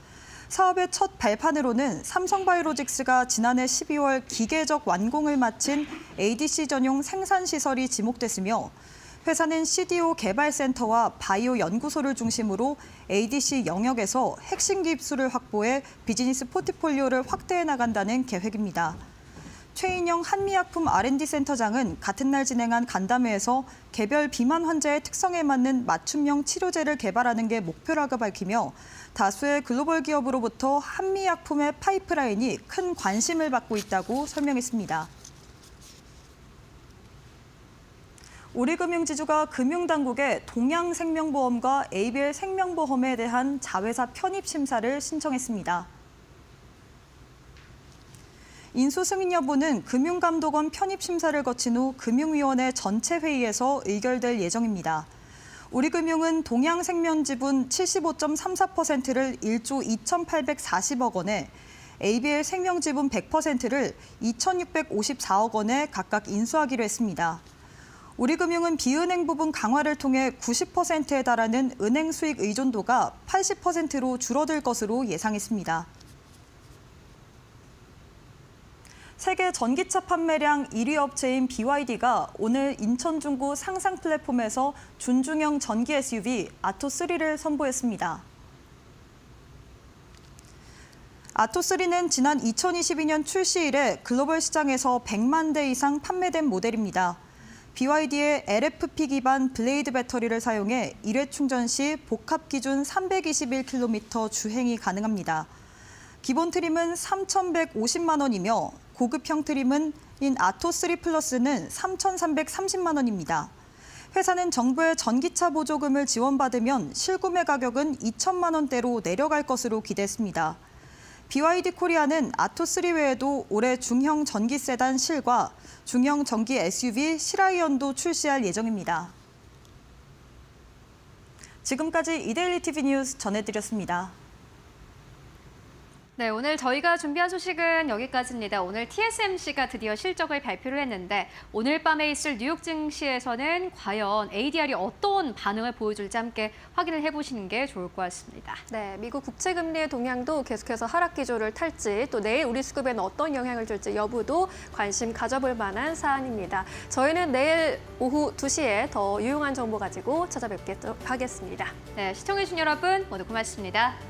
사업의 첫 발판으로는 삼성바이오로직스가 지난해 12월 기계적 완공을 마친 ADC 전용 생산시설이 지목됐으며 회사는 CDO 개발센터와 바이오 연구소를 중심으로 ADC 영역에서 핵심 기술을 확보해 비즈니스 포트폴리오를 확대해 나간다는 계획입니다. 최인영 한미약품 R&D 센터장은 같은 날 진행한 간담회에서 개별 비만 환자의 특성에 맞는 맞춤형 치료제를 개발하는 게 목표라고 밝히며 다수의 글로벌 기업으로부터 한미약품의 파이프라인이 큰 관심을 받고 있다고 설명했습니다. 우리금융지주가 금융당국에 동양생명보험과 ABL 생명보험에 대한 자회사 편입 심사를 신청했습니다. 인수승인 여부는 금융감독원 편입 심사를 거친 후 금융위원회 전체 회의에서 의결될 예정입니다. 우리금융은 동양생명지분 75.34%를 1조 2,840억 원에, ABL 생명지분 100%를 2,654억 원에 각각 인수하기로 했습니다. 우리금융은 비은행 부분 강화를 통해 90%에 달하는 은행 수익 의존도가 80%로 줄어들 것으로 예상했습니다. 세계 전기차 판매량 1위 업체인 BYD가 오늘 인천 중구 상상 플랫폼에서 준중형 전기 SUV 아토3를 선보였습니다. 아토3는 지난 2022년 출시 이래 글로벌 시장에서 100만 대 이상 판매된 모델입니다. BYD의 LFP 기반 블레이드 배터리를 사용해 1회 충전 시 복합 기준 321km 주행이 가능합니다. 기본 트림은 3,150만 원이며 고급형 트림은 아토3 플러스는 3,330만 원입니다. 회사는 정부의 전기차 보조금을 지원받으면 실구매 가격은 2천만 원대로 내려갈 것으로 기대했습니다. BYD 코리아는 아토3 외에도 올해 중형 전기 세단 실과 중형 전기 SUV 실아이언도 출시할 예정입니다. 지금까지 이데일리 TV 뉴스 전해드렸습니다. 네, 오늘 저희가 준비한 소식은 여기까지입니다. 오늘 TSMC가 드디어 실적을 발표를 했는데 오늘 밤에 있을 뉴욕 증시에서는 과연 ADR이 어떤 반응을 보여줄지 함께 확인을 해보시는 게 좋을 것 같습니다. 네, 미국 국채금리의 동향도 계속해서 하락 기조를 탈지, 또 내일 우리 수급에는 어떤 영향을 줄지 여부도 관심 가져볼 만한 사안입니다. 저희는 내일 오후 2시에 더 유용한 정보 가지고 찾아뵙도록 하겠습니다. 네, 시청해주신 여러분 모두 고맙습니다.